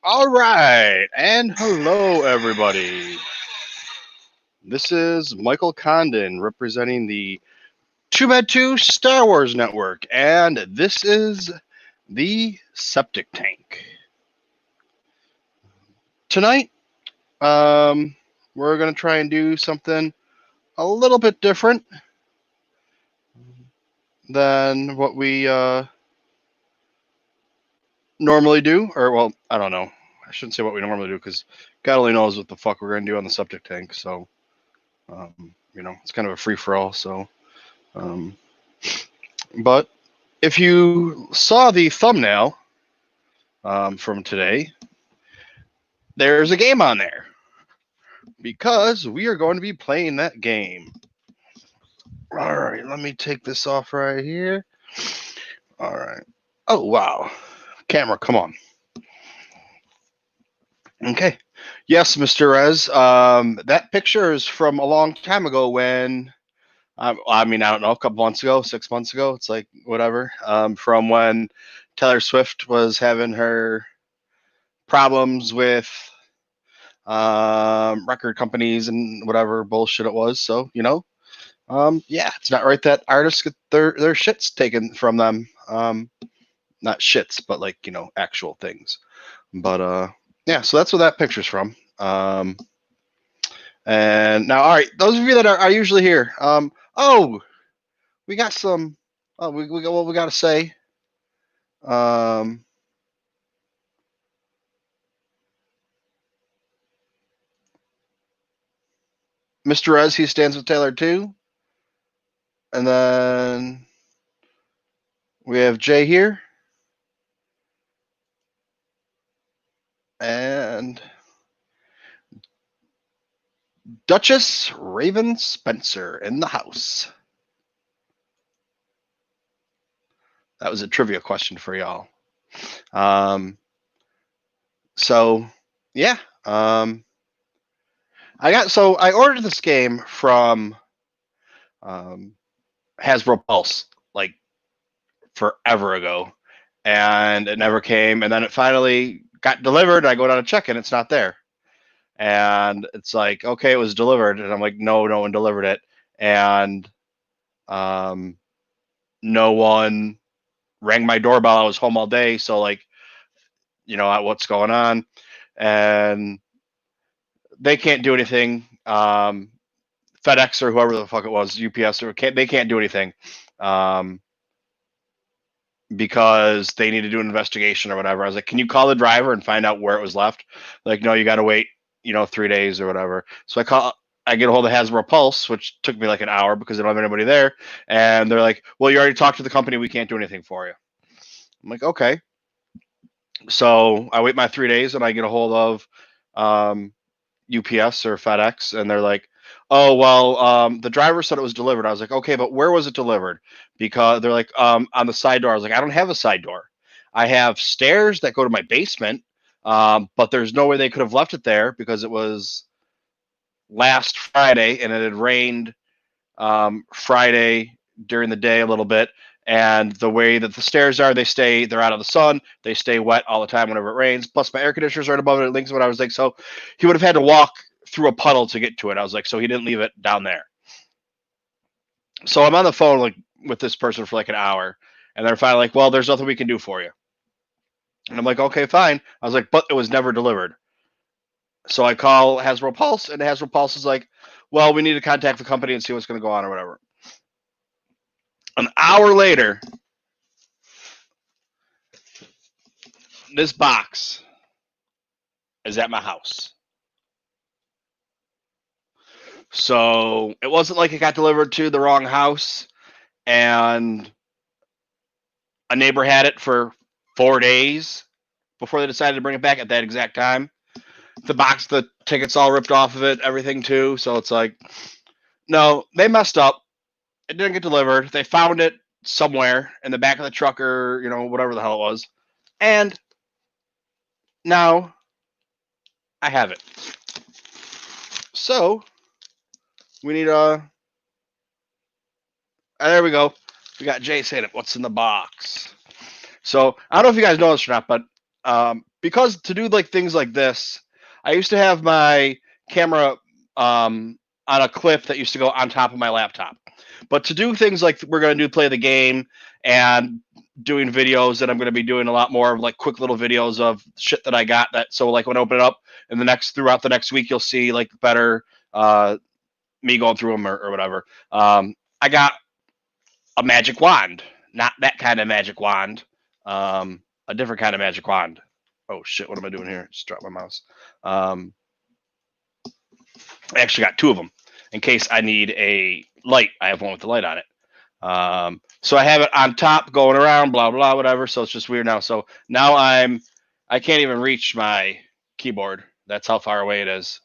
All right, and hello, everybody. This is Michael Condon representing the TooMedToo's Star Wars Network, and this is the Septic Tank. Tonight, we're going to try and do something a little bit different than what we normally do, or, well, I don't know. I shouldn't say what we normally do, because God only knows what the fuck we're going to do on the Septic Tank, so, it's kind of a free-for-all, so... But if you saw the thumbnail from today, there's a game on there because we are going to be playing that game. All right, let me take this off right here. All right. Oh, wow. Camera, come on. Okay. Yes, Mr. Rez. That picture is from a long time ago when... I don't know, a couple months ago, 6 months ago. It's like, whatever. From when Taylor Swift was having her problems with record companies and whatever bullshit it was. So, it's not right that artists get their shits taken from them. Not shits, but actual things. But yeah, so that's what that picture's from. And now, all right, those of you that are usually here, oh, we got some. Oh, we got what we got to say. Mr. Rez, he stands with Taylor too. And then we have Jay here. And Duchess Raven Spencer in the house. That was a trivia question for y'all. So yeah. I ordered this game from Hasbro Pulse like forever ago, and it never came. And then it finally got delivered. I go down to check and it's not there. And it's like, okay, it was delivered. And I'm like, no one delivered it. And no one rang my doorbell. I was home all day. So like, what's going on? And they can't do anything. FedEx or whoever the fuck it was, UPS, they can't do anything. Because they need to do an investigation or whatever. I was like, can you call the driver and find out where it was left? Like, no, you got to wait, 3 days or whatever. So I get a hold of Hasbro Pulse, which took me like an hour because they don't have anybody there. And they're like, well, you already talked to the company. We can't do anything for you. I'm like, okay. So I wait my 3 days and I get a hold of UPS or FedEx, and they're like, oh, well, the driver said it was delivered. I was like, okay, but where was it delivered? Because they're like, on the side door. I was like, I don't have a side door. I have stairs that go to my basement, but there's no way they could have left it there because it was last Friday and it had rained Friday during the day a little bit. And the way that the stairs are, they're out of the sun. They stay wet all the time whenever it rains. Plus, my air conditioner's right above it. It links what I was like, so he would have had to walk through a puddle to get to it. I was like, so he didn't leave it down there. So I'm on the phone like with this person for like an hour, and they're finally like, well, there's nothing we can do for you. And I'm like, okay, fine. I was like, but it was never delivered. So I call Hasbro Pulse, and Hasbro Pulse is like, well, we need to contact the company and see what's going to go on or whatever. An hour later, this box is at my house. So it wasn't like it got delivered to the wrong house and a neighbor had it for 4 days before they decided to bring it back at that exact time. The tickets all ripped off of it, everything too. So it's like, no, they messed up. It didn't get delivered. They found it somewhere in the back of the truck or, whatever the hell it was. And now I have it. So we need there we go. We got Jay saying it. What's in the box? So I don't know if you guys know this or not, but because to do like things like this, I used to have my camera on a clip that used to go on top of my laptop. But to do things like we're going to do, play the game and doing videos, that I'm going to be doing a lot more of like quick little videos of shit that I got. So like when I open it up throughout the next week, you'll see like better me going through them or whatever. I got a magic wand, not that kind of magic wand, a different kind of magic wand. Oh shit, what am I doing here? Just dropped my mouse. I actually got 2 of them in case I need a light. I have one with the light on it. So I have it on top going around, blah, blah, whatever. So it's just weird now. So now I can't even reach my keyboard. That's how far away it is.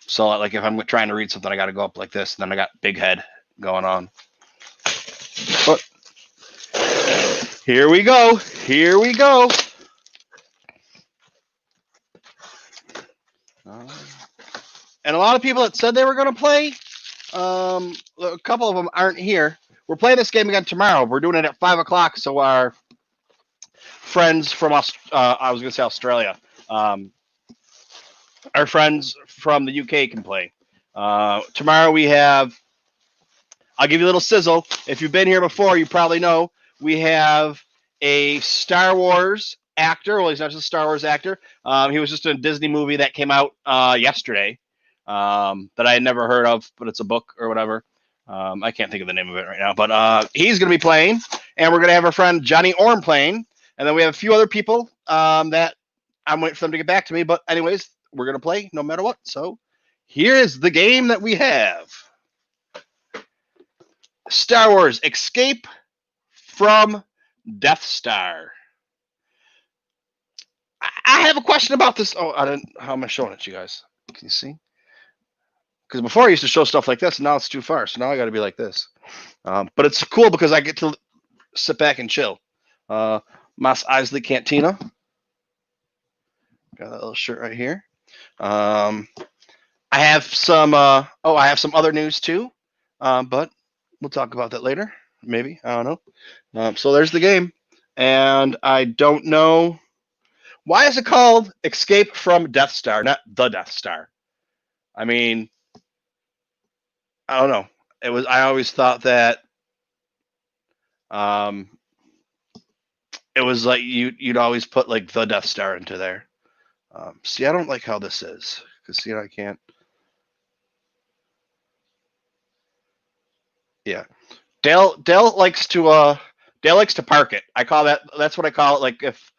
So like if I'm trying to read something, I got to go up like this. And then I got big head going on. But here we go. Here we go. And a lot of people that said they were going to play, a couple of them aren't here. We're playing this game again tomorrow. We're doing it at 5 o'clock, so our friends from Australia. Our friends from the UK can play. Tomorrow we have, I'll give you a little sizzle. If you've been here before, you probably know, we have a Star Wars actor. Well, he's not just a Star Wars actor. He was just in a Disney movie that came out yesterday that I had never heard of, but it's a book or whatever. I can't think of the name of it right now, but he's going to be playing, and we're going to have our friend Johnny Orm playing, and then we have a few other people that I'm waiting for them to get back to me. But anyways, we're going to play no matter what. So here is the game that we have. Star Wars Escape from Death Star. I have a question about this. Oh, I didn't. How am I showing it to you guys? Can you see? Because before I used to show stuff like this, and now it's too far. So now I got to be like this. But it's cool because I get to sit back and chill. Mos Eisley Cantina. Got that little shirt right here. I have some. I have some other news too. But we'll talk about that later. Maybe, I don't know. So there's the game, and I don't know why is it called Escape from Death Star, not the Death Star. I mean, I don't know. It was. I always thought that it was like you'd always put like the Death Star into there. See, I don't like how this is because see, I can't. Yeah, Dale likes to park it. I call that's what I call it. Like if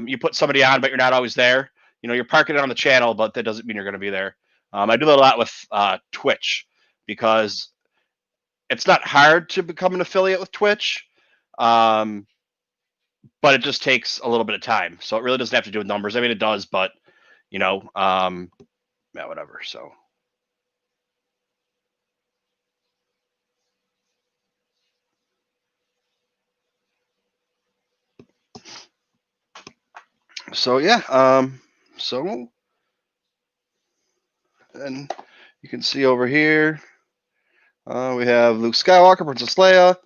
you put somebody on but you're not always there, you're parking it on the channel, but that doesn't mean you're going to be there. I do that a lot with Twitch because it's not hard to become an affiliate with Twitch, but it just takes a little bit of time. So it really doesn't have to do with numbers. I mean, it does, but yeah, whatever. So yeah, so and you can see over here, we have Luke Skywalker, Princess Leia,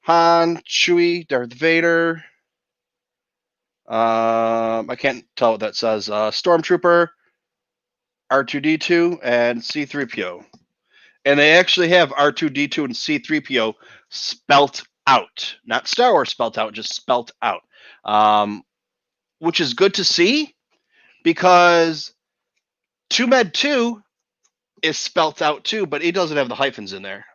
Han, Chewie, Darth Vader. I can't tell what that says. Stormtrooper, R2D2, and C3PO. And they actually have R2D2 and C3PO spelt out, not Star Wars spelt out, just spelt out, which is good to see because TooMedToo's is spelt out too, but it doesn't have the hyphens in there.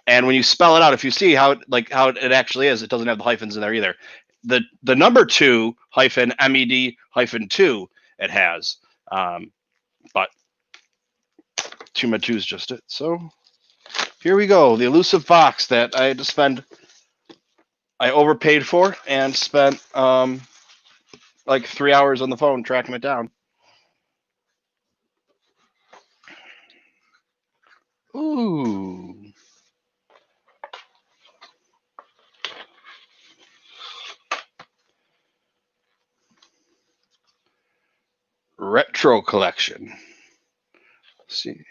And when you spell it out, if you see how it actually is, it doesn't have the hyphens in there either. The number 2 hyphen MED hyphen 2 it has, but TooMedToo's just it. So here we go, the elusive box that I had to spend. I overpaid for and spent like 3 hours on the phone tracking it down. Ooh. Retro collection. Let's see.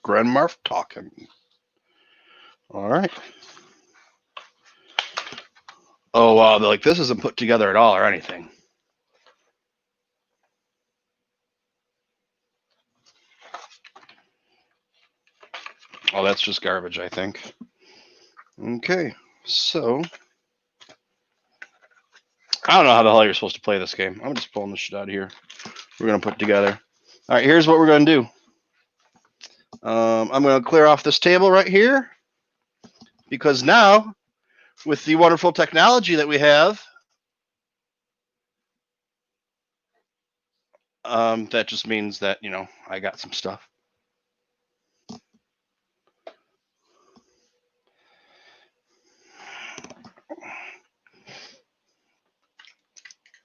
Grandmarf talking. All right. Oh wow, like this isn't put together at all or anything. Oh, that's just garbage, I think. Okay, so I don't know how the hell you're supposed to play this game. I'm just pulling this shit out of here. We're gonna put together. All right, here's what we're gonna do. I'm gonna clear off this table right here because now, with the wonderful technology that we have, that just means that I got some stuff.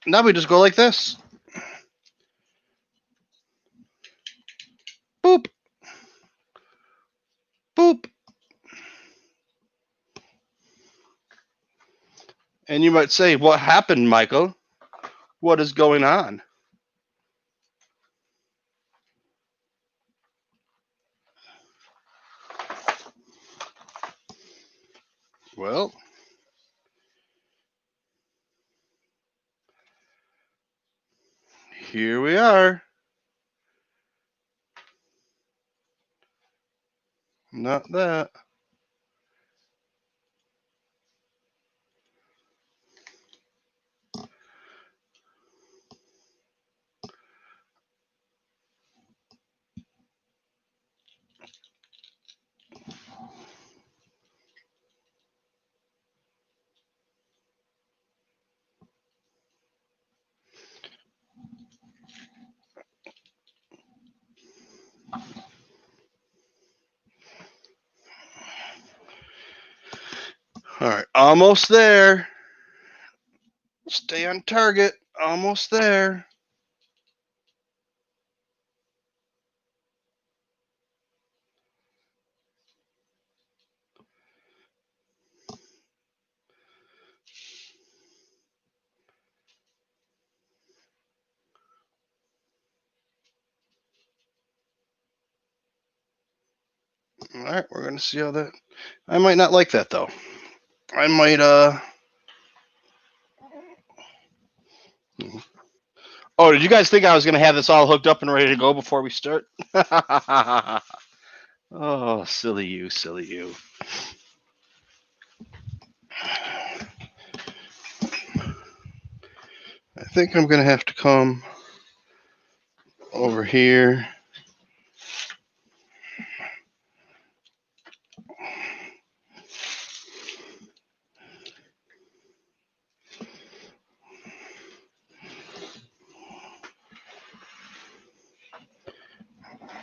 Now we just go like this. Boop. Boop. And you might say, what happened, Michael? What is going on? Well, here we are. Not that. All right, almost there. Stay on target. Almost there. All right, we're going to see how that... I might not like that, though. I might, Oh, did you guys think I was going to have this all hooked up and ready to go before we start? Oh, silly you, silly you. I think I'm going to have to come over here.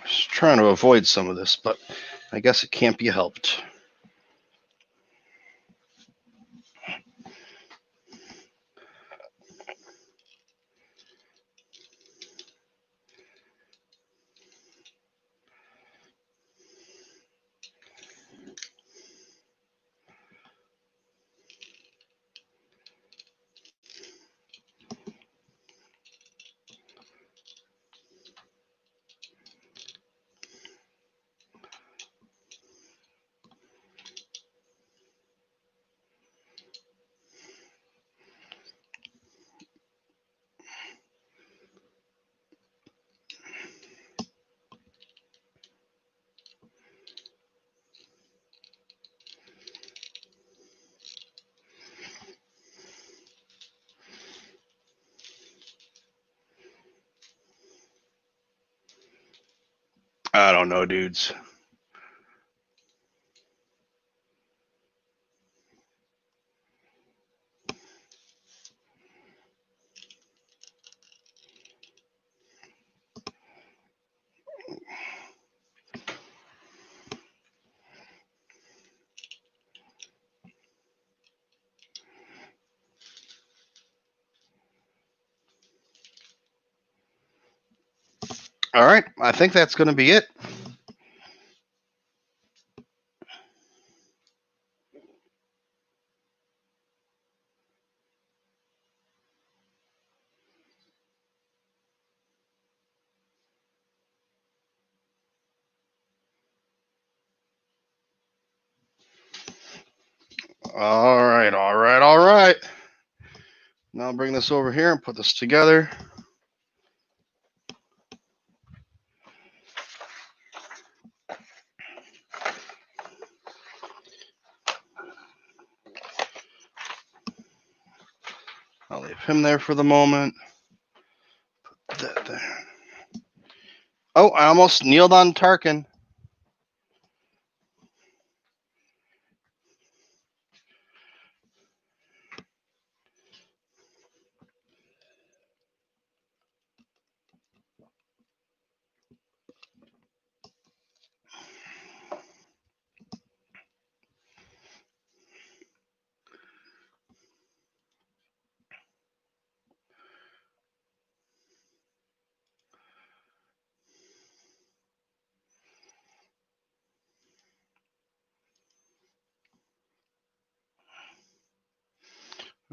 Just trying to avoid some of this, but I guess it can't be helped. I don't know, dudes. All right, I think that's going to be it. All right, all right, all right. Now I'll bring this over here and put this together. I'll leave him there for the moment. Put that there. Oh, I almost kneeled on Tarkin.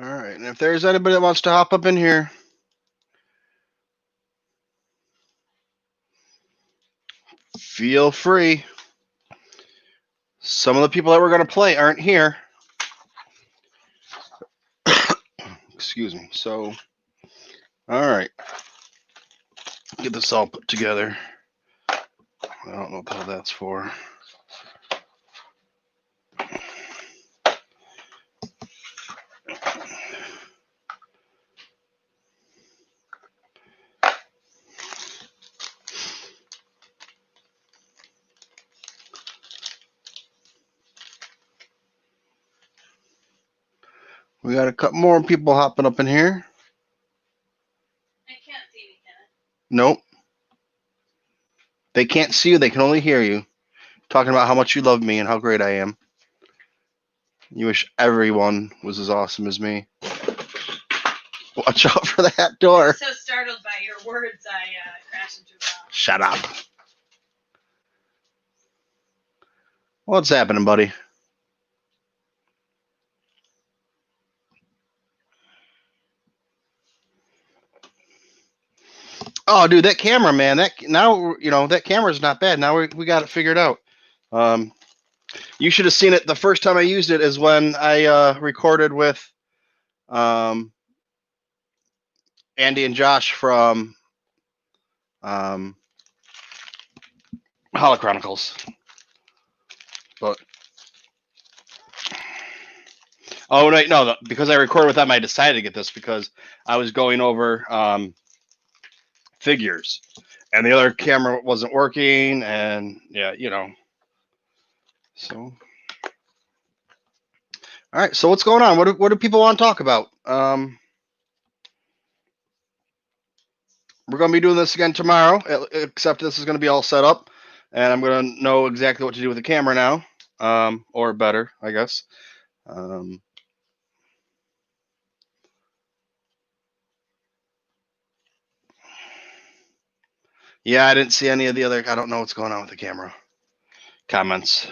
All right, and if there's anybody that wants to hop up in here, feel free. Some of the people that we're going to play aren't here. Excuse me. So, all right. get this all put together. I don't know what the hell that's for. We got a couple more people hopping up in here. I can't see me, can I? Nope. They can't see you. They can only hear you. Talking about how much you love me and how great I am. You wish everyone was as awesome as me. Watch out for that door. I'm so startled by your words, I crashed into a wall. Shut up. What's happening, buddy? Oh, dude, that camera, man. That camera's not bad. Now we got it figured out. You should have seen it. The first time I used it is when I recorded with Andy and Josh from Holo Chronicles. But no, because I recorded with them, I decided to get this because I was going over figures, and the other camera wasn't working, and yeah, So, all right. So what's going on? What do people want to talk about? We're going to be doing this again tomorrow, except this is going to be all set up, and I'm going to know exactly what to do with the camera now, or better, I guess. Yeah, I didn't see any of the other. I don't know what's going on with the camera comments.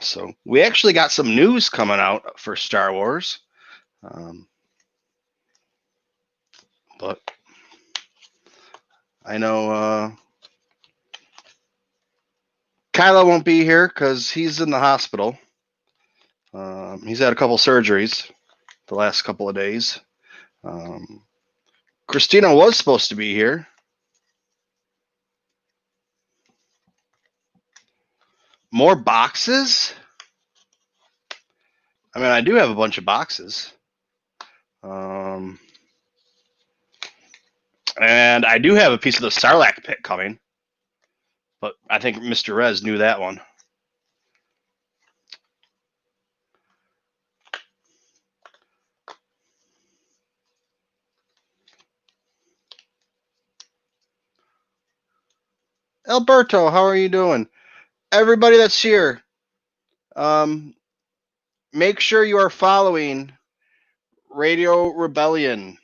So we actually got some news coming out for Star Wars, but I know Kylo won't be here because he's in the hospital. He's had a couple surgeries the last couple of days. Christina was supposed to be here. More boxes? I mean, I do have a bunch of boxes. And I do have a piece of the Sarlacc pit coming. But I think Mr. Rez knew that one. Alberto, how are you doing? Everybody that's here, make sure you are following Radio Rebellion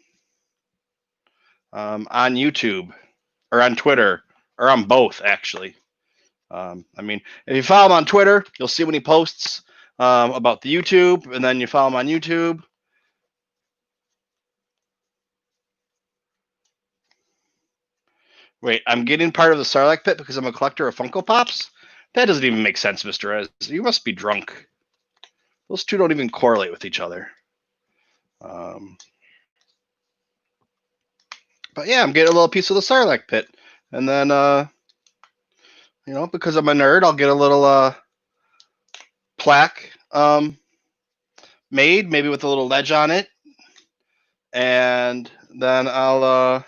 on YouTube or on Twitter or on both, actually. I mean, if you follow him on Twitter, you'll see when he posts about the YouTube, and then you follow him on YouTube. Wait, I'm getting part of the Sarlacc pit because I'm a collector of Funko Pops? That doesn't even make sense, Mr. Ez. You must be drunk. Those two don't even correlate with each other. But yeah, I'm getting a little piece of the Sarlacc pit. And then, because I'm a nerd, I'll get a little plaque made, maybe with a little ledge on it. And then I'll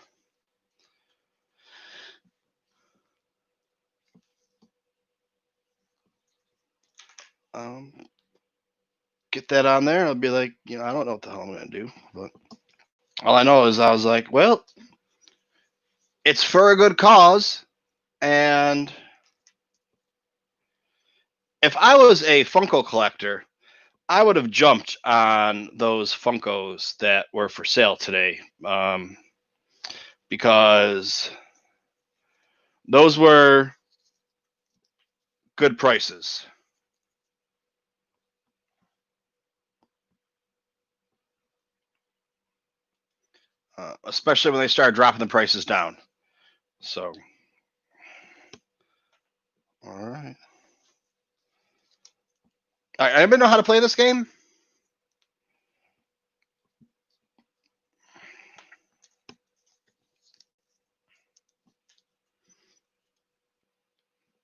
get that on there. I'll be like, I don't know what the hell I'm going to do. But all I know is I was like, well, it's for a good cause. And if I was a Funko collector, I would have jumped on those Funkos that were for sale today. Because those were good prices. Especially when they started dropping the prices down. So All right. Anybody know how to play this game?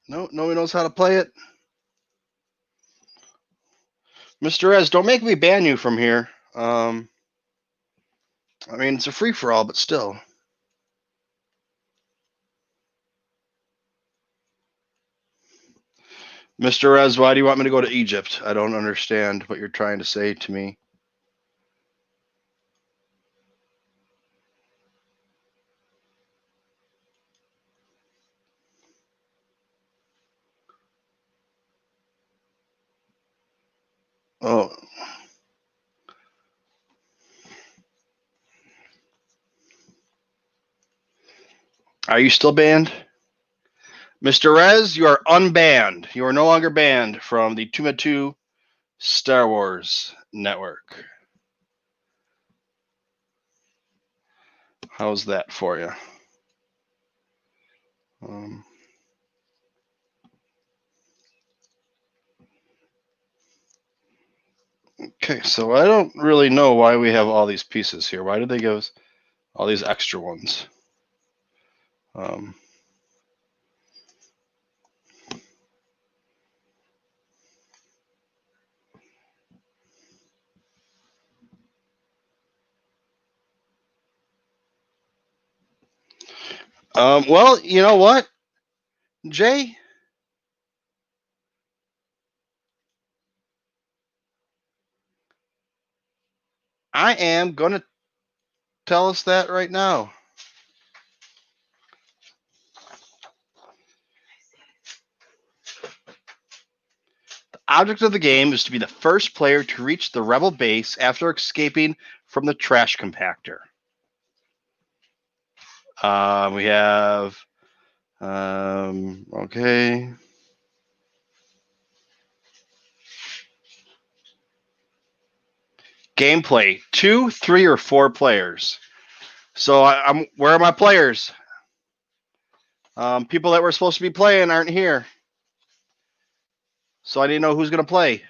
No, nobody knows how to play it. Mr. Ez, don't make me ban you from here. I mean, it's a free-for-all, but still. Mr. Ez, why do you want me to go to Egypt? I don't understand what you're trying to say to me. Oh. Are you still banned? Mr. Rez, you are unbanned. You are no longer banned from the TooMedToo's Star Wars network. How's that for you? Okay, so I don't really know why we have all these pieces here. Why did they give us all these extra ones? Well, you know what, Jay? I am going to tell us that right now. The object of the game is to be the first player to reach the rebel base after escaping from the trash compactor. We have, okay. Gameplay, 2, 3, or 4 players. So where are my players? People that were supposed to be playing aren't here. So I didn't know who's going to play.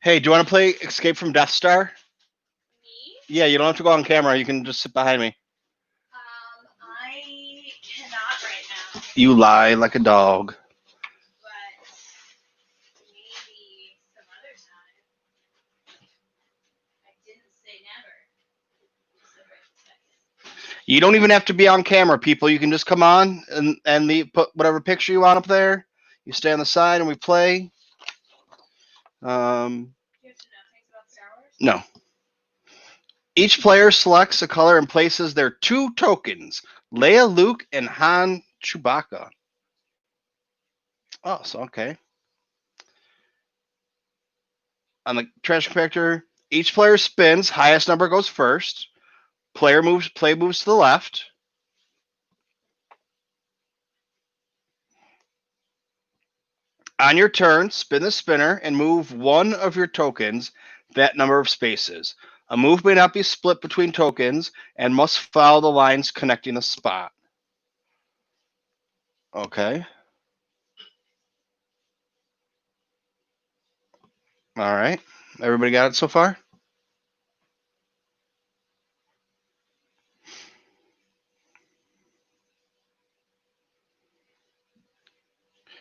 Hey, do you want to play Escape from Death Star? Me? Yeah, you don't have to go on camera. You can just sit behind me. I cannot right now. You lie like a dog. But maybe some other time. I didn't say never. I said right this second. You don't even have to be on camera, people. You can just come on and put whatever picture you want up there. You stay on the side and we play. Do you have to know things about Star Wars? No. Each player selects a color and places their 2 tokens, Leia, Luke, and Han, Chewbacca. Oh, so okay. On the trash compactor, each player spins. Highest number goes first. Play moves to the left. On your turn, spin the spinner and move one of your tokens that number of spaces. A move may not be split between tokens and must follow the lines connecting the spot. Okay. All right. Everybody got it so far?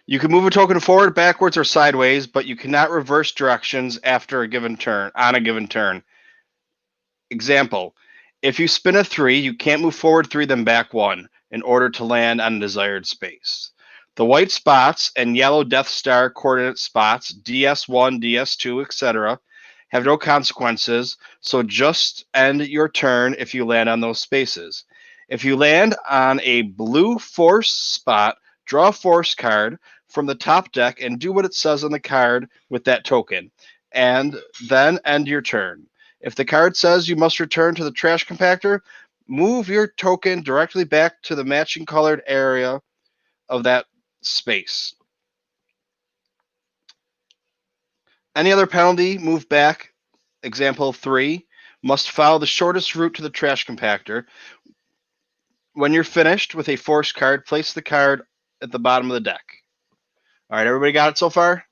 You can move a token forward, backwards, or sideways, but you cannot reverse directions after a given turn, on a given turn. Example, if you spin a 3, you can't move forward 3, then back 1 in order to land on a desired space. The white spots and yellow Death Star coordinate spots, DS1, DS2, etc., have no consequences, so just end your turn if you land on those spaces. If you land on a blue force spot, draw a force card, from the top deck and do what it says on the card with that token, and then end your turn. If the card says you must return to the trash compactor, move your token directly back to the matching colored area of that space. Any other penalty, move back. Example 3, must follow the shortest route to the trash compactor. When you're finished with a force card, place the card at the bottom of the deck. All right, everybody got it so far?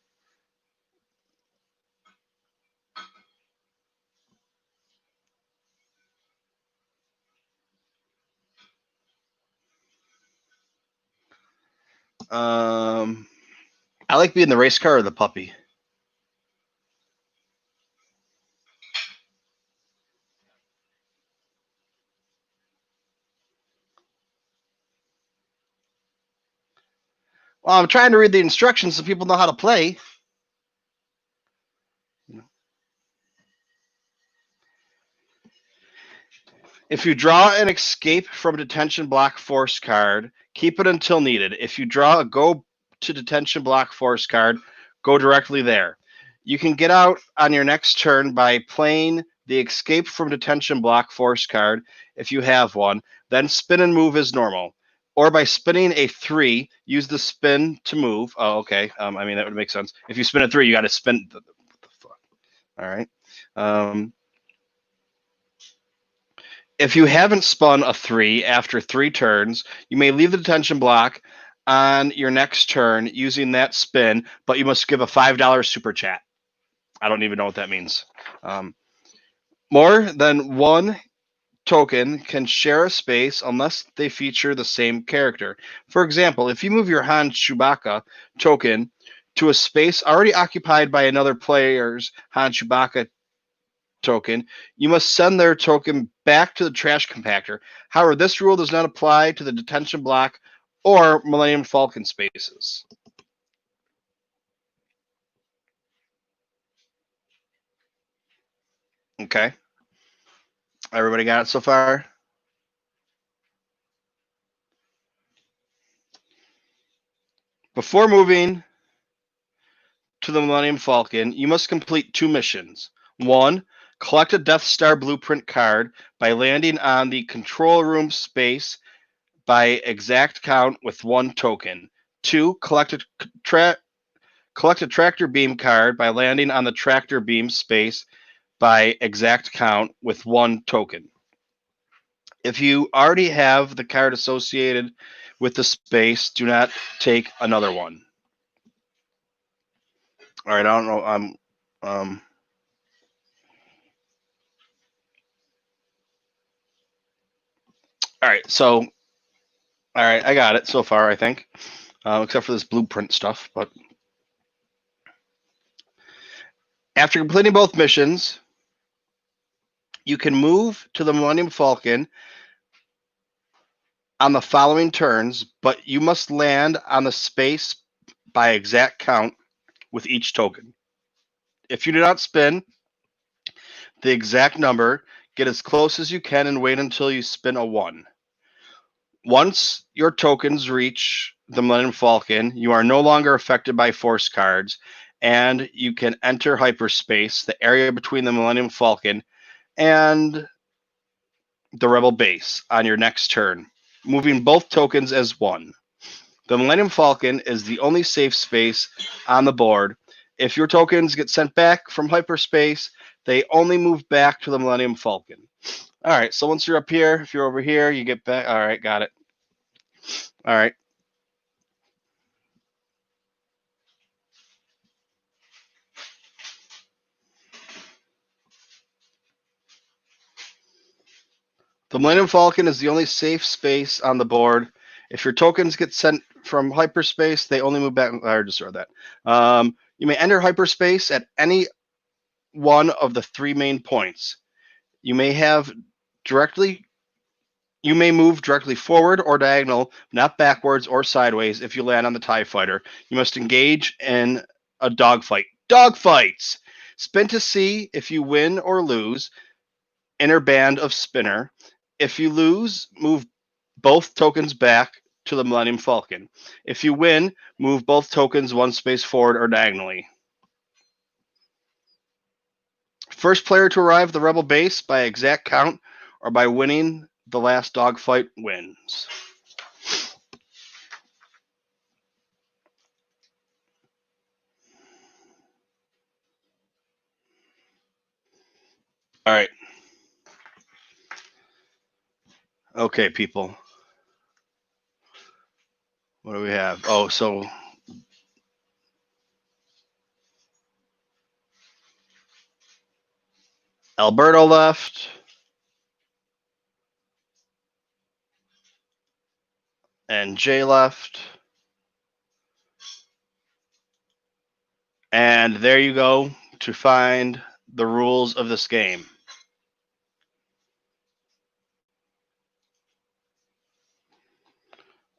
I like being the race car or the puppy. Well, I'm trying to read the instructions so people know how to play. If you draw an escape from detention block force card, keep it until needed. If you draw a go to detention block force card, go directly there. You can get out on your next turn by playing the escape from detention block force card if you have one, then spin and move as normal. Or by spinning a 3, use the spin to move. Oh, okay. I mean, that would make sense. If you spin a 3, you got to spin. What the fuck? All right. If you haven't spun a 3 after 3 turns, you may leave the detention block on your next turn using that spin, but you must give a $5 super chat. I don't even know what that means. More than one token can share a space unless they feature the same character. For example, if you move your Han Chewbacca token to a space already occupied by another player's Han Chewbacca token, you must send their token back to the trash compactor. However, this rule does not apply to the detention block or Millennium Falcon spaces. Okay. Everybody got it so far? Before moving to the Millennium Falcon, you must complete 2 missions. 1, collect a Death Star blueprint card by landing on the control room space by exact count with 1 token. 2, collect a tractor beam card by landing on the tractor beam space by exact count with 1 token. If you already have the card associated with the space, do not take another one. All right, I don't know. All right, so, all right, I got it so far, I think, except for this blueprint stuff. But after completing both missions, you can move to the Millennium Falcon on the following turns, but you must land on the space by exact count with each token. If you do not spin the exact number, get as close as you can and wait until you spin a 1. Once your tokens reach the Millennium Falcon, you are no longer affected by force cards, and you can enter hyperspace, the area between the Millennium Falcon and the Rebel base, on your next turn, moving both tokens as 1. The Millennium Falcon is the only safe space on the board. If your tokens get sent back from hyperspace, they only move back to the Millennium Falcon. All right, so once you're up here, if you're over here, you get back. All right, got it. All right. The Millennium Falcon is the only safe space on the board. If your tokens get sent from hyperspace, they only move back. I just read that. You may enter hyperspace at any one of the 3 main points. You may move directly forward or diagonal, not backwards or sideways if you land on the TIE fighter. You must engage in a dogfight. Dogfights! Spin to see if you win or lose. Inner band of spinner. If you lose, move both tokens back to the Millennium Falcon. If you win, move both tokens 1 space forward or diagonally. First player to arrive at the Rebel base by exact count or by winning the last dogfight wins. All right. Okay, people. What do we have? Oh, so Alberto left. And Jay left. And there you go to find the rules of this game.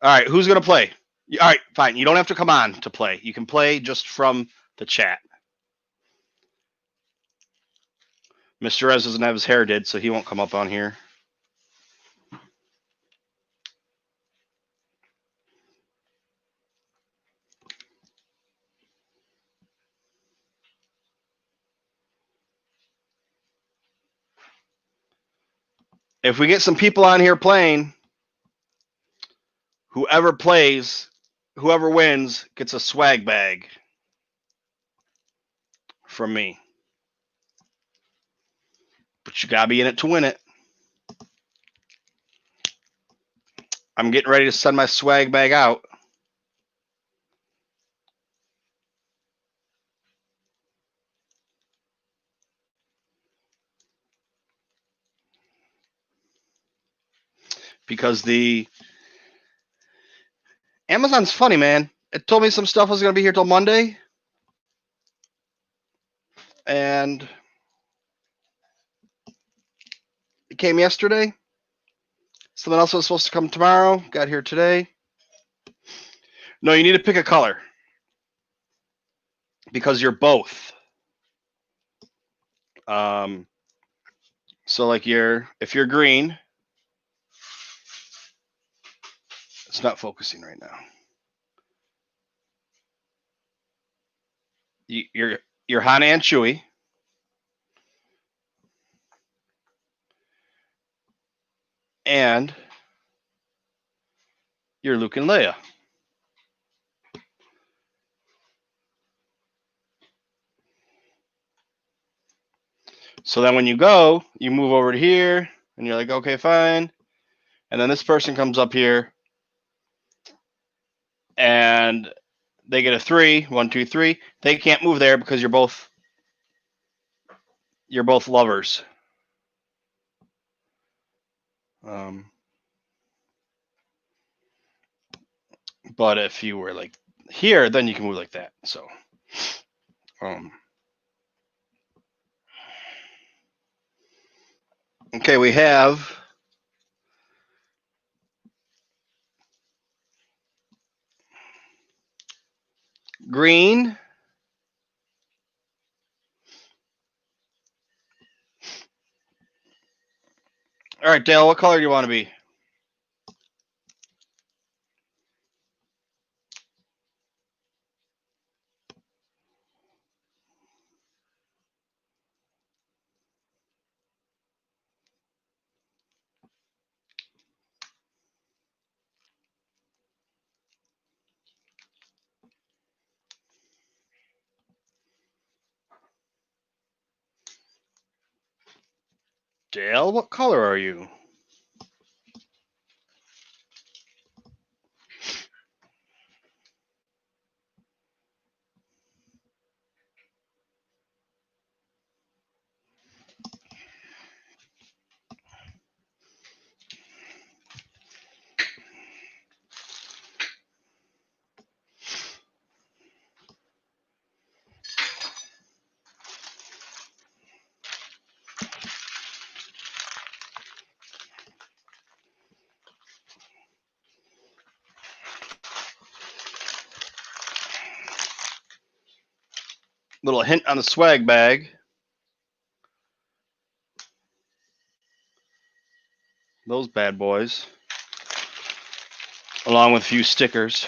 All right, who's going to play? All right, fine. You don't have to come on to play. You can play just from the chat. Mr. Rez doesn't have his hair did, so he won't come up on here. If we get some people on here playing, whoever wins gets a swag bag from me. But you got to be in it to win it. I'm getting ready to send my swag bag out. Because the Amazon's funny, man. It told me some stuff was going to be here till Monday. And it came yesterday. Something else was supposed to come tomorrow. Got here today. No, you need to pick a color. Because you're both. So like if you're green, it's not focusing right now. You're Hana and Chewie. And you're Luke and Leia. So then when you go, you move over to here, and you're like, okay, fine. And then this person comes up here, and they get a 3, 1, 2, 3. They can't move there because you're both lovers. But if you were like here, then you can move like that. So, okay, we have green. All right, Dale, what color do you want to be? Dale, what color are you? Little hint on the swag bag. Those bad boys. along with a few stickers.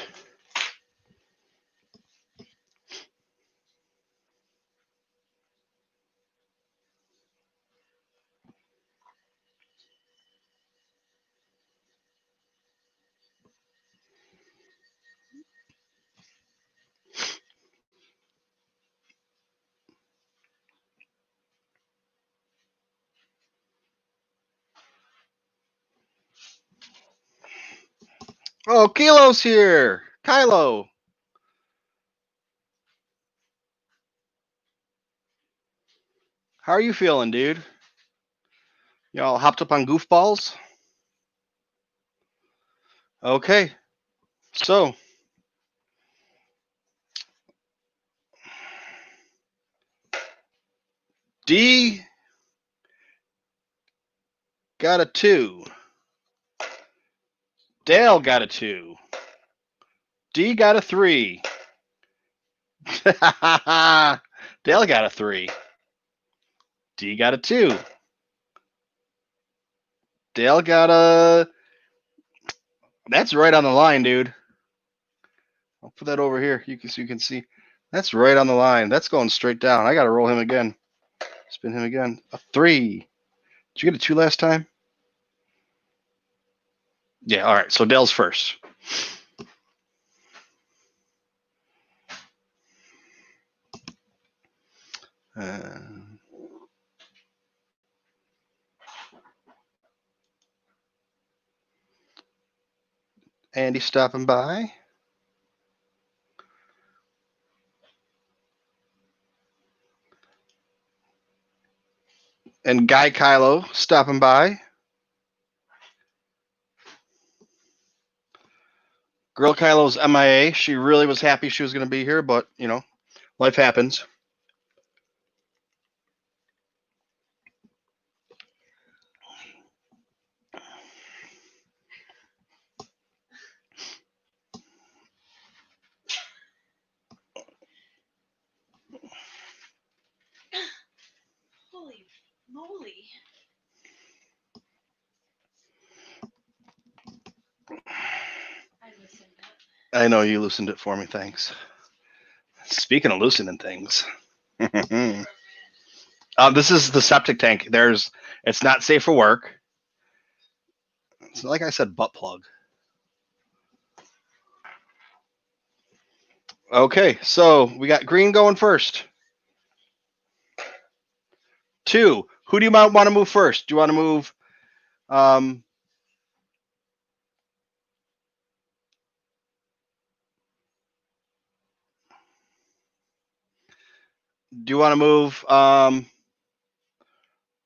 Oh, Kilo's here. Kylo. How are you feeling, dude? Y'all hopped up on goofballs? Okay. So, D got a 2. Dale got a 2. D got a 3. Dale got a 3. D got a 2. Dale got a... That's right on the line, dude. I'll put that over here so you can see. That's right on the line. That's going straight down. I got to roll him again. Spin him again. A 3. Did you get a 2 last time? Yeah, all right. So Dale's first. Andy stopping by. And Guy Kylo stopping by. Girl Kylo's MIA. She really was happy she was going to be here, but, you know, life happens. Holy moly. I listened up. I know you loosened it for me. Thanks. Speaking of loosening things. This is the septic tank. It's not safe for work. It's like I said, butt plug. Okay, so we got green going first. 2. Who do you want to move first? Do you want to move? Do you want to move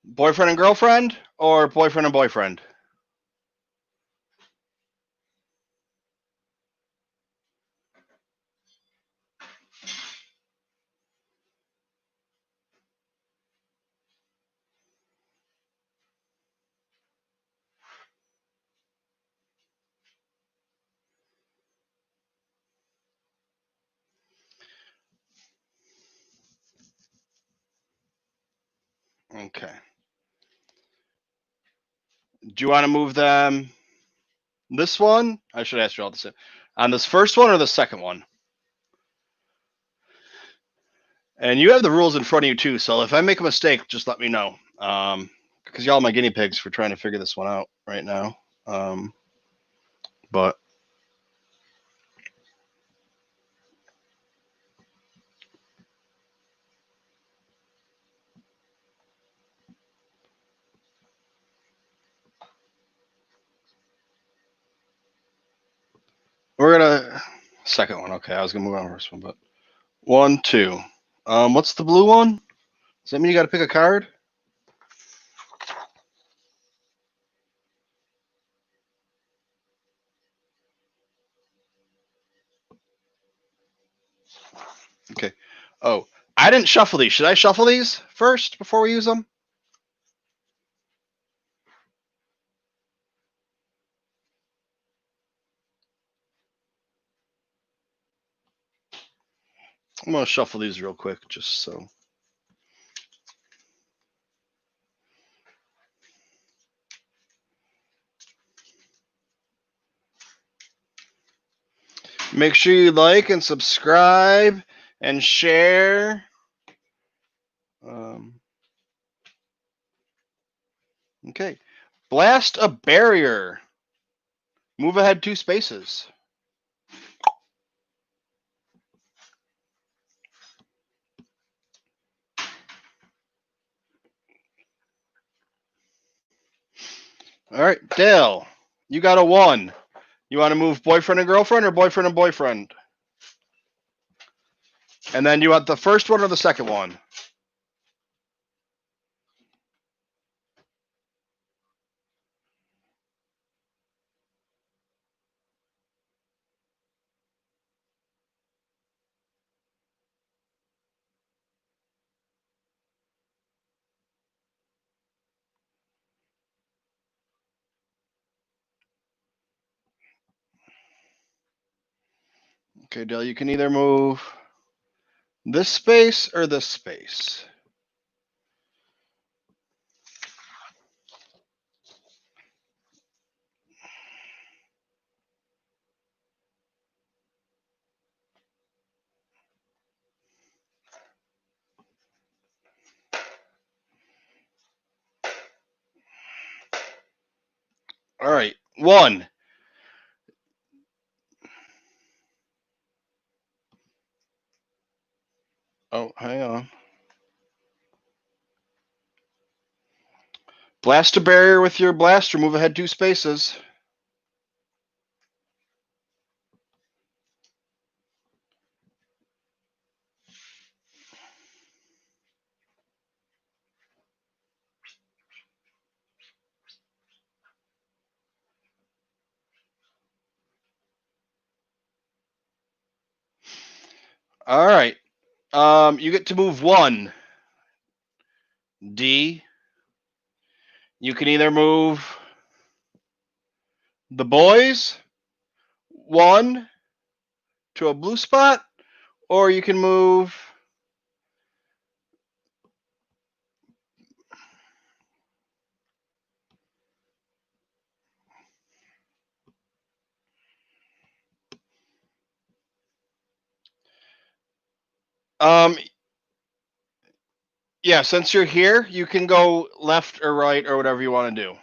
boyfriend and girlfriend or boyfriend and boyfriend? Okay. Do you want to move them this one? I should ask you all the same. On this first one or the second one? And you have the rules in front of you too, so if I make a mistake, just let me know. Because y'all are my guinea pigs for trying to figure this one out right now. But we're gonna second one. Okay, I was gonna move on to first one, but 1, 2. What's the blue one? Does that mean you got to pick a card? Okay. Oh, I didn't shuffle these. Should I shuffle these first before we use them? I'm gonna shuffle these real quick, just so. Make sure you like and subscribe and share. Okay. Blast a barrier. Move ahead 2 spaces. All right, Dale, you got a 1. You want to move boyfriend and girlfriend or boyfriend and boyfriend? And then you want the first one or the second one? Okay, Dale, you can either move this space or this space. All right, 1. Oh, hang on. Blast a barrier with your blaster. Move ahead 2 spaces. All right. You get to move 1. D. You can either move the boys 1 to a blue spot, or you can move yeah, since you're here, you can go left or right or whatever you want to do.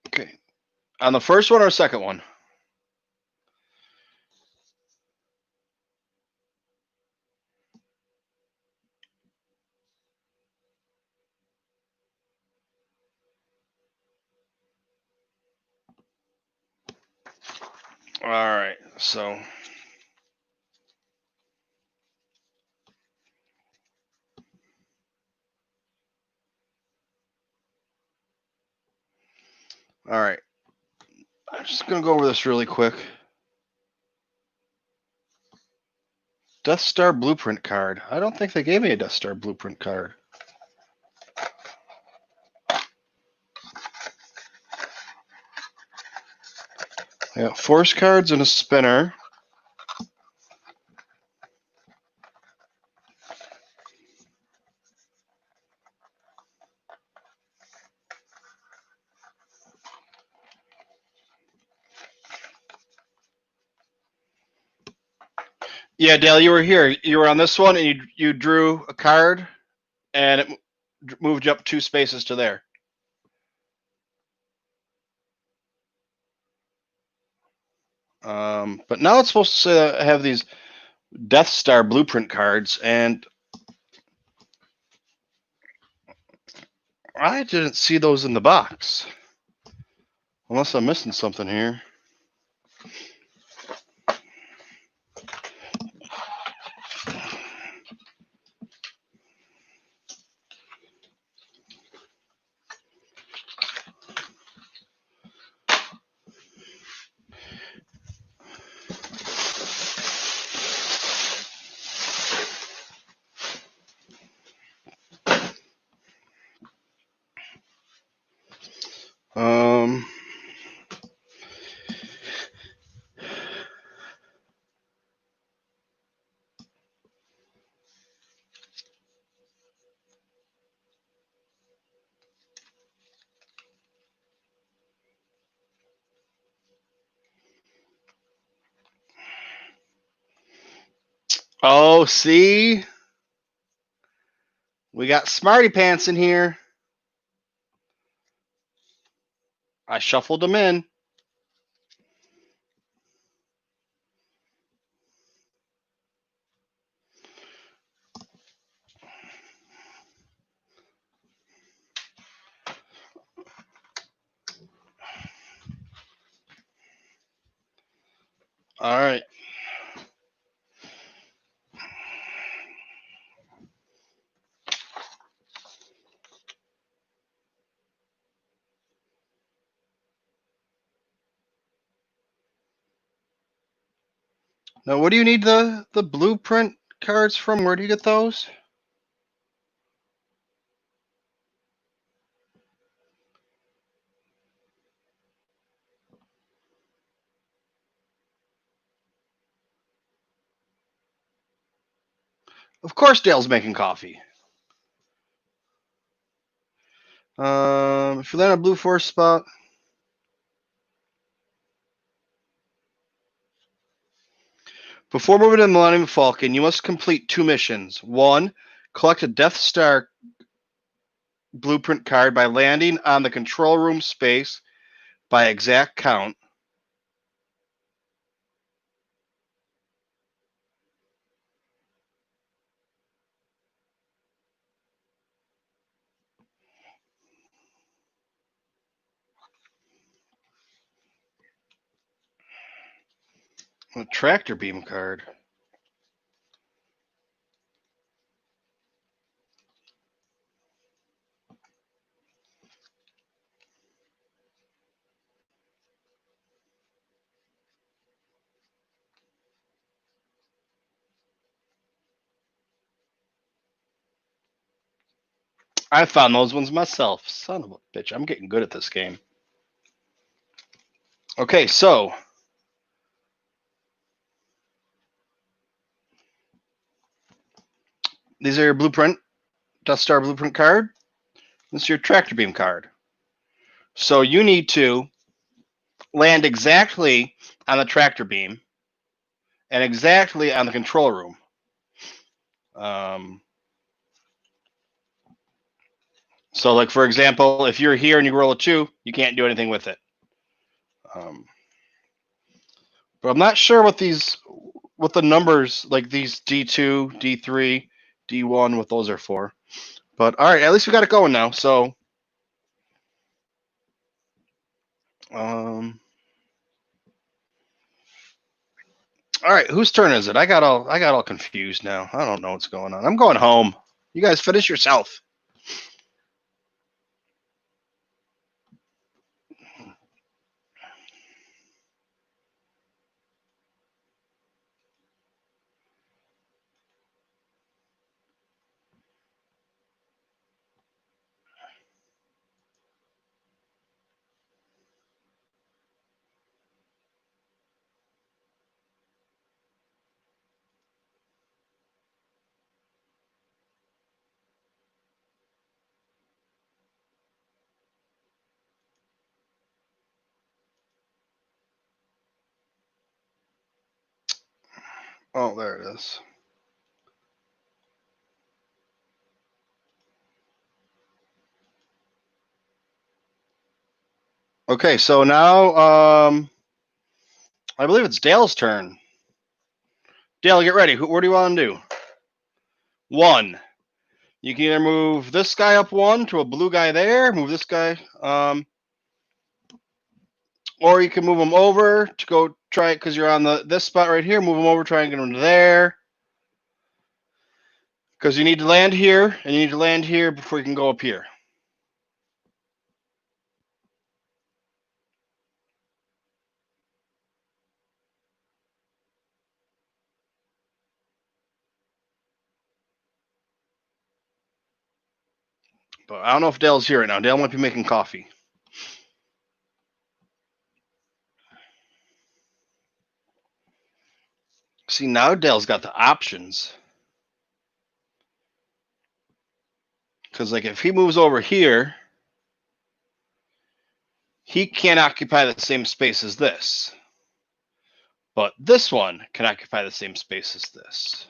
Okay. On the first one or second one? All right. So all right. I'm just going to go over this really quick. Death Star Blueprint card. I don't think they gave me a Death Star Blueprint card. Yeah, force cards and a spinner. Yeah, Dale, you were here. You were on this one, and you drew a card, and it moved you up 2 spaces to there. But now it's supposed to say have these Death Star Blueprint cards, and I didn't see those in the box. Unless I'm missing something here. Oh, see? We got Smarty Pants in here. I shuffled them in. All right. Now, what do you need the blueprint cards from? Where do you get those? Of course, Dale's making coffee. If you land a blue force spot, before moving to the Millennium Falcon, you must complete 2 missions. 1, collect a Death Star blueprint card by landing on the control room space by exact count. A tractor beam card. I found those ones myself. Son of a bitch. I'm getting good at this game. Okay, so these are your blueprint, Death Star blueprint card. This is your tractor beam card. So you need to land exactly on the tractor beam and exactly on the control room. So, like, for example, if you're here and you roll a 2, you can't do anything with it. But I'm not sure what the numbers, like these D2, D3, D1, what those are for. But all right, at least we got it going now. So, all right, whose turn is it? I got all confused now. I don't know what's going on. I'm going home. You guys finish yourself. Oh, there it is. Okay, so now I believe it's Dale's turn. Dale, get ready. What do you want to do? 1. You can either move this guy up 1 to a blue guy there, move this guy, or you can move him over to go try it because you're on this spot right here. Move him over, try and get him to there. Because you need to land here, and you need to land here before you can go up here. But I don't know if Dale's here right now. Dale might be making coffee. See, now Dale's got the options. Because, like, if he moves over here, he can't occupy the same space as this. But this one can occupy the same space as this.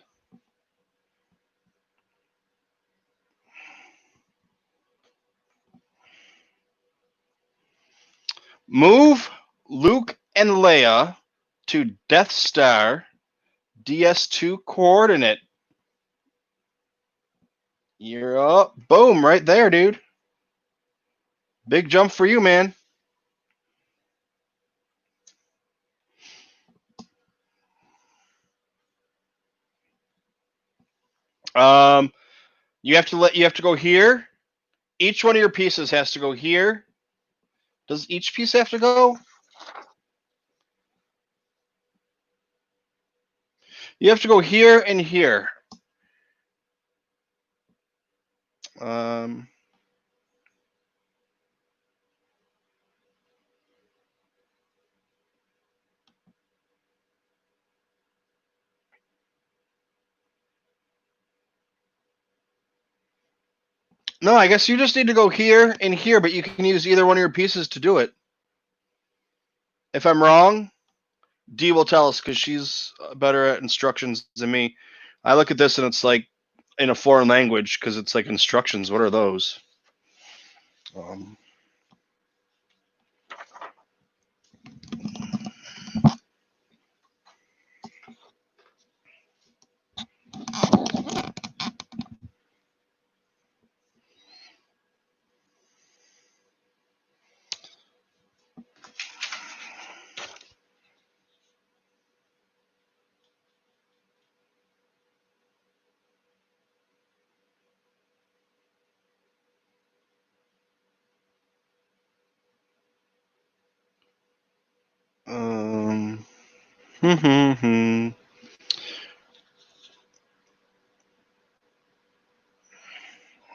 Move Luke and Leia to Death Star DS2 coordinate. You're up. Boom, right there, dude. Big jump for you, man. You have to go here. Each one of your pieces has to go here. Does each piece have to go? You have to go here and here. No, I guess you just need to go here and here, but you can use either one of your pieces to do it. If I'm wrong, Dee will tell us because she's better at instructions than me. I look at this and it's like in a foreign language because it's like instructions. What are those?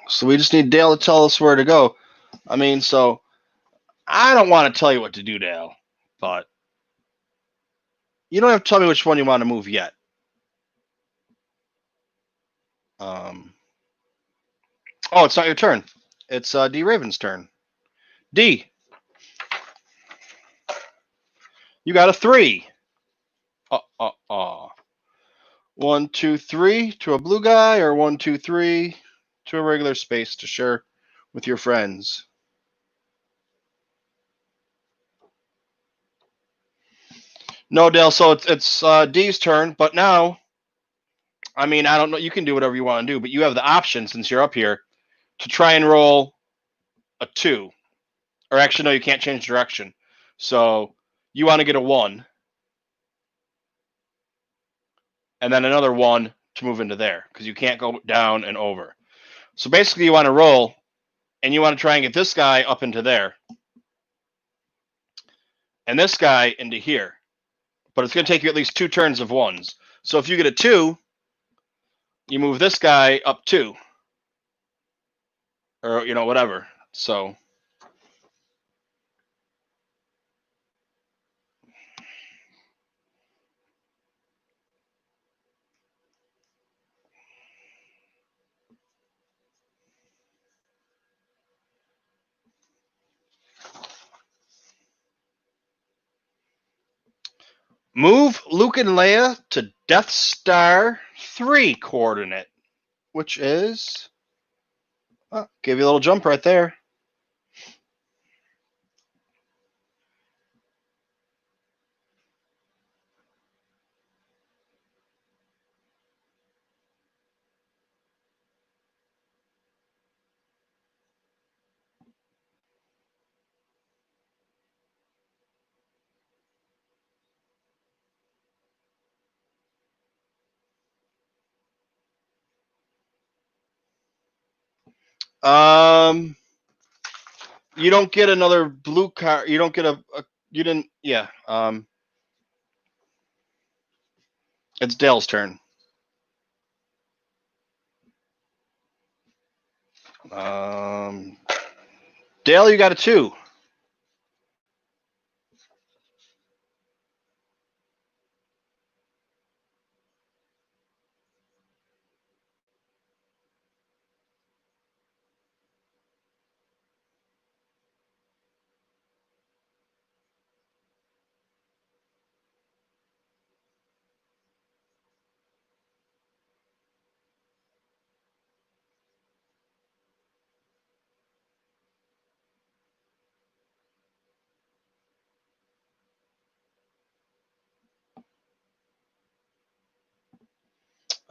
So we just need Dale to tell us where to go. I mean, so I don't want to tell you what to do, Dale, but you don't have to tell me which one you want to move yet. Oh, it's not your turn. It's D Raven's turn. D, you got a 3. 1, 2, 3 to a blue guy, or 1, 2, 3 to a regular space to share with your friends. No, Dale. So it's D's turn, but now, I mean, I don't know. You can do whatever you want to do, but you have the option since you're up here to try and roll a 2, or actually, no, you can't change direction. So you want to get a 1, and then another 1 to move into there because you can't go down and over. So basically, you want to roll, and you want to try and get this guy up into there, and this guy into here. But it's going to take you at least 2 turns of 1s. So if you get a 2, you move this guy up 2, or whatever. So move Luke and Leia to Death Star 3 coordinate, which is give you a little jump right there. You don't get another blue card. You don't get you didn't. Yeah. It's Dale's turn. Dale, you got a 2.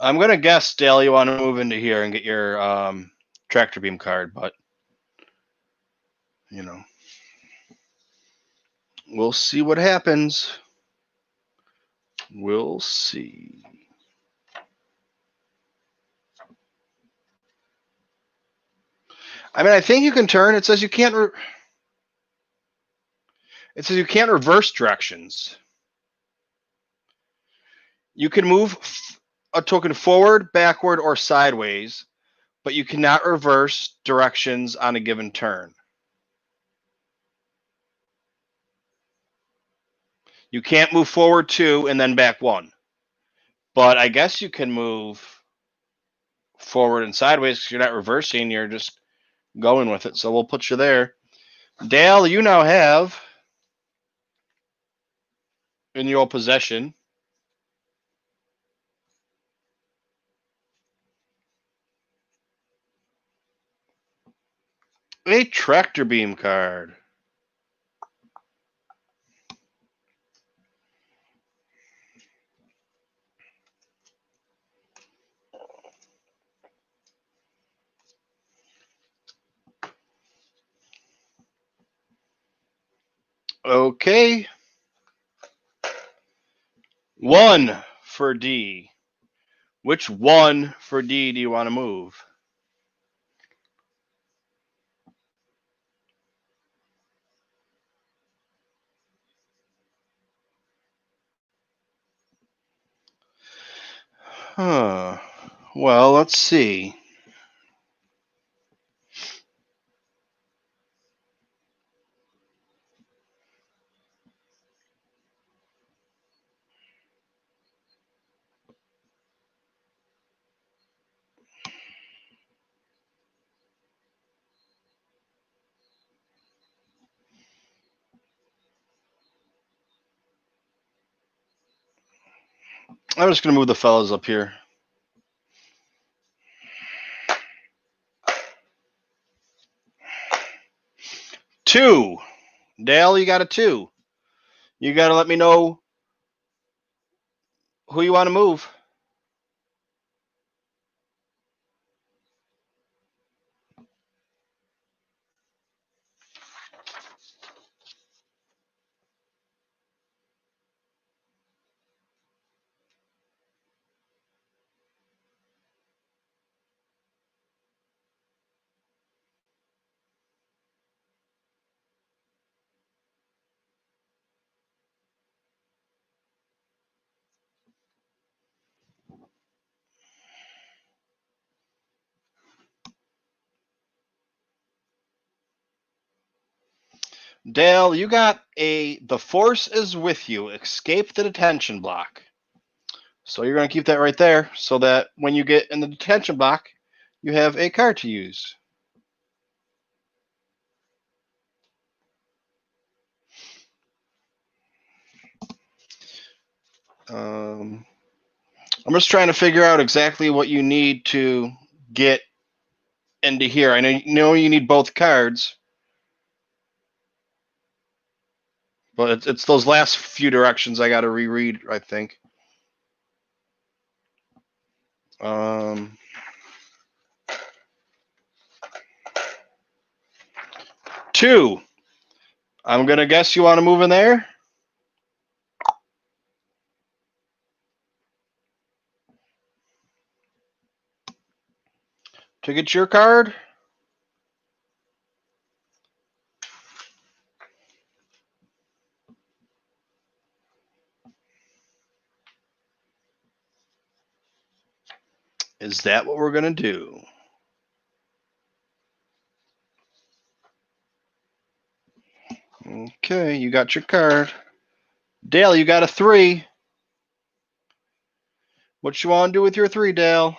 I'm going to guess, Dale, you want to move into here and get your tractor beam card, but, you know, we'll see what happens. We'll see. I mean, I think you can turn. It says you can't. It says you can't reverse directions. You can move a token forward, backward, or sideways, but you cannot reverse directions on a given turn. You can't move forward 2 and then back 1. But I guess you can move forward and sideways because you're not reversing. You're just going with it. So we'll put you there. Dale, you now have in your possession a tractor beam card. Okay. 1 for D. Which 1 for D do you want to move? Huh. Well, let's see. I'm just going to move the fellas up here. Two. Dale, you got a 2. You got to let me know who you want to move. Dale, you got a the force is with you. Escape the detention block. So you're going to keep that right there so that when you get in the detention block, you have a card to use. I'm just trying to figure out exactly what you need to get into here. I know you need both cards, but it's those last few directions I got to reread, I think. 2. I'm going to guess you want to move in there. To get your card. Is that what we're going to do? Okay, you got your card. Dale, you got a 3. What you want to do with your 3, Dale?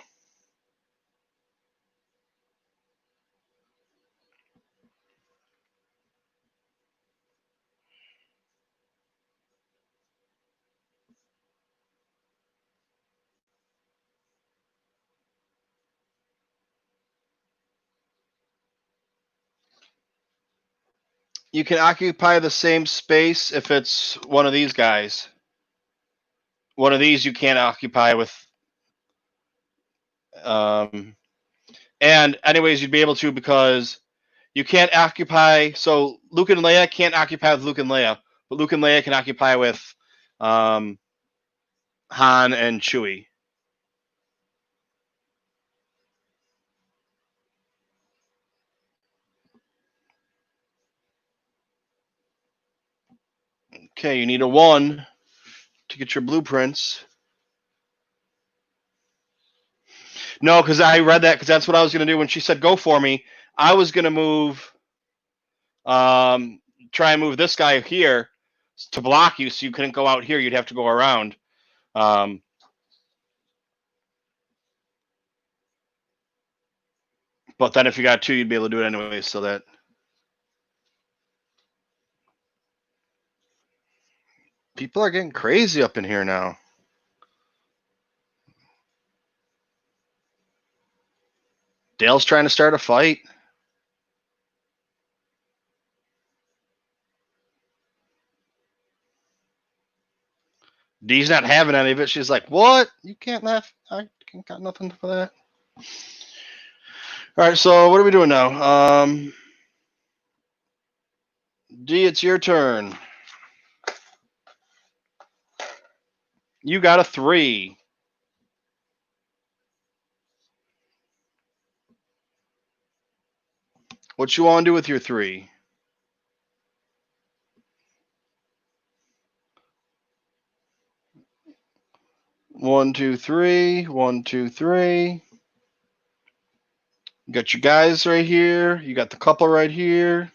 You can occupy the same space if it's one of these guys. One of these you can't occupy with And anyways, you'd be able to because you can't occupy. So Luke and Leia can't occupy with Luke and Leia, but Luke and Leia can occupy with Han and Chewie. Okay, you need a 1 to get your blueprints. No, because I read that because that's what I was going to do when she said go for me. I was going to move, try and move this guy here to block you, so you couldn't go out here. You'd have to go around. But then if you got 2, you'd be able to do it anyway. So that people are getting crazy up in here now. Dale's trying to start a fight. Dee's not having any of it. She's like, "What? You can't laugh. I got nothing for that." All right, so what are we doing now? D, it's your turn. You got a 3. What you want to do with your 3? 1, 2, 3. 1, 2, 3. You got your guys right here. You got the couple right here.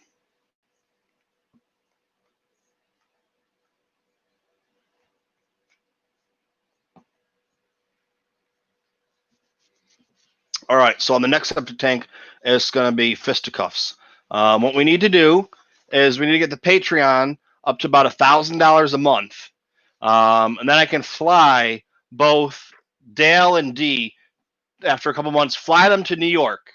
All right, so on the next septic tank, it's going to be fisticuffs. What we need to do is we need to get the Patreon up to about $1,000 a month. And then I can fly both Dale and Dee after a couple months, fly them to New York.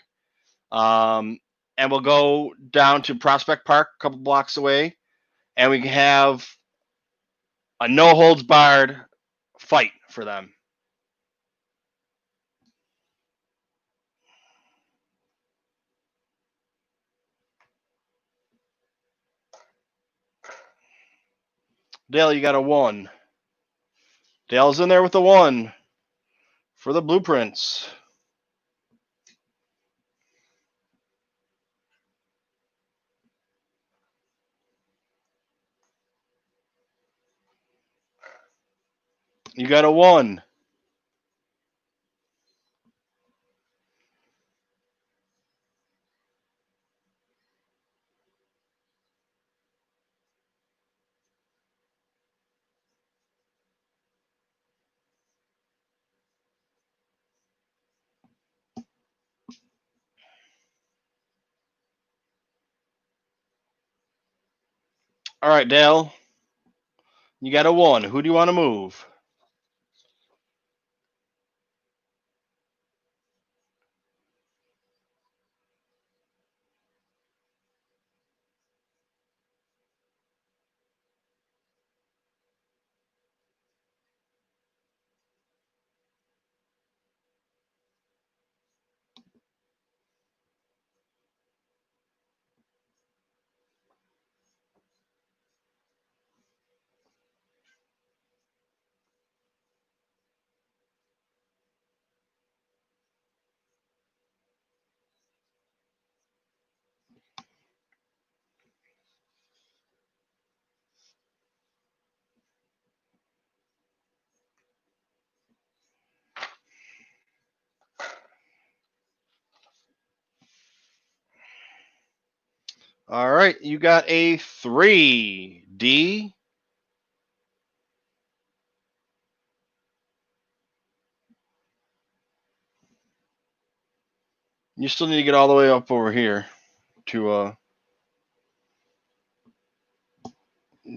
And we'll go down to Prospect Park, a couple blocks away, and we can have a no holds barred fight for them. Dale, you got a 1. Dale's in there with a 1 for the blueprints. You got a 1. All right, Dale. You got a 1. Who do you want to move? All right, you got a 3. D. You still need to get all the way up over here to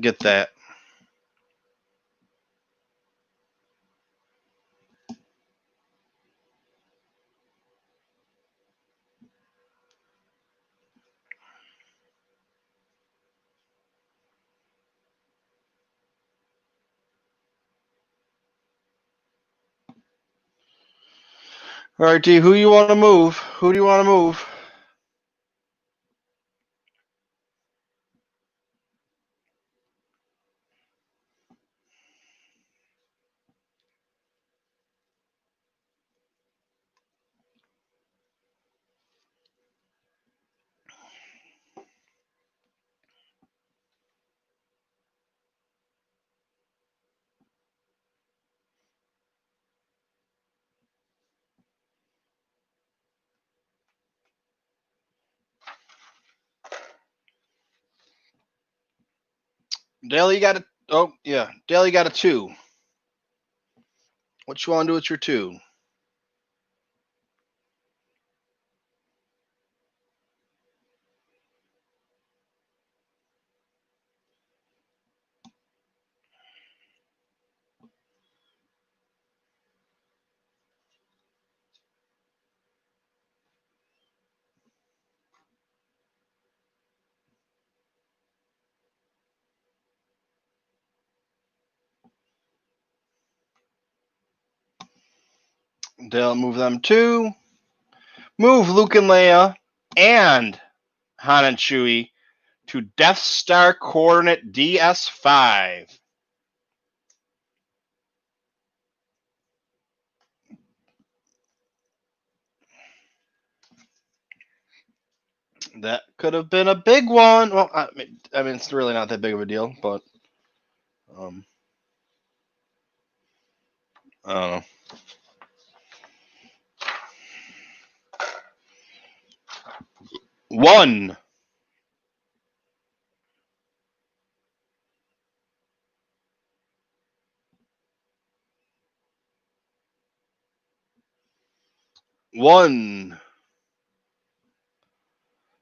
get that. All right, D, who you want to move? Who do you want to move? Dale, you got a. Oh yeah, Dale, you got a 2. What you want to do with your 2? Dale, move them 2. Move Luke and Leia and Han and Chewie to Death Star coordinate DS5. That could have been a big one. Well, I mean, it's really not that big of a deal, but I don't know. One.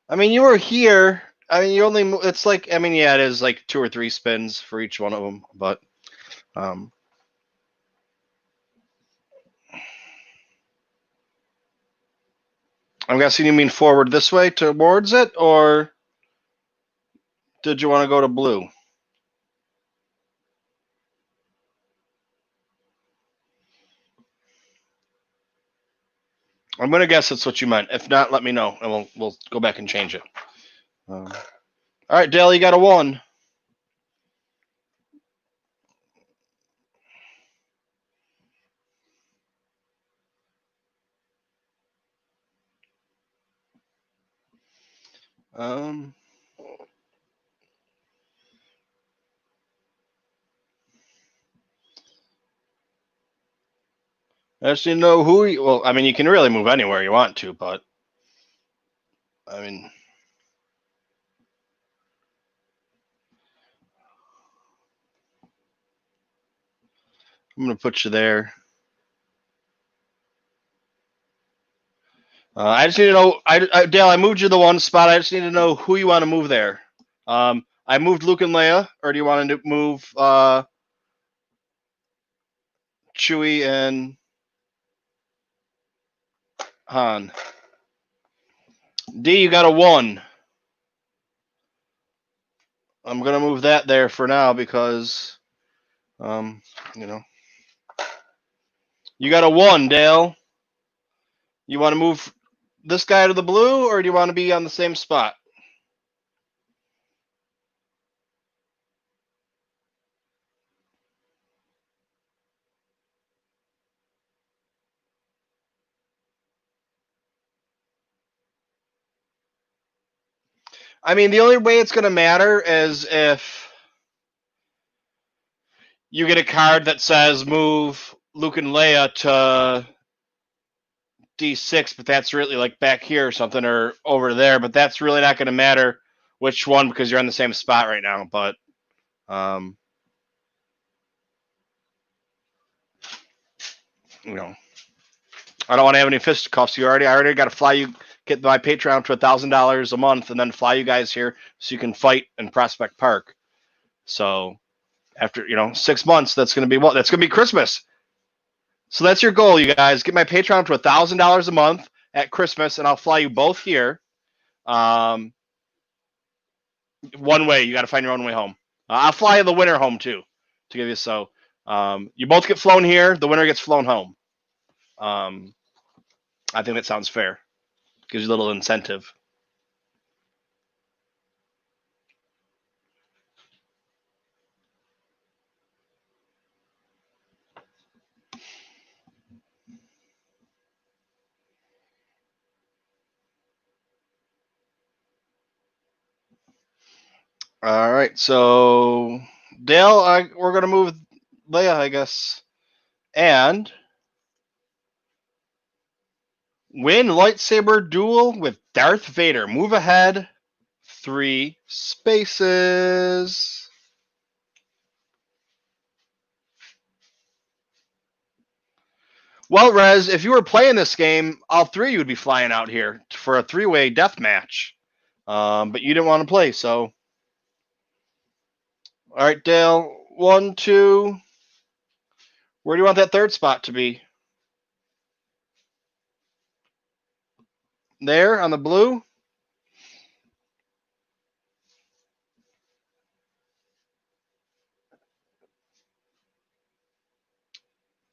I mean, you were here. I mean, you only. It's like. I mean, yeah, it is like 2 or 3 spins for each one of them, but. I'm guessing you mean forward this way towards it, or did you want to go to blue? I'm gonna guess that's what you meant. If not, let me know, and we'll go back and change it. All right, Dale, you got a 1. I just need to know who. Well, I mean, you can really move anywhere you want to, but I mean, I'm gonna put you there. I just need to know. Dale, I moved you the 1 spot. I just need to know who you want to move there. I moved Luke and Leia, or do you want to move Chewie and Han? D, you got a 1. I'm gonna move that there for now because, you know, you got a 1, Dale. You want to move this guy to the blue, or do you want to be on the same spot? I mean, the only way it's gonna matter is if you get a card that says move Luke and Leia to D6, but that's really like back here or something, or over there, but that's really not going to matter which one because you're on the same spot right now. But you know, I don't want to have any fisticuffs. I already got to fly you, get my Patreon to $1,000 a month, and then fly you guys here so you can fight in Prospect Park. So after 6 months, that's going to be what? That's going to be Christmas. So that's your goal, you guys. Get my Patreon to $1,000 a month at Christmas, and I'll fly you both here. One way. You got to find your own way home. I'll fly you the winner home too, to give you so. You both get flown here. The winner gets flown home. I think that sounds fair. Gives you a little incentive. All right, so Dale, we're gonna move Leia, I guess, and win lightsaber duel with Darth Vader. Move ahead 3 spaces. Well, Rez, if you were playing this game, all 3 of you would be flying out here for a 3-way death match. But you didn't want to play, so. All right, Dale. 1, 2. Where do you want that 3rd spot to be? There on the blue?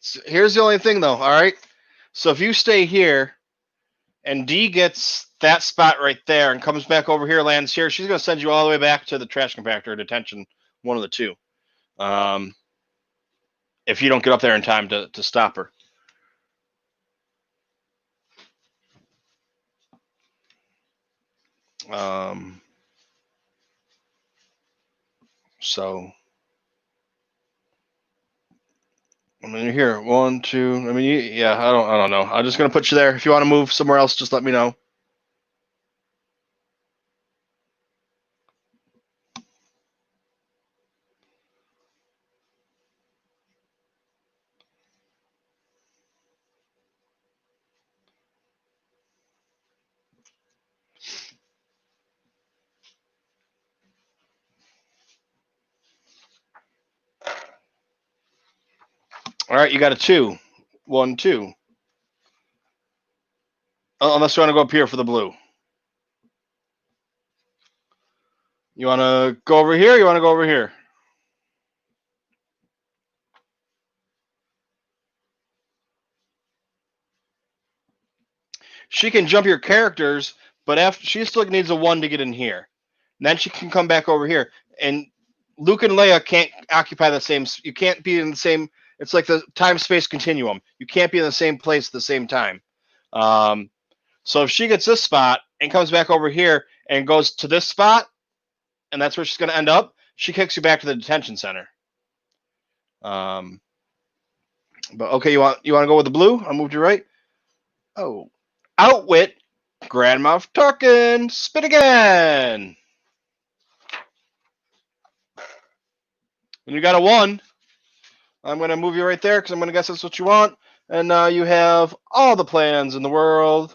So here's the only thing, though, all right? So if you stay here and D gets that spot right there and comes back over here, lands here, she's going to send you all the way back to the trash compactor detention, one of the 2. If you don't get up there in time to stop her. So, I mean, here, 1, 2. I mean, yeah, I don't know. I'm just gonna put you there. If you want to move somewhere else, just let me know. All right, you got a 2. 1, 2. Unless you want to go up here for the blue. You want to go over here? You want to go over here? She can jump your characters, but after she still needs a 1 to get in here. And then she can come back over here. And Luke and Leia can't occupy the same. You can't be in the same. It's like the time-space continuum. You can't be in the same place at the same time. So if she gets this spot and comes back over here and goes to this spot, and that's where she's going to end up, she kicks you back to the detention center. But okay, you want to go with the blue? I'll move to right. Oh, outwit Grand Moff Tarkin. Spin again. When you got a 1, I'm going to move you right there because I'm going to guess that's what you want. And now you have all the plans in the world.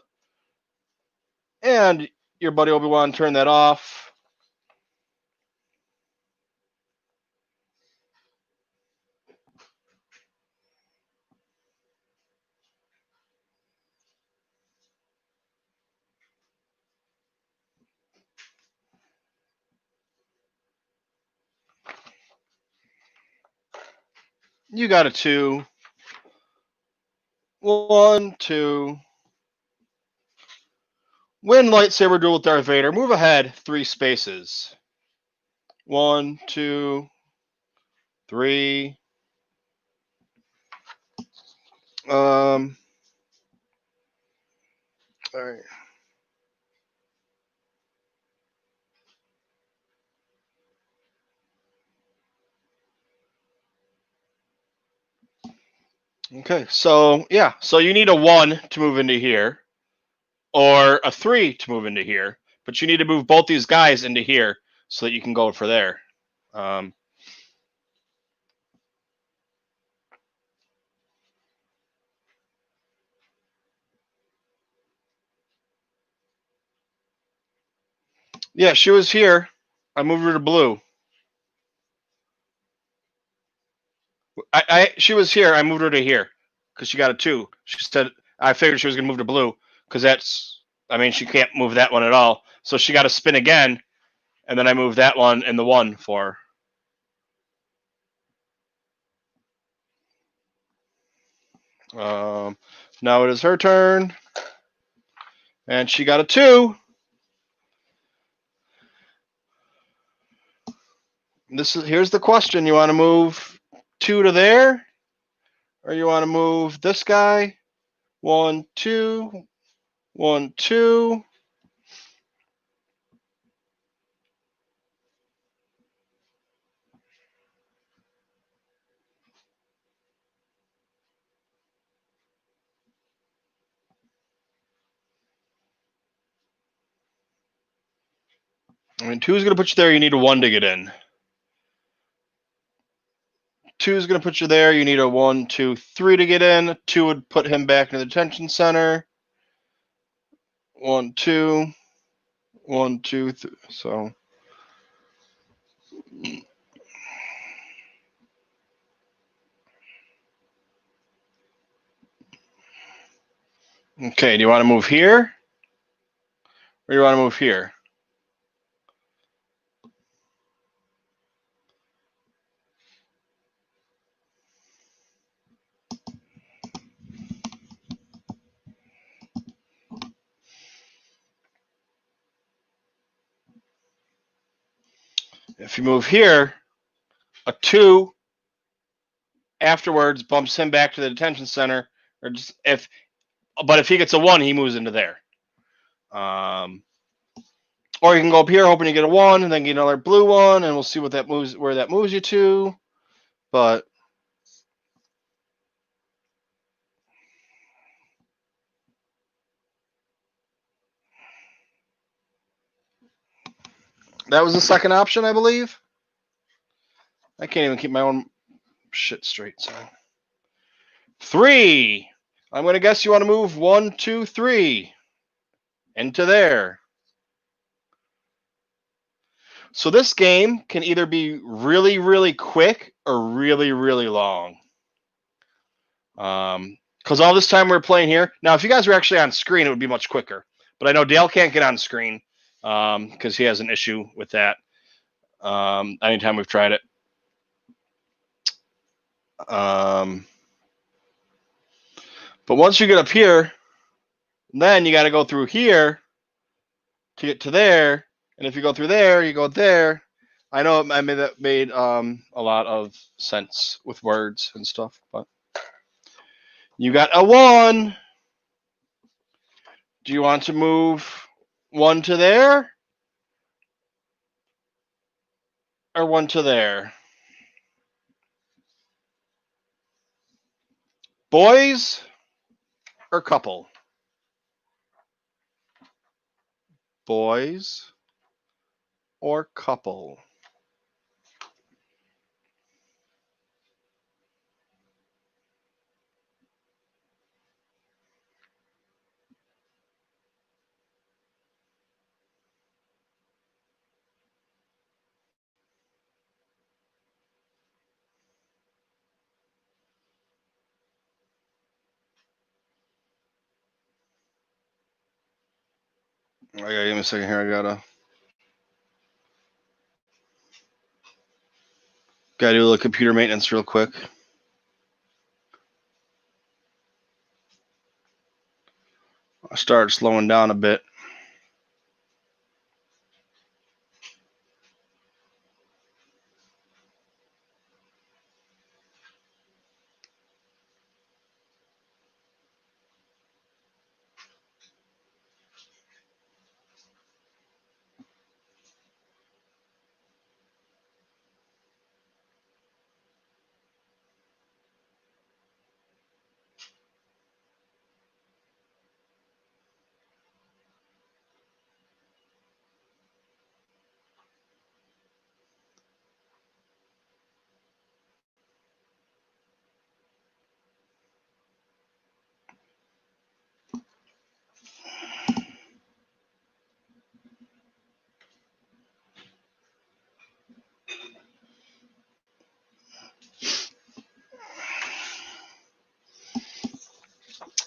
And your buddy Obi-Wan turned that off. You got a 2. 1, 2. Win lightsaber duel with Darth Vader. Move ahead 3 spaces. 1, 2, 3. All right. Okay, so yeah, so you need a 1 to move into here, or a 3 to move into here, but you need to move both these guys into here so that you can go for there. Yeah, she was here. I moved her to blue. She was here. I moved her to here because she got a 2. She said I figured she was gonna move to blue because that's. I mean, she can't move that one at all. So she got to spin again, and then I moved that one and the 1 for her. Now it is her turn. And she got a 2. Here's the question. You want to move 2 to there? Or you want to move this guy? 1, 2, 1, 2. I mean, 2 is going to put you there. You need a 1 to get in. 2 is going to put you there. You need a 1, 2, 3 to get in. 2 would put him back in the detention center. 1, 2, 1, 2, 3. So. Okay, do you want to move here? Or do you want to move here? If you move here, a 2 afterwards bumps him back to the detention center. But if he gets a 1, he moves into there. Or you can go up here hoping you get a 1 and then get another blue 1, and we'll see where that moves you to. But that was the second option, I believe. I can't even keep my own shit straight. So 3. I'm going to guess you want to move 1, 2, 3 into there. So this game can either be really, really quick or really, really long. Because all this time we're playing here. Now, if you guys were actually on screen, it would be much quicker. But I know Dale can't get on screen because he has an issue with that anytime we've tried it. But once you get up here, then you got to go through here to get to there. And if you go through there, you go there. I know that made a lot of sense with words and stuff, but you got a 1. Do you want to move 1 to there or 1 to there? Boys or couple? Boys or couple? I gotta give me a second here. I gotta do a little computer maintenance real quick. I started slowing down a bit.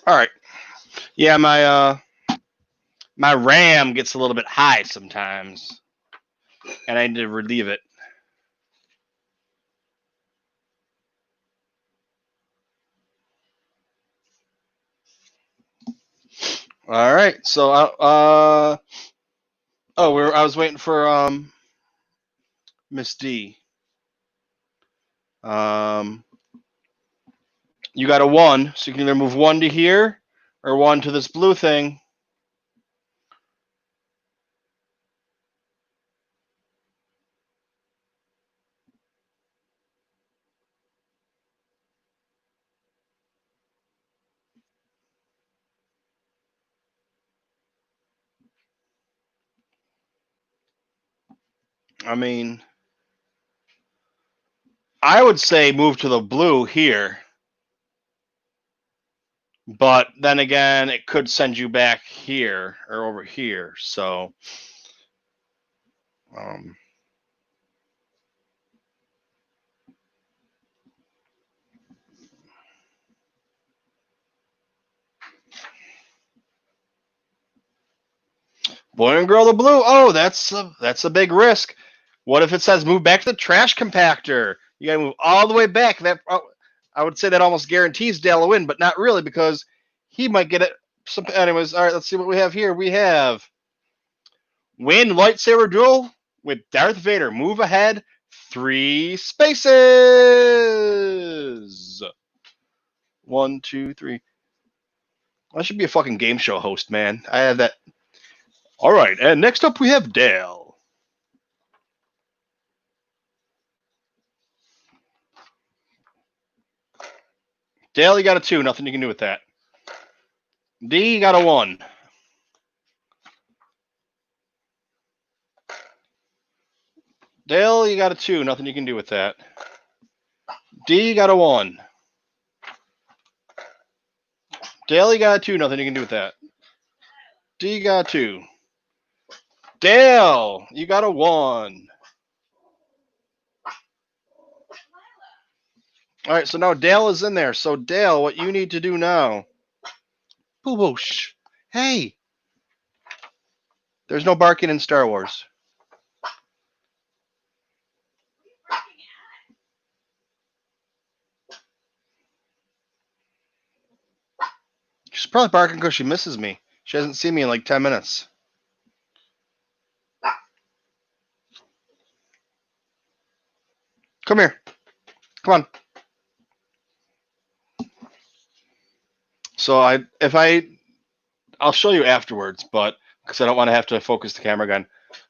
All right. Yeah, my RAM gets a little bit high sometimes, and I need to relieve it. All right. So, I was waiting for Miss D. You got a 1, so you can either move 1 to here or 1 to this blue thing. I mean, I would say move to the blue here, but then again, it could send you back here or over here. So, um, boy and girl, the blue. Oh, that's a big risk. What if it says move back to the trash compactor? You got to move all the way back. I would say that almost guarantees Dale a win, but not really because he might get it. Anyways, all right, let's see what we have here. We have win lightsaber duel with Darth Vader. Move ahead 3 spaces. 1, 2, 3. I should be a fucking game show host, man. I have that. All right, and next up we have Dale. Dale, you got a 2. Nothing you can do with that. D, you got a 1. Dale, you got a 2. Nothing you can do with that. D, you got a 1. Dale, you got a 2. Nothing you can do with that. D, you got a 2. Dale, you got a 1. All right, so now Dale is in there. So Dale, what you need to do now? Whoosh. Hey, there's no barking in Star Wars. She's probably barking because she misses me. She hasn't seen me in like 10 minutes. Come here. Come on. So I'll show you afterwards, but because I don't want to have to focus the camera again.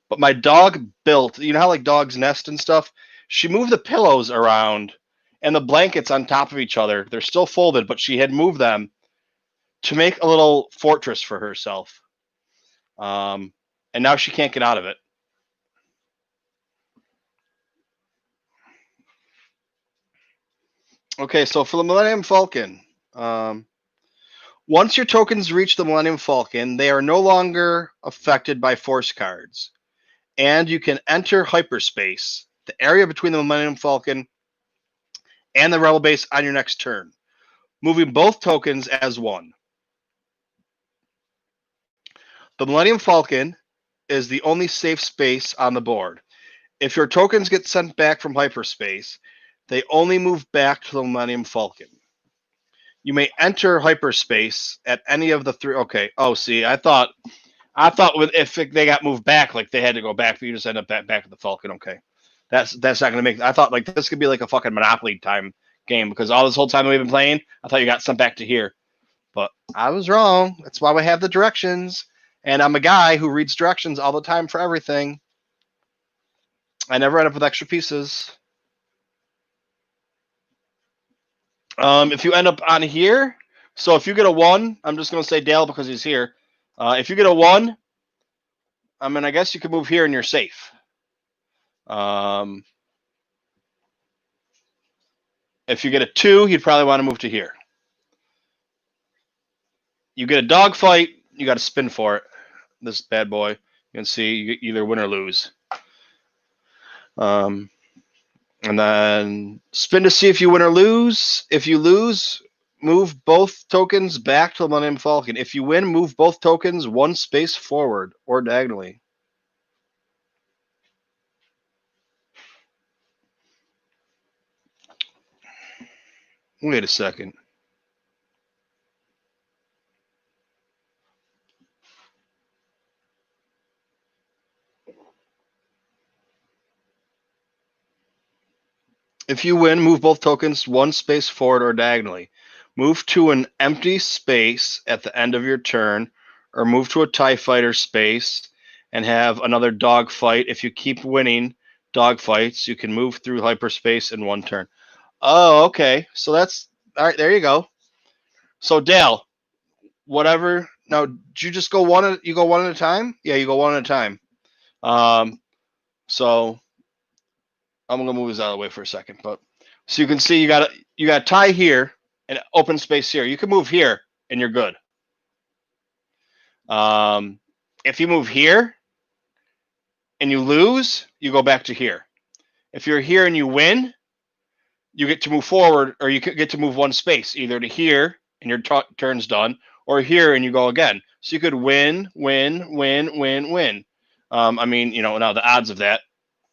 But my dog built, you know how like dogs nest and stuff? She moved the pillows around and the blankets on top of each other. They're still folded, but she had moved them to make a little fortress for herself. And now she can't get out of it. Okay, so for the Millennium Falcon, once your tokens reach the Millennium Falcon, they are no longer affected by force cards. And you can enter hyperspace, the area between the Millennium Falcon and the Rebel base on your next turn, moving both tokens as 1. The Millennium Falcon is the only safe space on the board. If your tokens get sent back from hyperspace, they only move back to the Millennium Falcon. You may enter hyperspace at any of the 3. Okay. Oh, see, I thought if they got moved back, like they had to go back, but you just end up back at the Falcon. Okay, that's not going to make. I thought like this could be like a fucking Monopoly time game because all this whole time we've been playing, I thought you got sent back to here, but I was wrong. That's why we have the directions, and I'm a guy who reads directions all the time for everything. I never end up with extra pieces. If you end up on here, so if you get a 1, I'm just going to say Dale because he's here. If you get a 1, I mean, I guess you could move here and you're safe. If you get a 2, you'd probably want to move to here. You get a dogfight, you got to spin for it. This bad boy. You can see you either win or lose. And then spin to see if you win or lose. If you lose, move both tokens back to the Millennium Falcon. If you win, move both tokens 1 space forward or diagonally. Wait a second. If you win, move both tokens one space forward or diagonally. Move to an empty space at the end of your turn, or move to a TIE fighter space and have another dog fight. If you keep winning dog fights, you can move through hyperspace in one turn. Oh, okay. So that's all right. There you go. So Dale, whatever. Now, did you just go one? You go one at a time? Yeah, you go one at a time. So I'm gonna move this out of the way for a second, but so you can see you got tie here and open space here. You can move here and you're good. If you move here and you lose, you go back to here. If you're here and you win, you get to move forward, or you get to move one space, either to here and your turn's done, or here and you go again. So you could win, win, win, win, win. I mean, now the odds of that,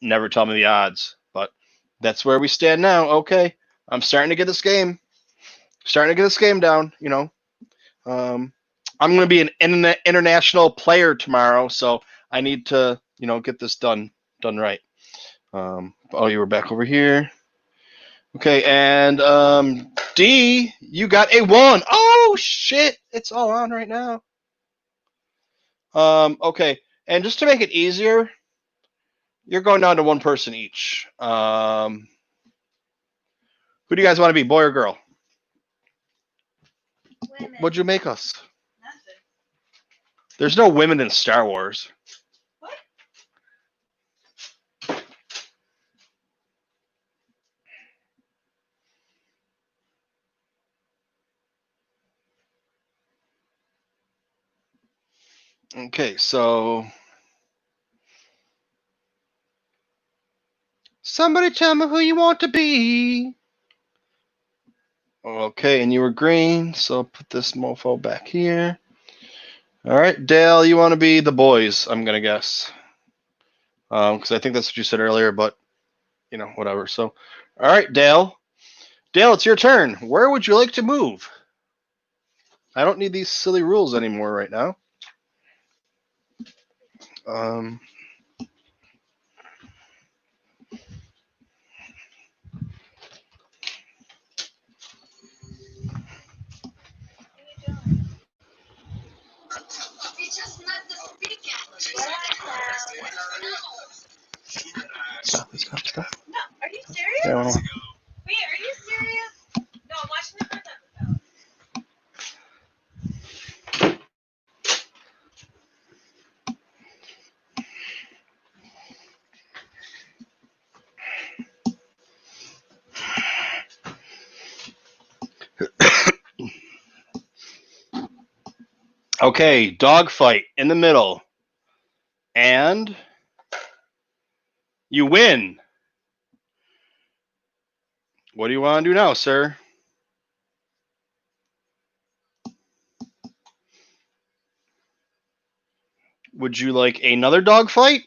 never tell me the odds, but that's where we stand now. Okay, I'm starting to get this game, down. I'm going to be an international player tomorrow, so I need to, get this done right. Oh, you were back over here. Okay, and D, you got a 1. Oh shit, it's all on right now. Okay, and just to make it easier, you're going down to one person each. Who do you guys want to be, boy or girl? Women. What'd you make us? Nothing. There's no women in Star Wars. What? Okay, so somebody tell me who you want to be. Okay, and you were green, so put this mofo back here. All right, Dale, you want to be the boys, I'm going to guess. Because I think that's what you said earlier, but, whatever. So, all right, Dale. Dale, it's your turn. Where would you like to move? I don't need these silly rules anymore right now. Stop. No, are you serious? Yeah, Wait, are you serious? No, I'm watching the first episode. Okay, dogfight in the middle. And you win. What do you want to do now, sir? Would you like another dogfight?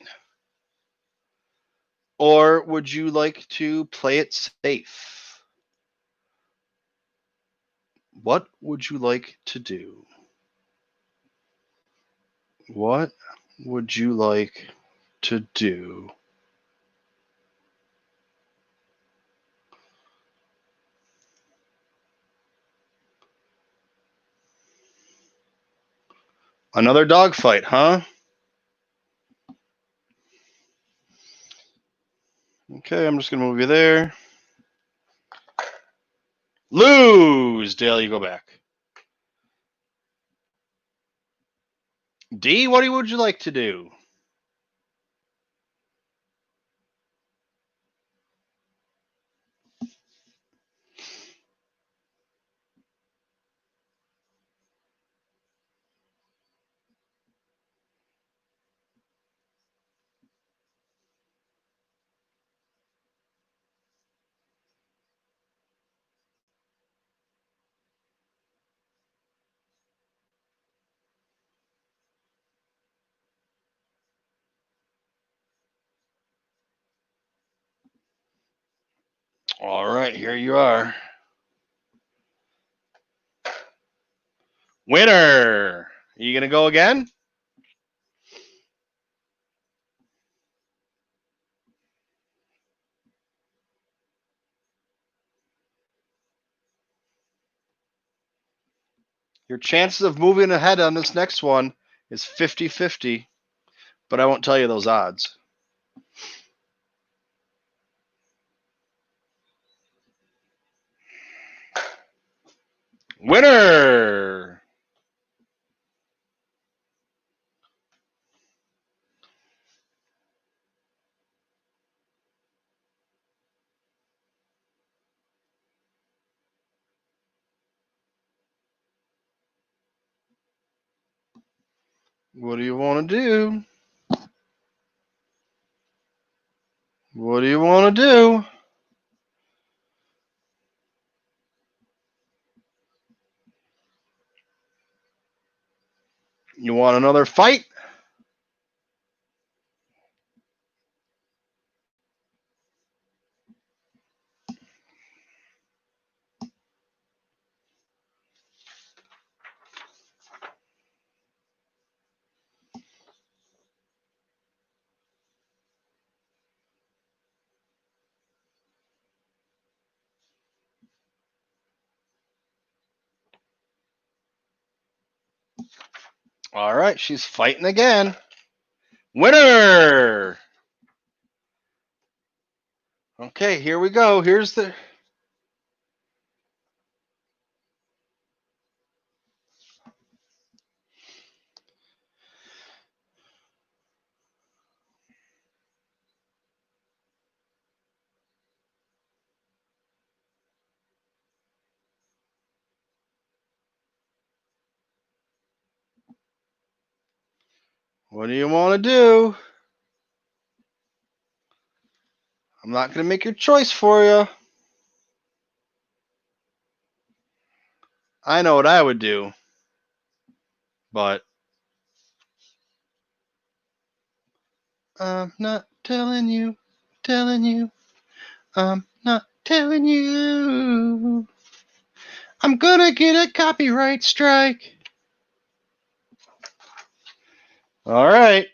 Or would you like to play it safe? What would you like to do? What would you like to do? Another dogfight, huh? Okay, I'm just going to move you there. Lose! Dale, you go back. D, what would you like to do? All right, here you are. Winner! Are you going to go again? Your chances of moving ahead on this next one is 50-50, but I won't tell you those odds. Winner! What do you want to do? What do you want to do? You want another fight? All right, she's fighting again. Winner! Okay, here we go. Here's the... What do you want to do? I'm not going to make your choice for you. I know what I would do, but I'm not telling you, I'm not telling you. I'm going to get a copyright strike. All right.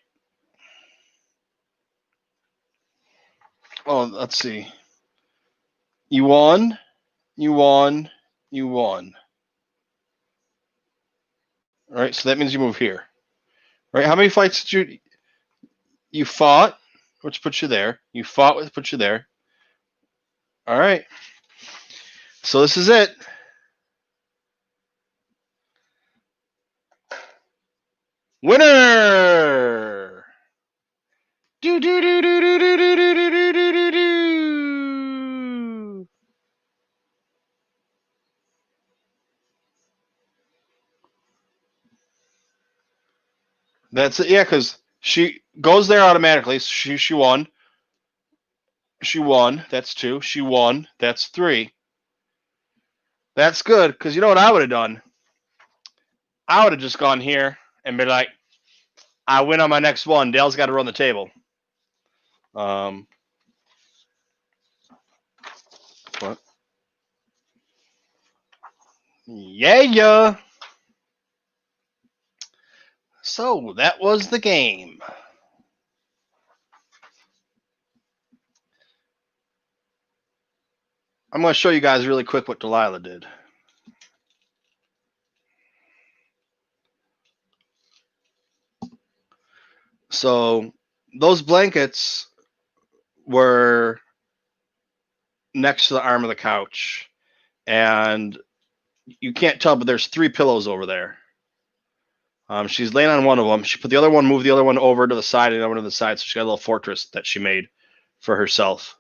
Oh, let's see. You won. You won. You won. All right, so that means you move here. Right? How many fights did you fought, which puts you there. You fought, which puts you there. All right. So this is it. Winner! Do do do do do do do do do do do do. That's it. Yeah, because she goes there automatically. So she won. She won. That's 2. She won. That's 3. That's good, because you know what I would have done? I would have just gone here and been like, I win on my next one. Dale's got to run the table. What? Yeah. So that was the game. I'm going to show you guys really quick what Delilah did. So those blankets were next to the arm of the couch, and you can't tell, but there's 3 pillows over there. She's laying on one of them. She put the other one, moved the other one over to the side and over to the side, so she got a little fortress that she made for herself.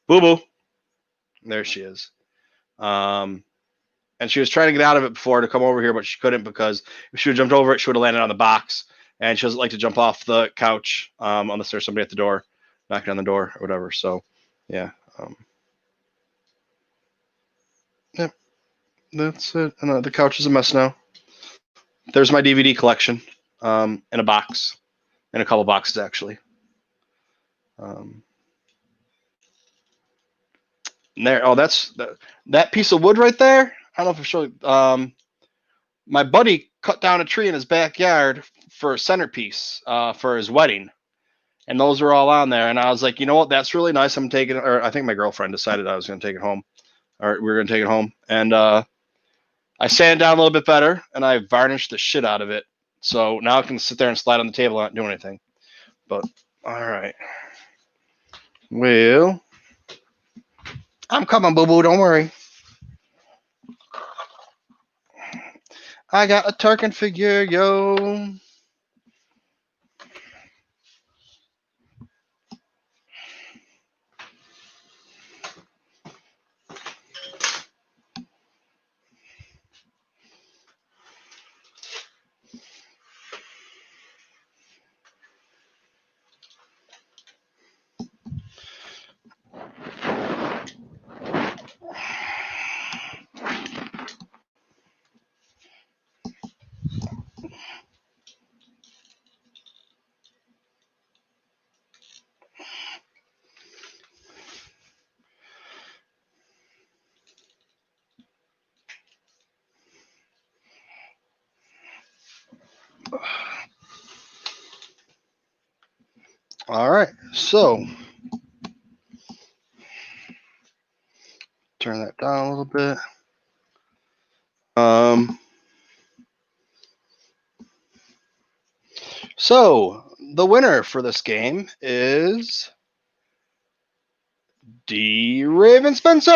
Boo boo. There she is. And she was trying to get out of it before to come over here, but she couldn't, because if she would have jumped over it, she would have landed on the box. And she doesn't like to jump off the couch unless there's somebody at the door, knocking on the door or whatever. So, yeah. Yep. That's it. And the couch is a mess now. There's my DVD collection in a box, in a couple boxes, actually. There. Oh, that's that piece of wood right there. I don't know if I've shown you. My buddy cut down a tree in his backyard for a centerpiece for his wedding, and those were all on there. And I was like, you know what? That's really nice. I'm taking, or I think my girlfriend decided I was going to take it home, or we were going to take it home. And I sanded down a little bit better, and I varnished the shit out of it. So now I can sit there and slide on the table and not do anything. But, all right. Well, I'm coming, boo-boo. Don't worry. I got a Tarkin figure, yo. All right, so turn that down a little bit. So the winner for this game is D. Raven Spencer.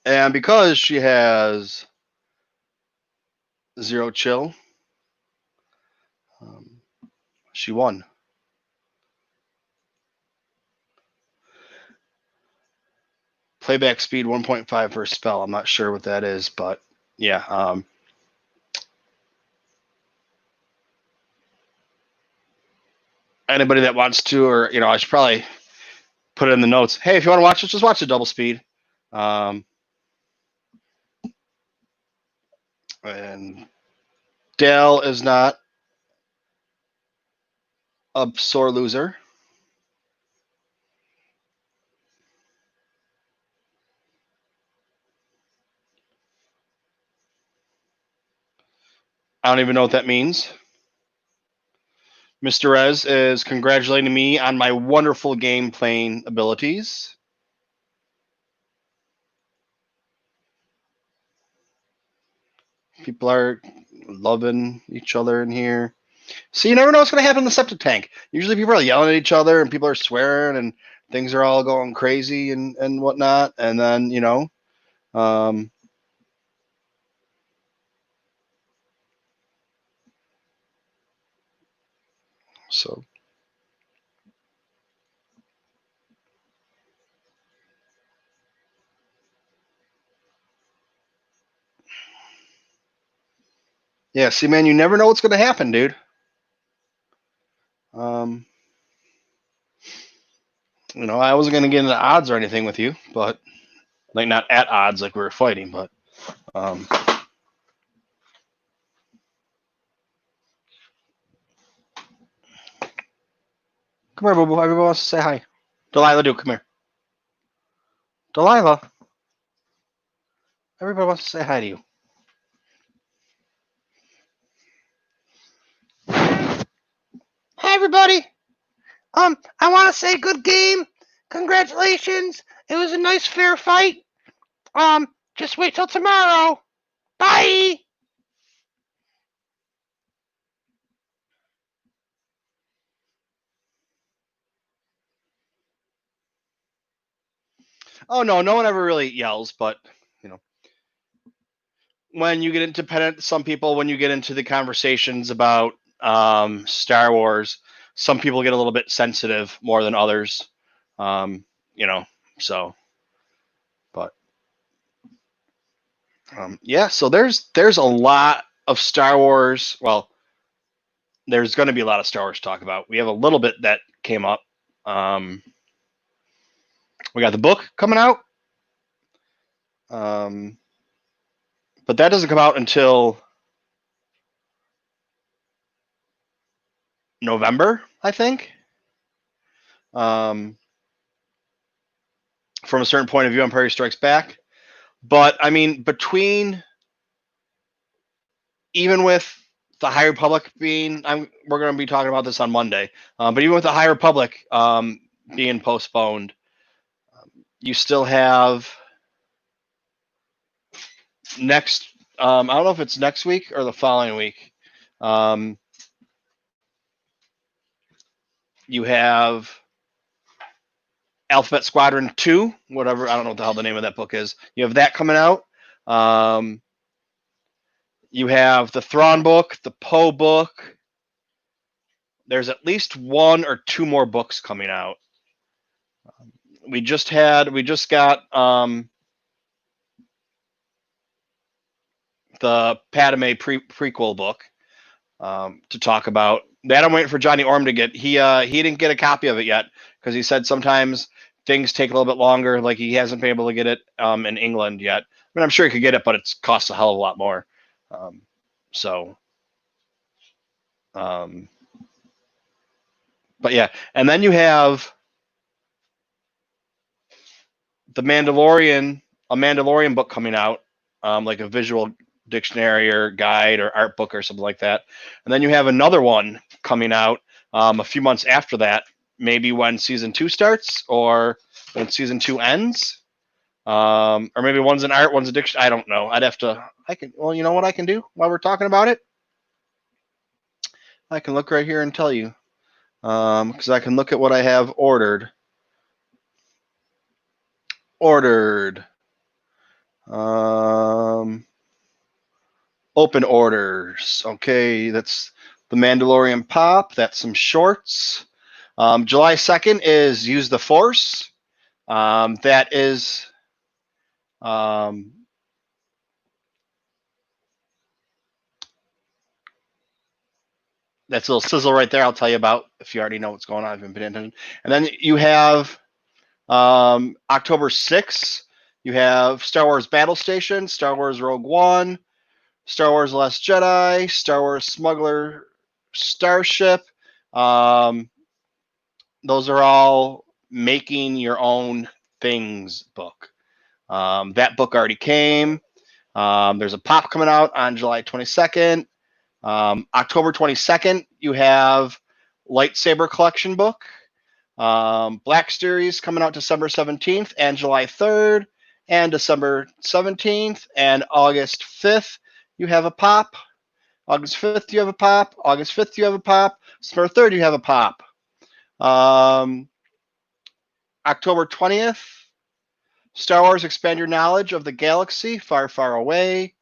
And because she has 0 chill, she won. Playback speed 1.5 per spell. I'm not sure what that is, but yeah. Anybody that wants to, or I should probably put it in the notes. Hey, if you want to watch it, just watch it double speed. And Dale is not a sore loser. I don't even know what that means. Mr. Rez is congratulating me on my wonderful game playing abilities. People are loving each other in here. So you never know what's going to happen in the septic tank. Usually people are yelling at each other and people are swearing and things are all going crazy and whatnot. And then, so. Yeah, see, man, you never know what's going to happen, dude. I wasn't going to get into odds or anything with you, but like not at odds like we were fighting, but come here, boo boo. Everybody wants to say hi. Delilah, come here. Delilah, everybody wants to say hi to you. Hi, everybody. I want to say good game. Congratulations. It was a nice, fair fight. Just wait till tomorrow. Bye. Oh, no one ever really yells, but, when you get into some people, when you get into the conversations about Star Wars, some people get a little bit sensitive more than others, so, but, yeah, so there's a lot of Star Wars. Well, there's going to be a lot of Star Wars to talk about. We have a little bit that came up. We got the book coming out. But that doesn't come out until November, I think. From a certain point of view, Empire Strikes Back. But, I mean, even with the High Republic being, we're going to be talking about this on Monday, but even with the High Republic being postponed, you still have next. I don't know if it's next week or the following week. You have Alphabet Squadron 2, whatever. I don't know what the hell the name of that book is. You have that coming out. You have the Thrawn book, the Poe book. There's at least one or two more books coming out. We just got the Padme prequel book to talk about. That I'm waiting for Johnny Orm to get. He didn't get a copy of it yet because he said sometimes things take a little bit longer. Like he hasn't been able to get it in England yet. I mean, I'm sure he could get it, but it costs a hell of a lot more. But yeah, and then you have the Mandalorian, a Mandalorian book coming out, like a visual dictionary or guide or art book or something like that. And then you have another one coming out a few months after that, maybe when season 2 starts or when season 2 ends. Or maybe one's an art, one's a dictionary. I don't know. Well, you know what I can do while we're talking about it? I can look right here and tell you. Because I can look at what I have ordered. Open orders. Okay, that's the Mandalorian Pop. That's some shorts. July 2nd is Use the Force. That is that's a little sizzle right there. I'll tell you about if you already know what's going on. I've been paying attention. And then you have October 6th. You have Star Wars Battle Station, Star Wars Rogue One, Star Wars The Last Jedi, Star Wars Smuggler Starship. Those are all making your own things book. That book already came. There's a pop coming out on July 22nd. October 22nd, you have Lightsaber Collection book. Black Series coming out December 17th and July 3rd and December 17th and August 5th. You have a pop. August 5th, you have a pop. August 5th, you have a pop. September 3rd, you have a pop. October 20th, Star Wars Expand Your Knowledge of the Galaxy, Far, Far Away.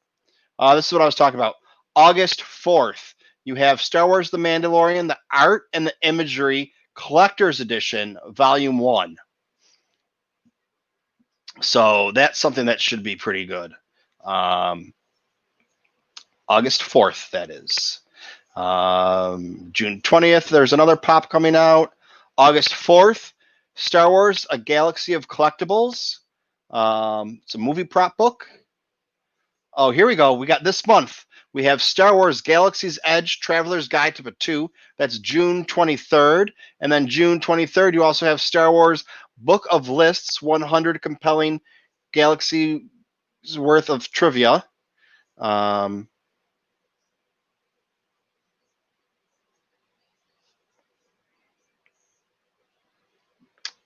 This is what I was talking about. August 4th, you have Star Wars The Mandalorian, the Art and the Imagery Collector's Edition, Volume 1. So that's something that should be pretty good. August 4th, that is. June 20th, there's another pop coming out. August 4th, Star Wars, A Galaxy of Collectibles. It's a movie prop book. Oh, here we go. We got this month. We have Star Wars Galaxy's Edge Traveler's Guide to Batuu. That's June 23rd. And then June 23rd, you also have Star Wars Book of Lists, 100 Compelling Galaxies Worth of Trivia.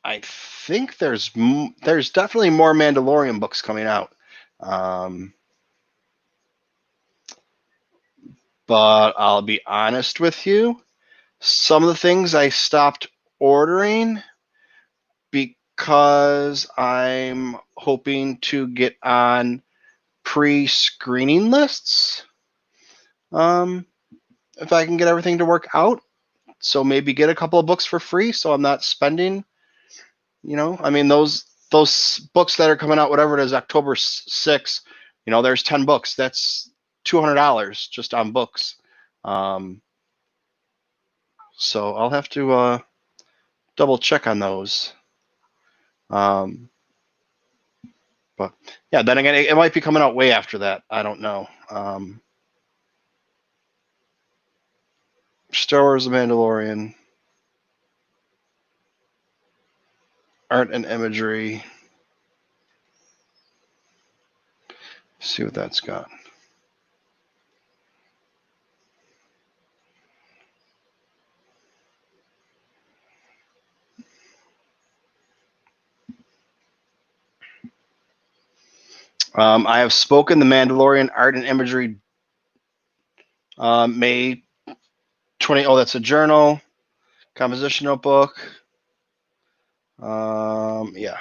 I think there's definitely more Mandalorian books coming out. But I'll be honest with you, some of the things I stopped ordering because I'm hoping to get on pre-screening lists. If I can get everything to work out. So maybe get a couple of books for free so I'm not spending, I mean, those books that are coming out, whatever it is, October 6th, there's 10 books. That's $200 just on books. So I'll have to double check on those. But yeah, then again, it might be coming out way after that. I don't know. Star Wars The Mandalorian. Art and Imagery. See what that's got. I have spoken the Mandalorian art and imagery. May 20. Oh, that's a journal, composition notebook. Yeah.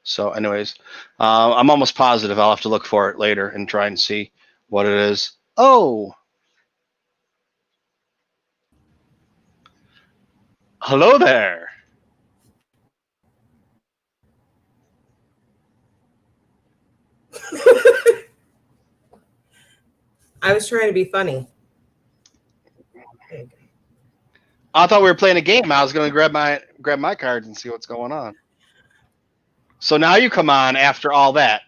So, anyways, I'm almost positive. I'll have to look for it later and try and see what it is. Oh, hello there. I was trying to be funny. I thought we were playing a game. I was going to grab my cards and see what's going on. So now you come on after all that.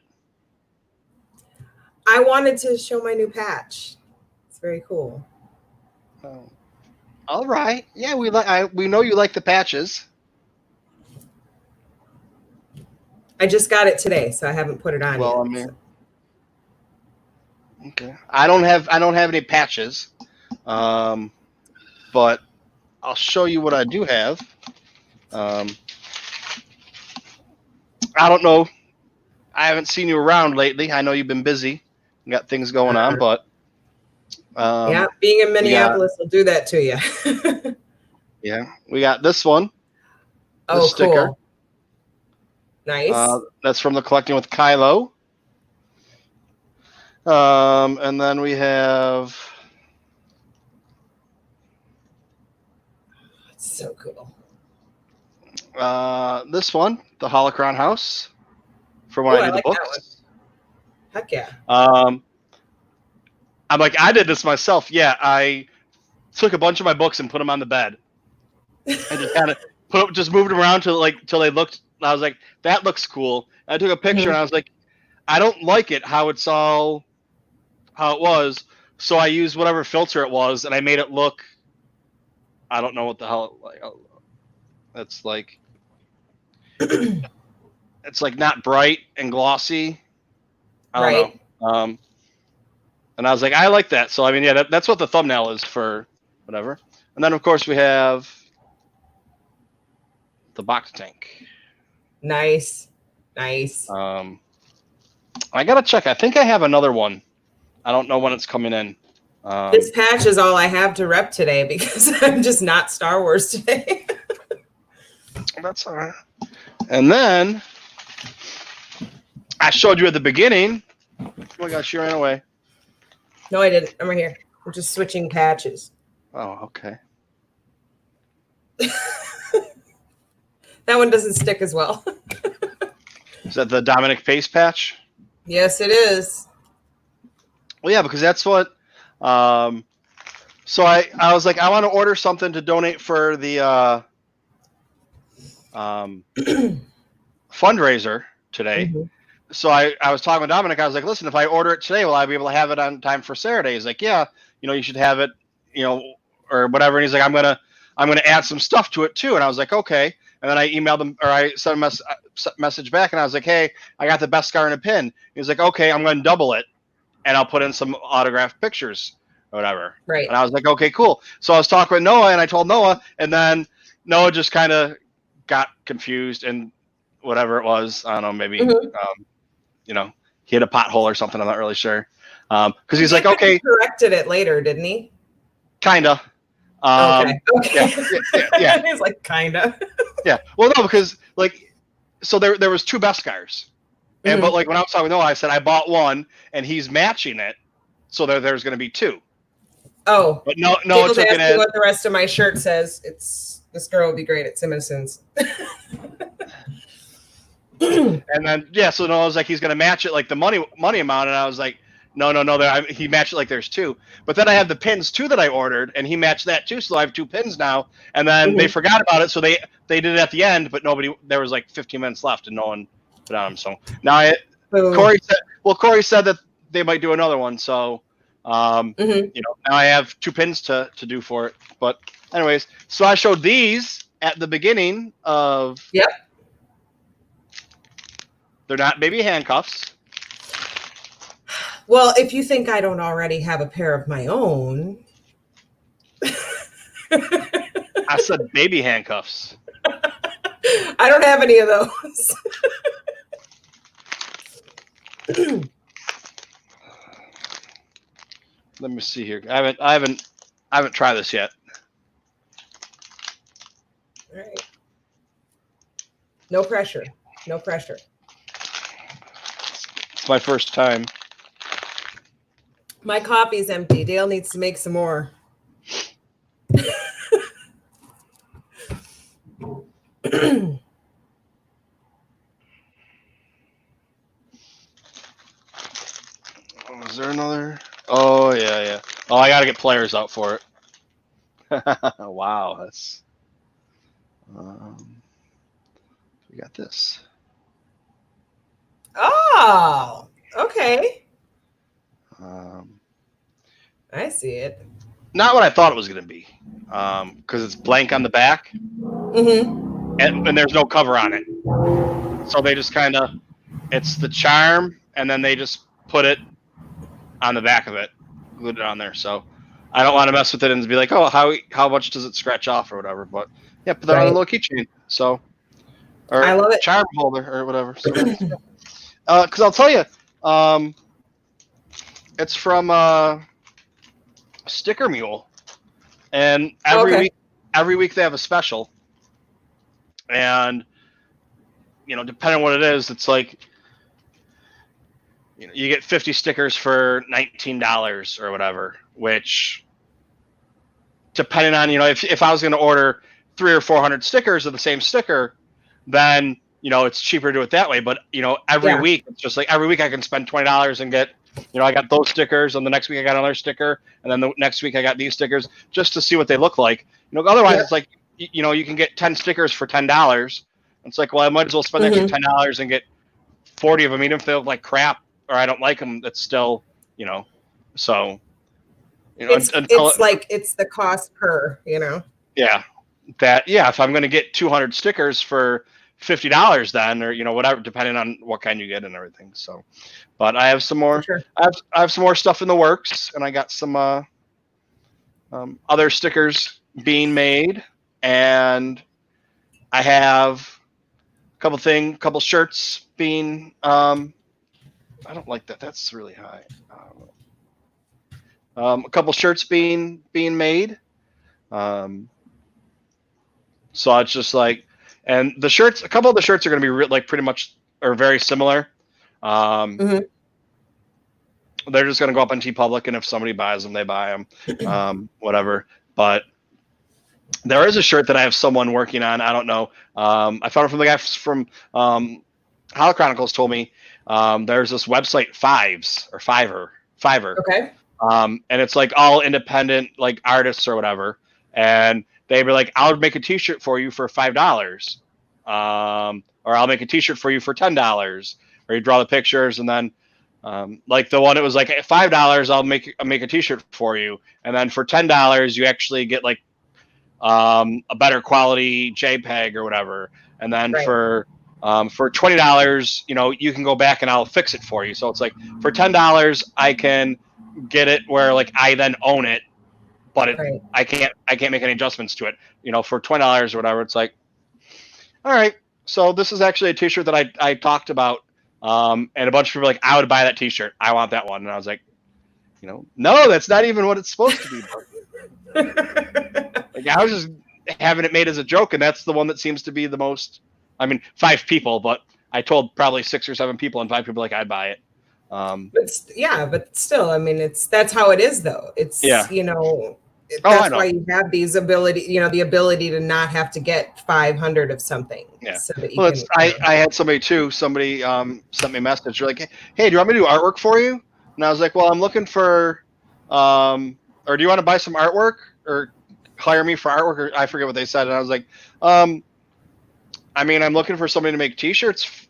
I wanted to show my new patch. It's very cool. Oh. All right. Yeah, we know you like the patches. I just got it today, so I haven't put it on yet. I mean, okay. I don't have any patches, but I'll show you what I do have. I don't know. I haven't seen you around lately. I know you've been busy. You got things going on, but yeah, being in Minneapolis will do that to you. Yeah, we got this one. Oh, sticker. Cool. Nice. That's from the Collecting with Kylo. And then we have. That's so cool. This one, the Holocron House, for when I do the books. Heck yeah. I'm like, I did this myself. Yeah, I took a bunch of my books and put them on the bed, and just kind of just moved them around till they looked. I was like, that looks cool. I took a picture and I was like, I don't like it how it was. So I used whatever filter it was and I made it look. I don't know what the hell. It's like it's like not bright and glossy. I don't know. And I was like, I like that. So I mean, yeah, that's what the thumbnail is for whatever. And then of course we have the Bacta tank. Nice. I gotta check. I think I have another one. I don't know when it's coming in. This patch is all I have to rep today because I'm just not Star Wars today. That's all right. And then I showed you at the beginning. Oh my gosh, she ran away. No, I didn't. I'm right here. We're just switching patches. Oh, okay. That one doesn't stick as well. Is that the Dominic Pace patch? Yes, it is. Well, yeah, because that's what. So I was like, I want to order something to donate for the fundraiser today. Mm-hmm. So I was talking with Dominic. I was like, listen, if I order it today, will I be able to have it on time for Saturday? He's like, yeah, you should have it, or whatever. And he's like, I'm gonna add some stuff to it too. And I was like, okay. And then I emailed him, or I sent a message back, and I was like, hey, I got the best scar in a pin. He was like, okay, I'm going to double it, and I'll put in some autographed pictures or whatever. Right. And I was like, okay, cool. So I was talking with Noah, and I told Noah, and then Noah just kind of got confused and whatever it was. I don't know, maybe, he hit a pothole or something. I'm not really sure. Because he's like, okay. He corrected it later, didn't he? Kinda. Okay. Yeah. He's like, kinda. Yeah. Well, no, because so there was two Beskars, and but when I was talking with Noah, I said I bought one, and he's matching it, so there's going to be two. Oh. But no, People's asking what the rest of my shirt says. It's this girl would be great at Simmonson's. And then so Noah was like, he's going to match it like the money amount, and I was like, no, he matched it like there's two. But then I have the pins too that I ordered, and he matched that too, so I have two pins now. And then they forgot about it, so they did it at the end, but there was like 15 minutes left, and no one put on them. So now Corey said that they might do another one, so now I have two pins to do for it. But anyways, so I showed these at the beginning of. Yep. They're not baby handcuffs. Well, if you think I don't already have a pair of my own. I said baby handcuffs. I don't have any of those. Let me see here. I haven't tried this yet. All right. No pressure. No pressure. It's my first time. My coffee's empty. Dale needs to make some more. Is there another? Oh yeah. Oh, I gotta get players out for it. Wow, that's. We got this. Oh, okay. Um, I see it. Not what I thought it was gonna be, because it's blank on the back, Mm-hmm. and there's no cover on it. So they just kind of, it's the charm, and then they just put it on the back of it, glued it on there. So I don't want to mess with it and be like, oh, how much does it scratch off or whatever. But yeah, put that on a little keychain. So, or I love it. charm holder or whatever. So, because I'll tell you, it's from Sticker Mule, and every week they have a special, and depending on what it is, it's like you get 50 stickers for $19 or whatever, which depending on if I was going to order 300 or 400 stickers of the same sticker, then it's cheaper to do it that way. But every week it's just like every week I can spend $20 and get I got those stickers, and the next week I got another sticker, and then the next week I got these stickers just to see what they look like. Otherwise it's like you can get 10 stickers for $10. It's like, well, I might as well spend the extra $10 and get 40 of them, even if they look like crap or I don't like them. That's still so it's like it's the cost per Yeah, if I'm going to get 200 stickers for $50, then or whatever, depending on what kind you get and everything. So, but I have some more. Sure. I have some more stuff in the works, and I got some other stickers being made, and I have a couple shirts being. I don't like that. That's really high. A couple shirts being made. So it's just like, and the shirts, a couple of the shirts are going to be like pretty much or very similar. They're just going to go up on TeePublic, and if somebody buys them, they buy them, whatever. But there is a shirt that I have someone working on. I don't know. I found it from the guy from Hollow Chronicles told me there's this website Fiverr. Okay. And it's like all independent like artists or whatever. And they were like, I'll make a t-shirt for you for $5. Or I'll make a t-shirt for you for $10. Or you draw the pictures, and then like the one, it was like at $5, I'll make a t-shirt for you. And then for $10, you actually get like a better quality JPEG or whatever. And then for $20, you can go back and I'll fix it for you. So it's like for $10, I can get it where like I then own it, but I can't make any adjustments to it. For $20 or whatever, it's like, all right. So this is actually a t-shirt that I talked about, and a bunch of people were like, I would buy that t-shirt. I want that one. And I was like, no, that's not even what it's supposed to be. Like, I was just having it made as a joke, and that's the one that seems to be the most. I mean, 5 people, but I told probably 6 or 7 people, and 5 people like, I'd buy it. But still, I mean, that's how it is, though. It's that's why you have these ability, the ability to not have to get 500 of something. Yeah. So that I had somebody too. Somebody sent me a message. They're like, hey, do you want me to do artwork for you? And I was like, well, I'm looking for, or do you want to buy some artwork or hire me for artwork? Or I forget what they said. And I was like, I mean, I'm looking for somebody to make t-shirts,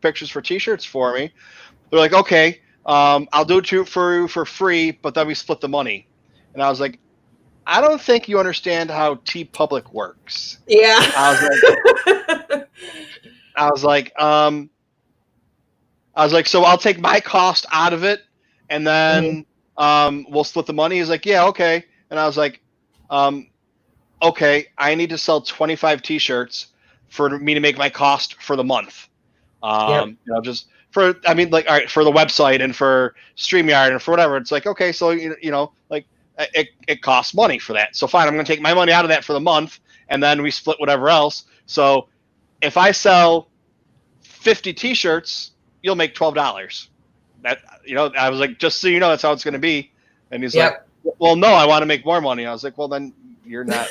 pictures for t-shirts for me. They're like, okay, I'll do it for you for free, but then we split the money. And I was like, I don't think you understand how TeePublic works. Yeah. I was like, so I'll take my cost out of it, and then we'll split the money. He's like, yeah, okay. And I was like, okay, I need to sell 25 t-shirts for me to make my cost for the month. Just I mean, like, all right, for the website and for StreamYard and for whatever, it's like, okay, so, like it costs money for that. So fine, I'm going to take my money out of that for the month, and then we split whatever else. So if I sell 50 t-shirts, you'll make $12. That, I was like, just so you know, that's how it's going to be. And he's like, well, no, I want to make more money. I was like, well, then you're not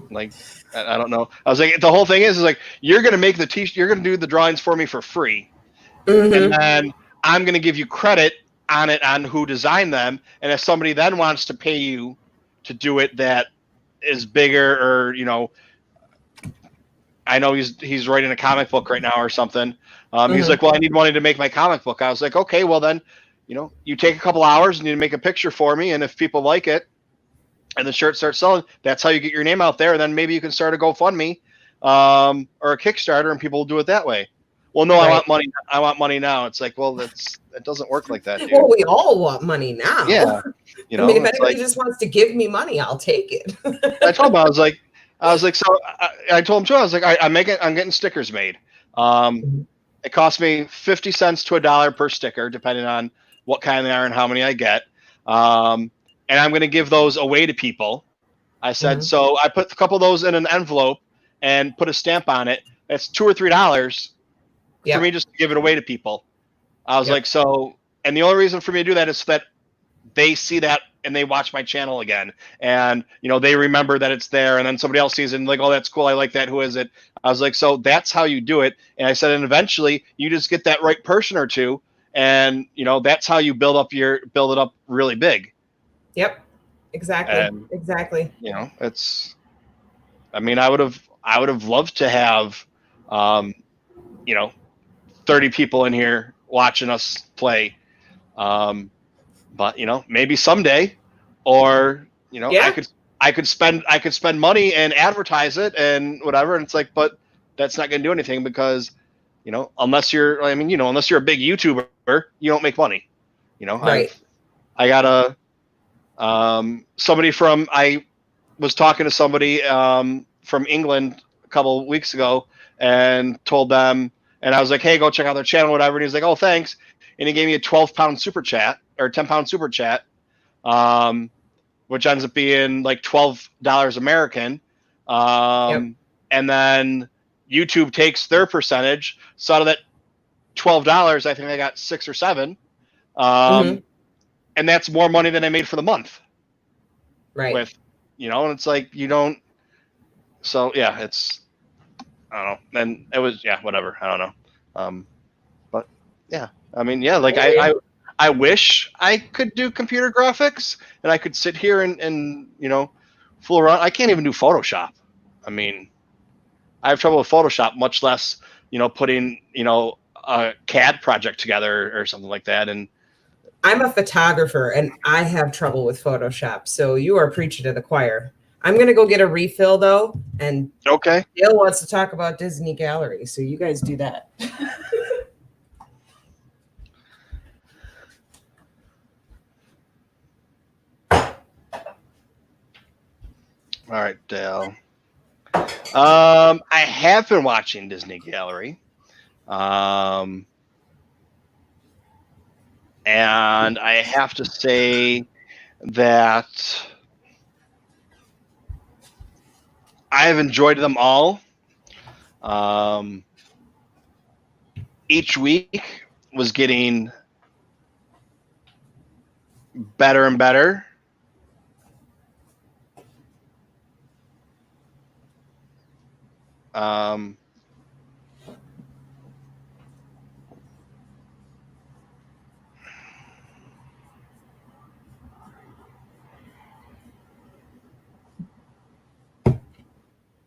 like, I don't know. I was like, the whole thing is like, you're going to make the t-shirt, you're going to do the drawings for me for free. Mm-hmm. And then I'm going to give you credit on it, on who designed them. And if somebody then wants to pay you to do it, that is bigger, or, I know he's writing a comic book right now or something. He's like, well, I need money to make my comic book. I was like, okay, well then, you take a couple hours and you make a picture for me. And if people like it and the shirt starts selling, that's how you get your name out there. And then maybe you can start a GoFundMe or a Kickstarter, and people will do it that way. Well, no, right. I want money now. It's like, well, it doesn't work like that, dude. Well, we all want money now. Yeah. I mean, if anybody just wants to give me money, I'll take it. I told him, I was like, so I told him too, I was like, I'm getting stickers made. It costs me 50 cents to $1 per sticker, depending on what kind they are and how many I get. And I'm going to give those away to people. I said, so I put a couple of those in an envelope and put a stamp on it. That's $2 or $3 for me just to give it away to people. I was like, so, and the only reason for me to do that is so that they see that and they watch my channel again, and they remember that it's there, and then somebody else sees it and like, oh, that's cool, I like that, who is it? I was like, so that's how you do it. And I said, and eventually you just get that right person or two, and that's how you build it up really big. Yep, exactly. And, exactly. It's, I mean, I would have loved to have 30 people in here watching us play, but maybe someday, or I could spend money and advertise it and whatever, and it's like, but that's not going to do anything, because unless you're a big YouTuber, you don't make money. Right. I got I was talking to somebody from England a couple of weeks ago and told them, and I was like, hey, go check out their channel, whatever. And he's like, oh, thanks. And he gave me a 12-pound super chat, or 10-pound super chat, which ends up being like $12 American. And then YouTube takes their percentage. So out of that $12, I think I got 6 or 7. And that's more money than I made for the month. Right. With, and it's like, you don't. So yeah, it's, I don't know. And it was, whatever. I don't know. But yeah, I mean, like I wish I could do computer graphics and I could sit here and fool around. I can't even do Photoshop. I mean, I have trouble with Photoshop, much less, putting, a CAD project together or something like that. And I'm a photographer and I have trouble with Photoshop. So you are preaching to the choir. I'm going to go get a refill though. And okay. Dale wants to talk about Disney Gallery. So you guys do that. All right, Dale. I have been watching Disney Gallery. And I have to say that I have enjoyed them all. Each week was getting better and better.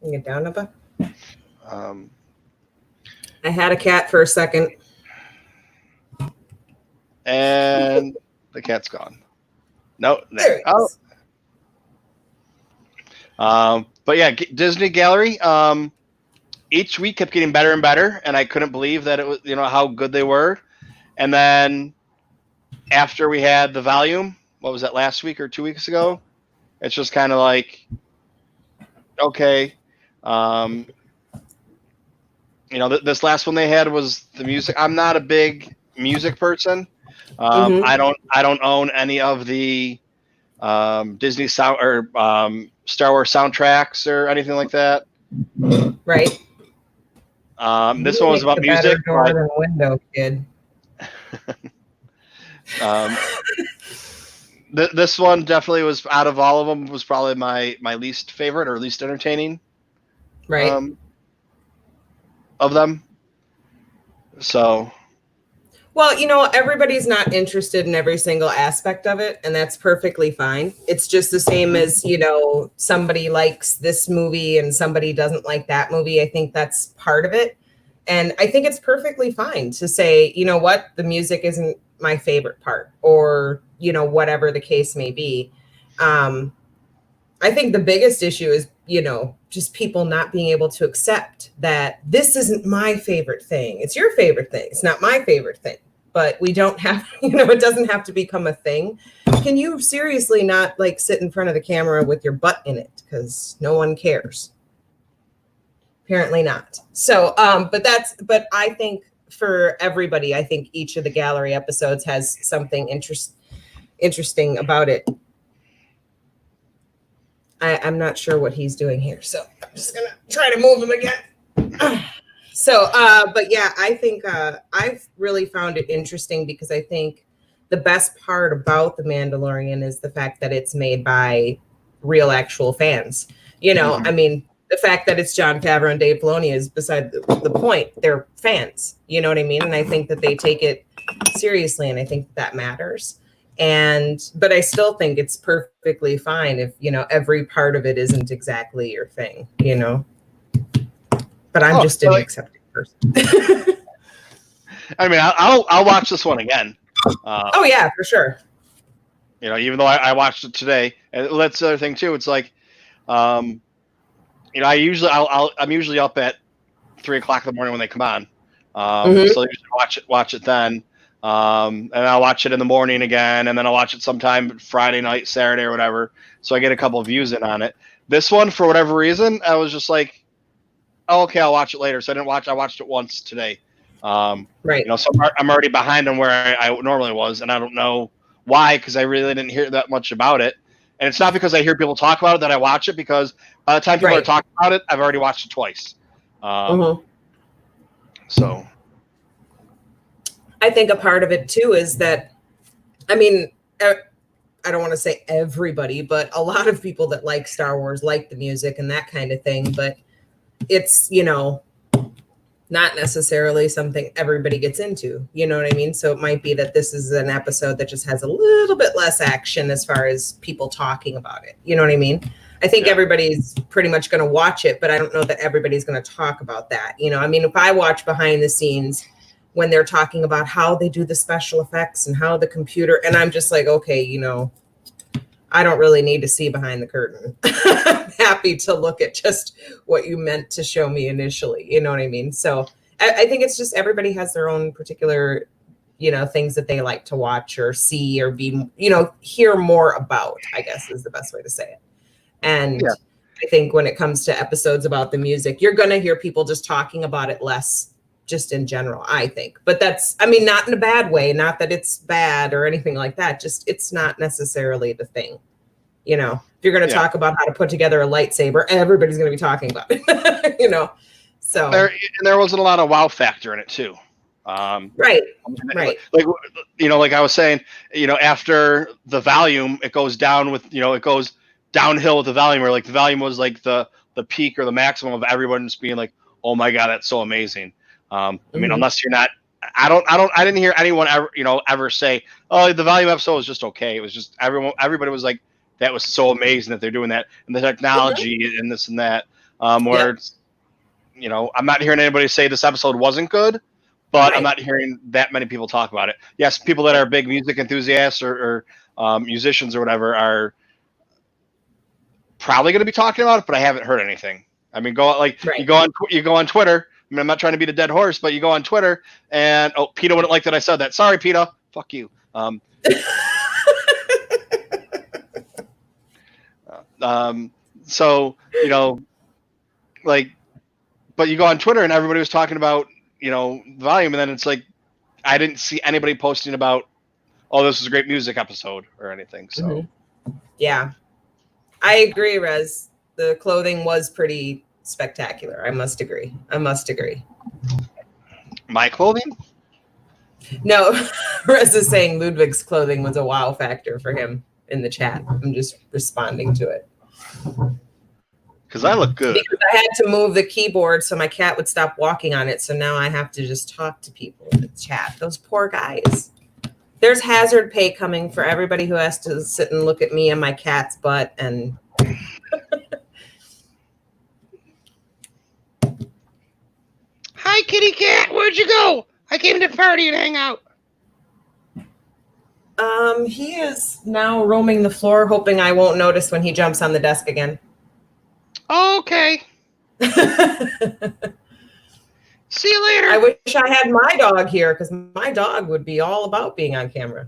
Get down, Nubba. I had a cat for a second. And the cat's gone. No, there. But yeah, Disney Gallery. Each week kept getting better and better, and I couldn't believe that it was, how good they were. And then after we had the volume, what was that, last week or 2 weeks ago? It's just kind of like, okay. This last one they had was the music. I'm not a big music person. Mhm. I don't own any of the Disney sound or Star Wars soundtracks or anything like that. Right. This one was about music. Better door than window, kid. This one definitely was, out of all of them, was probably my least favorite or least entertaining. Right. Of them. So. Well, everybody's not interested in every single aspect of it, and that's perfectly fine. It's just the same as, somebody likes this movie and somebody doesn't like that movie. I think that's part of it. And I think it's perfectly fine to say, you know what, the music isn't my favorite part, or, whatever the case may be. I think the biggest issue is, just people not being able to accept that this isn't my favorite thing. It's your favorite thing. It's not my favorite thing. But we don't have, it doesn't have to become a thing. Can you seriously not sit in front of the camera with your butt in it? Because no one cares. Apparently not. So, but I think for everybody, I think each of the gallery episodes has something interesting about it. I'm not sure what he's doing here, so I'm just gonna try to move him again. So, but yeah, I think I've really found it interesting because I think the best part about The Mandalorian is the fact that it's made by real, actual fans. I mean, the fact that it's Jon Favreau and Dave Filoni is beside the point. They're fans, you know what I mean? And I think that they take it seriously, and I think that matters. But I still think it's perfectly fine if, every part of it isn't exactly your thing, but I'm just an accepting person. I mean, I'll watch this one again. Oh yeah, for sure. Even though I watched it today, and that's the other thing too. It's like, I'm usually up at 3:00 in the morning when they come on. So I usually watch it then. And I'll watch it in the morning again, and then I'll watch it sometime Friday night, Saturday, or whatever. So I get a couple of views in on it. This one, for whatever reason, I was just like, oh, okay, I'll watch it later. So I didn't watch. I watched it once today. Right. So I'm already behind on where I normally was, and I don't know why, because I really didn't hear that much about it. And it's not because I hear people talk about it that I watch it, because by the time people are talking about it, I've already watched it twice. So. I think a part of it too is that, I mean, I don't want to say everybody, but a lot of people that like Star Wars like the music and that kind of thing, but it's, not necessarily something everybody gets into, you know what I mean? So it might be that this is an episode that just has a little bit less action as far as people talking about it. You know what I mean? I think everybody's pretty much going to watch it, but I don't know that everybody's going to talk about that. I mean, if I watch behind the scenes when they're talking about how they do the special effects and how the computer, and I'm just like, okay, I don't really need to see behind the curtain. I'm happy to look at just what you meant to show me initially. You know what I mean? So I think it's just everybody has their own particular, things that they like to watch or see or be, hear more about, I guess is the best way to say it. And I think when it comes to episodes about the music, you're going to hear people just talking about it less, just in general, I think. But that's, I mean, not in a bad way, not that it's bad or anything like that. Just, it's not necessarily the thing. If you're going to talk about how to put together a lightsaber, everybody's going to be talking about it, So there wasn't a lot of wow factor in it too. Right. Like I was saying, after the volume, it goes down with, it goes downhill with the volume, where like the volume was like the peak or the maximum of everyone just being like, oh my God, that's so amazing. I mean, unless you're not, I didn't hear anyone ever say, oh, the volume episode was just okay. It was just everybody was like, that was so amazing that they're doing that, and the technology and this and that. Where it's, I'm not hearing anybody say this episode wasn't good, but I'm not hearing that many people talk about it. Yes, people that are big music enthusiasts or musicians or whatever are probably going to be talking about it, but I haven't heard anything. I mean, you go on Twitter. I mean, I'm not trying to beat a dead horse, but you go on Twitter and PETA wouldn't like that I said that. Sorry, PETA. Fuck you. So like but you go on Twitter and everybody was talking about, volume, and then it's like I didn't see anybody posting about, oh, this is a great music episode or anything. So yeah, I agree, Rez. The clothing was pretty spectacular. I must agree. My clothing? No, Rez is saying Ludwig's clothing was a wow factor for him in the chat. I'm just responding to it. Because I look good. Because I had to move the keyboard so my cat would stop walking on it. So now I have to just talk to people in the chat. Those poor guys. There's hazard pay coming for everybody who has to sit and look at me and my cat's butt. And hi, kitty cat. Where'd you go? I came to party and hang out. He is now roaming the floor, hoping I won't notice when he jumps on the desk again. Okay. See you later. I wish I had my dog here because my dog would be all about being on camera.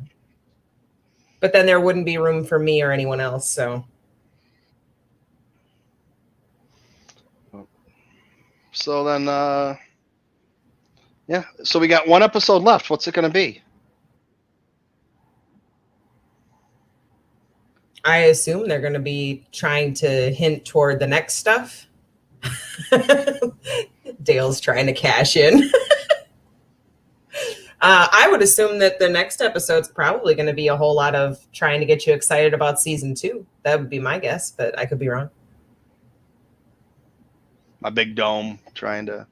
But then there wouldn't be room for me or anyone else. So then, yeah. So we got one episode left. What's it going to be? I assume they're going to be trying to hint toward the next stuff. Dale's trying to cash in. I would assume that the next episode's probably going to be a whole lot of trying to get you excited about season 2. That would be my guess, but I could be wrong. My big dome trying to...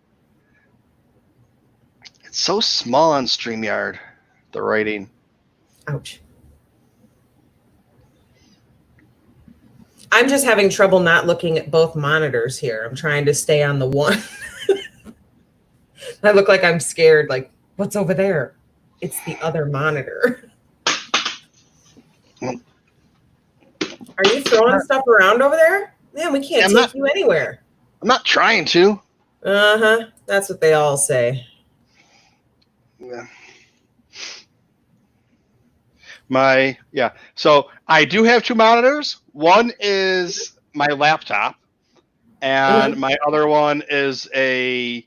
It's so small on StreamYard, the writing. Ouch. I'm just having trouble not looking at both monitors here. I'm trying to stay on the one. I look like I'm scared. Like, what's over there? It's the other monitor. Are you throwing stuff around over there? Man, we can't take you anywhere. I'm not trying to. Uh-huh. That's what they all say. Yeah. So I do have 2 monitors. One is my laptop, and my other one is a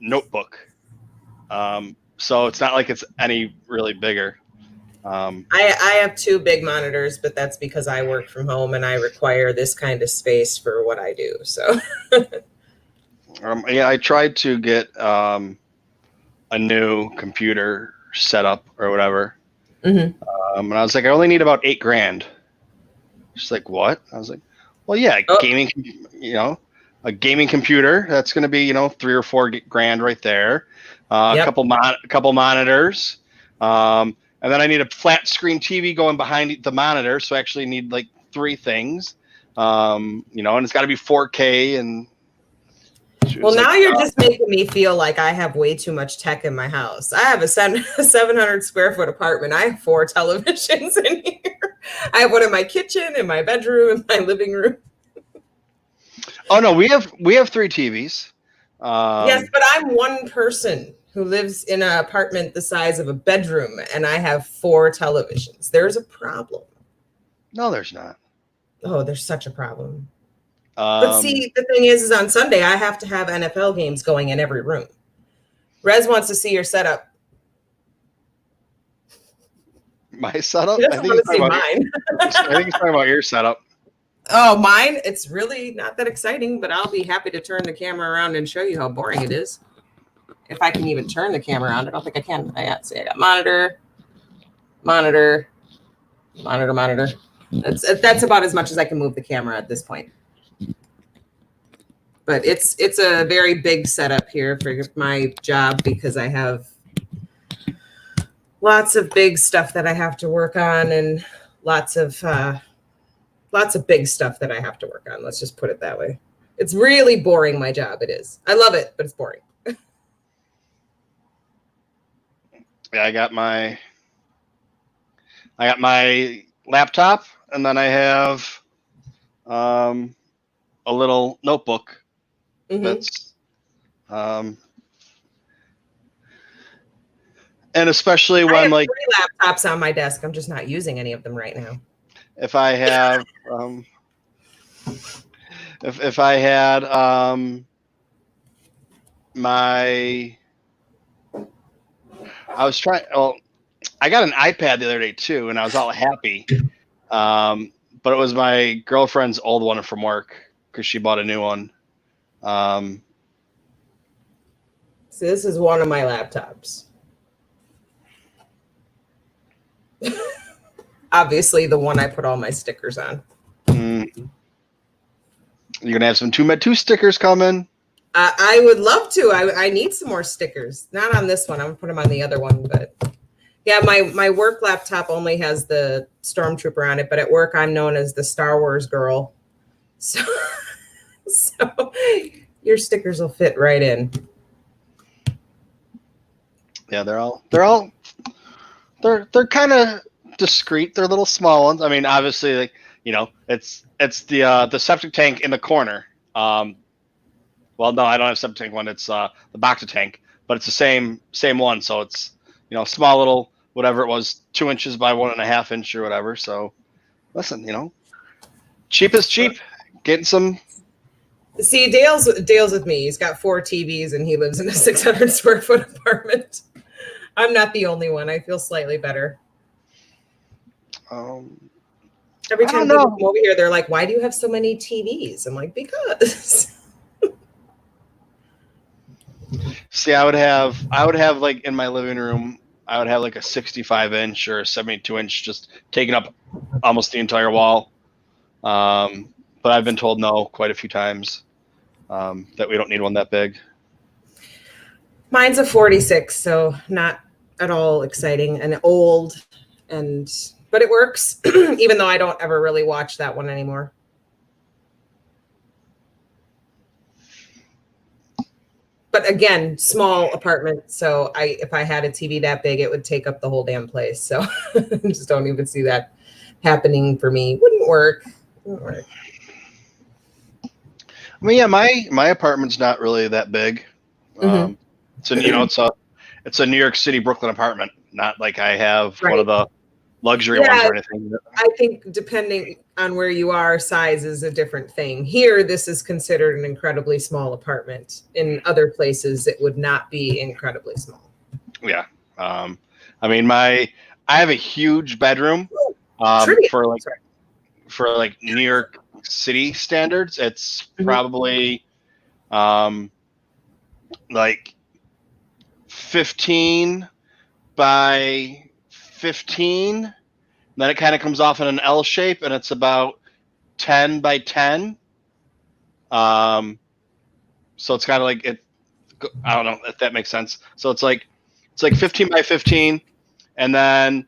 notebook. So it's not like it's any really bigger. I have 2 big monitors, but that's because I work from home and I require this kind of space for what I do. So I tried to get a new computer set up or whatever. And I was like, I only need about $8,000. She's like, what? I was like, well, yeah, gaming, a gaming computer. That's going to be, $3 or $4,000 right there. A couple monitors. And then I need a flat screen TV going behind the monitor. So I actually need like 3 things, and it's got to be 4K. And well, now you're just making me feel like I have way too much tech in my house. I have a 700 square foot apartment. I have 4 televisions in here. I have one in my kitchen, in my bedroom, in my living room. Oh no, we have 3 TVs. Yes, but I'm one person who lives in an apartment the size of a bedroom, and I have 4 televisions. There's a problem. No, there's not. Oh, there's such a problem. But see, the thing is on Sunday, I have to have NFL games going in every room. Rez wants to see your setup. My setup? He doesn't want to see mine. I think he's talking about your setup. Oh, mine? It's really not that exciting, but I'll be happy to turn the camera around and show you how boring it is. If I can even turn the camera around. I don't think I can. I got monitor. That's about as much as I can move the camera at this point. But it's a very big setup here for my job because I have lots of big stuff that I have to work on and lots of big stuff that I have to work on. Let's just put it that way. It's really boring, my job. It is. I love it, but it's boring. Yeah, I got my laptop, and then I have a little notebook. That's and especially when I have 3 laptops on my desk. I'm just not using any of them right now. If I have if I had I was trying. Well, I got an iPad the other day too, and I was all happy. But it was my girlfriend's old one from work because she bought a new one. So this is one of my laptops. Obviously, the one I put all my stickers on. You're gonna have some TooMedToo's stickers coming. I would love to. I need some more stickers. Not on this one. I'm gonna put them on the other one. But yeah, my work laptop only has the Stormtrooper on it. But at work, I'm known as the Star Wars girl. So your stickers will fit right in. Yeah, they're kind of discreet. They're little small ones. I mean, obviously, like, it's the septic tank in the corner. Well, no, I don't have septic tank one. It's the Bacta tank, but it's the same one. So it's small little whatever it was, 2 inches by 1.5 inch or whatever. So listen, cheap is cheap. Getting some. See, Dale's with me. He's got 4 TVs and he lives in a 600 square foot apartment. I'm not the only one. I feel slightly better. Every time people come over here, they're like, "Why do you have so many TVs?" I'm like, "Because." See, I would have like in my living room, I would have like a 65-inch or a 72-inch just taking up almost the entire wall. But I've been told no quite a few times that we don't need one that big. Mine's a 46, so not at all exciting and old, but it works, even though I don't ever really watch that one anymore. But again, small apartment, so if I had a TV that big, it would take up the whole damn place. So I just don't even see that happening for me. Wouldn't work. I mean, yeah, my apartment's not really that big. Mm-hmm. It's a New York City, Brooklyn apartment, not like I have one of the luxury ones or anything. I think depending on where you are, size is a different thing. Here, this is considered an incredibly small apartment. In other places, it would not be incredibly small. Yeah. I mean, I have a huge bedroom for New York City standards. It's probably like 15 by 15. Then it kind of comes off in an L shape, and it's about 10 by 10. So it's kind of like it. I don't know if that makes sense. So it's like 15 by 15, and then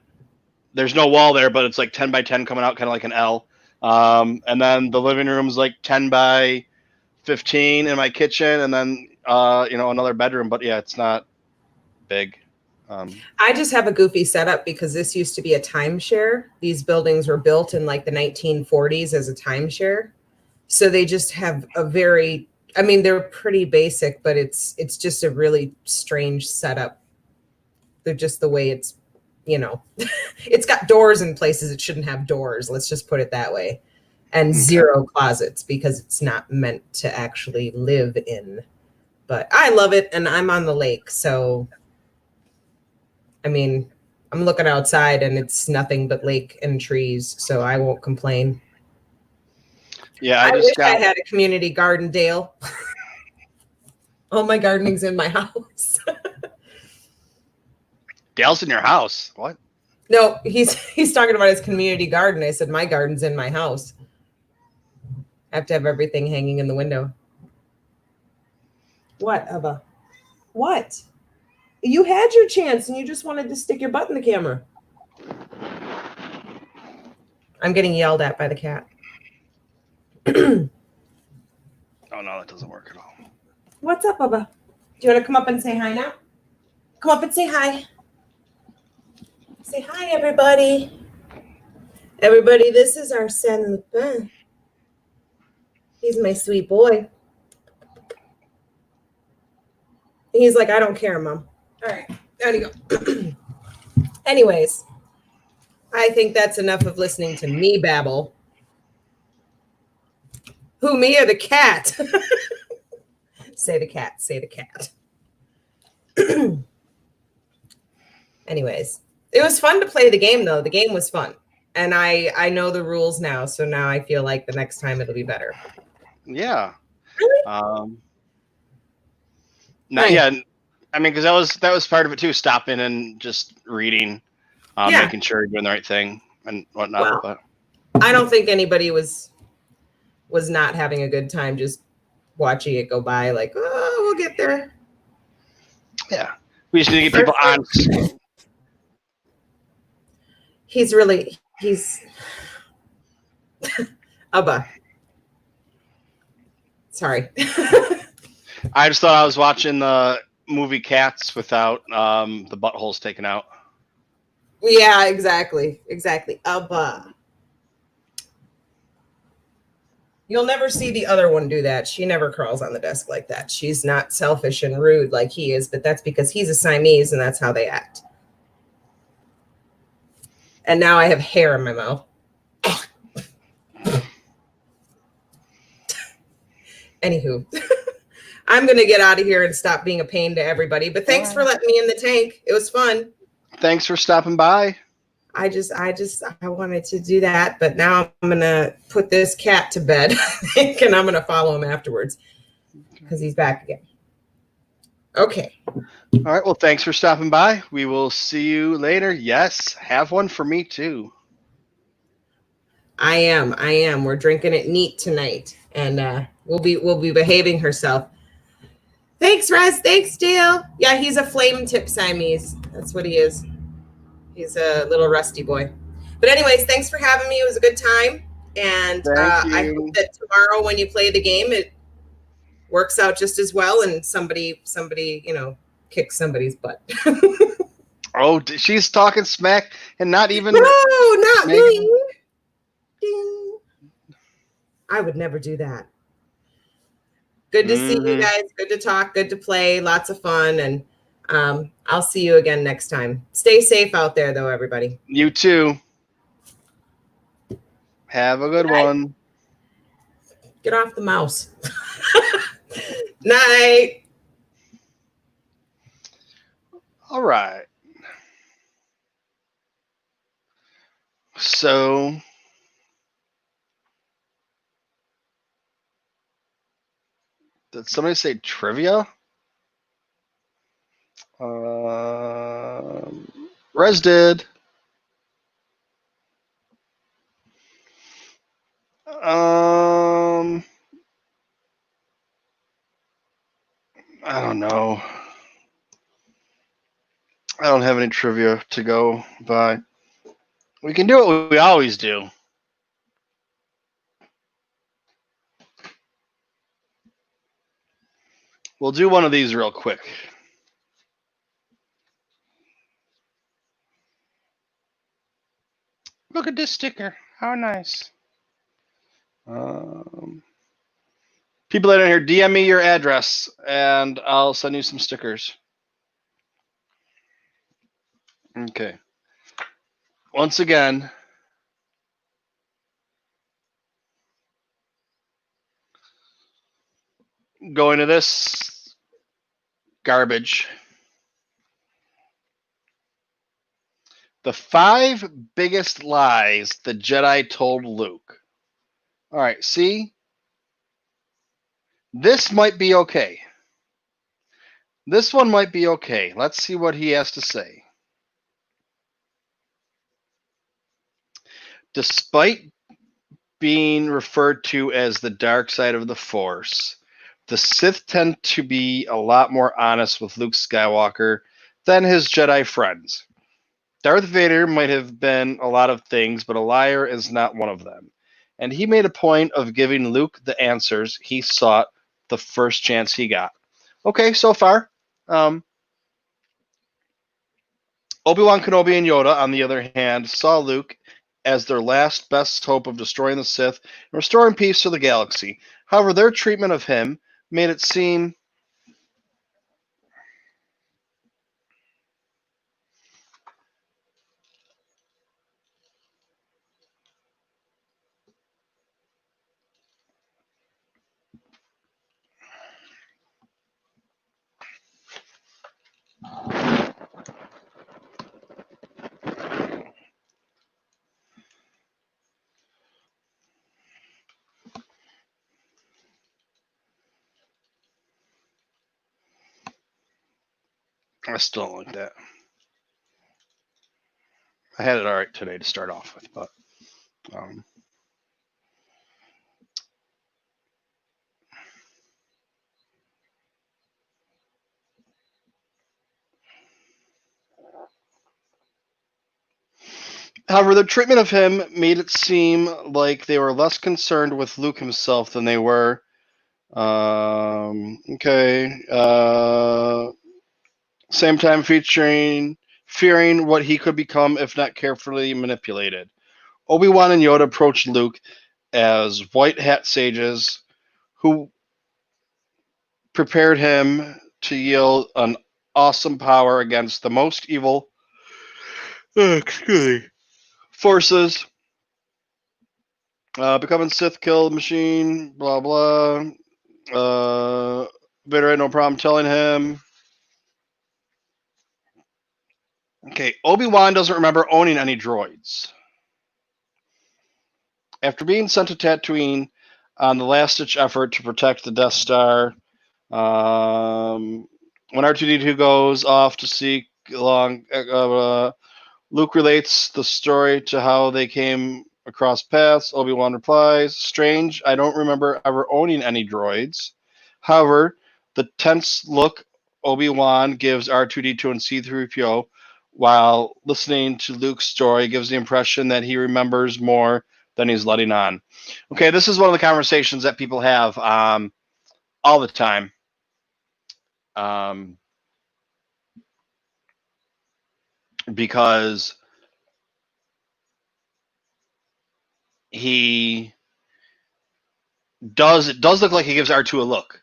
there's no wall there, but it's like 10 by 10 coming out, kind of like an L. And then the living room's like 10 by 15 in my kitchen, and then another bedroom. But yeah, it's not big. I just have a goofy setup because this used to be a timeshare. These buildings were built in like the 1940s as a timeshare. So they just have they're pretty basic, but it's just a really strange setup. They're just the way it's, it's got doors in places it shouldn't have doors. Let's just put it that way. And 0 closets because it's not meant to actually live in. But I love it, and I'm on the lake, so I mean, I'm looking outside and it's nothing but lake and trees, so I won't complain. Yeah, I wish I had a community garden, Dale. All my gardening's in my house. Dale's in your house? What? No, he's talking about his community garden. I said my garden's in my house. I have to have everything hanging in the window. What, Eva? What? You had your chance and you just wanted to stick your butt in the camera. I'm getting yelled at by the cat. Oh, no, that doesn't work at all. What's up, Bubba? Do you want to come up and say hi now? Come up and say hi. Say hi, everybody. Everybody, this is our San Lupin. He's my sweet boy. He's like, I don't care, Mom. All right, there you go. Anyways, I think that's enough of listening to me babble. Who, me or the cat? Say the cat. Say the cat. Anyways, it was fun to play the game, though. The game was fun. And I know the rules now, so now I feel like the next time it'll be better. Yeah. Really? Not Nice. yeah. I mean, because that was part of it too. Stopping and just reading, Yeah. making sure you're doing the right thing and whatnot. Well, But I don't think anybody was not having a good time just watching it go by. Like, oh, we'll get there. yeah, we just need to get people on. He's Abba. Sorry. I just thought I was watching the movie Cats without the buttholes taken out. Yeah, exactly. Abba. You'll never see the other one do that. She never crawls on the desk like that. She's not selfish and rude like he is, but that's because he's a Siamese and that's how they act. And now I have hair in my mouth. Anywho, I'm going to get out of here and stop being a pain to everybody. But thanks for letting me in the tank. It was fun. Thanks for stopping by. I wanted to do that, but now I'm going to put this cat to bed and I'm going to follow him afterwards because he's back again. Okay. All right. Well, thanks for stopping by. We will see you later. Yes. Have one for me too. I am. We're drinking it neat tonight and we'll be behaving herself. Thanks, Russ. Thanks, Dale. Yeah, he's a flame tip Siamese. That's what he is. He's a little rusty boy. But anyways, thanks for having me. It was a good time. And I hope that tomorrow when you play the game, it works out just as well and somebody, kicks somebody's butt. Oh, she's talking smack and not even. No, not me. Ding. I would never do that. Good to see you guys. Good to talk. Good to play. Lots of fun. And I'll see you again next time. Stay safe out there, though, everybody. You too. Have a good one. Get off the mouse. Night. All right. So did somebody say trivia? Rez did. I don't know. I don't have any trivia to go by. We can do what we always do. We'll do one of these real quick. Look at this sticker. How nice. People that are here, DM me your address, and I'll send you some stickers. Okay. Once again, going to this garbage. The 5 biggest lies the Jedi told Luke. All right, see? This might be okay. This one might be okay. Let's see what he has to say. Despite being referred to as the dark side of the Force, the Sith tend to be a lot more honest with Luke Skywalker than his Jedi friends. Darth Vader might have been a lot of things, but a liar is not one of them. And he made a point of giving Luke the answers he sought the first chance he got. Okay, so far. Obi-Wan Kenobi and Yoda, on the other hand, saw Luke as their last best hope of destroying the Sith and restoring peace to the galaxy. However, their treatment of him made it seem I still don't like that. I had it all right today to start off with, but however, the treatment of him made it seem like they were less concerned with Luke himself than they were. Okay. Same time fearing what he could become if not carefully manipulated. Obi-Wan and Yoda approached Luke as white hat sages who prepared him to yield an awesome power against the most evil forces. Becoming Sith kill the machine, blah blah. Vader had no problem telling him. Okay, Obi-Wan doesn't remember owning any droids. After being sent to Tatooine on the last-ditch effort to protect the Death Star, when R2-D2 goes off to seek along, Luke relates the story to how they came across paths. Obi-Wan replies, "Strange, I don't remember ever owning any droids." However, the tense look Obi-Wan gives R2-D2 and C-3PO while listening to Luke's story gives the impression that he remembers more than he's letting on. Okay, this is one of the conversations that people have all the time. Because it does look like he gives R2 a look.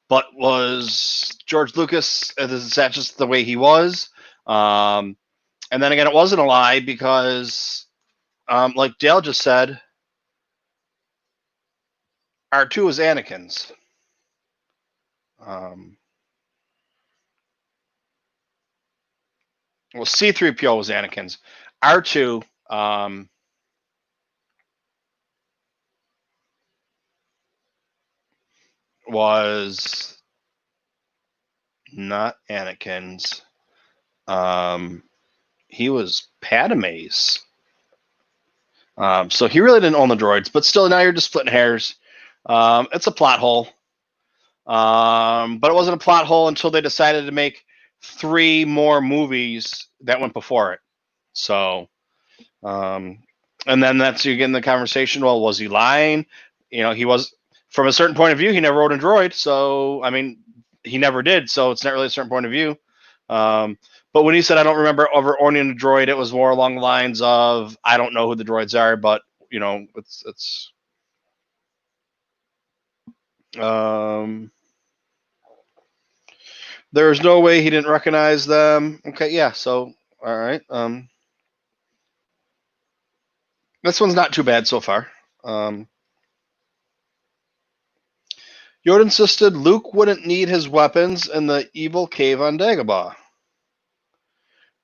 But was George Lucas, is that just the way he was? And then again, it wasn't a lie because, like Dale just said, R2 was Anakin's. Well, C-3PO was Anakin's. R2 was not Anakin's. He was Padme's. So he really didn't own the droids, but still, now you're just splitting hairs. It's a plot hole. But it wasn't a plot hole until they decided to make 3 more movies that went before it. So, and then that's you get in the conversation. Well, was he lying? You know, he was, from a certain point of view, he never rode a droid. So, I mean, he never did. So it's not really a certain point of view. But when he said, I don't remember ever owning a droid, it was more along the lines of, I don't know who the droids are, but, you know, it's there's no way he didn't recognize them. Okay, yeah, so, all right. This one's not too bad so far. Yoda insisted Luke wouldn't need his weapons in the evil cave on Dagobah.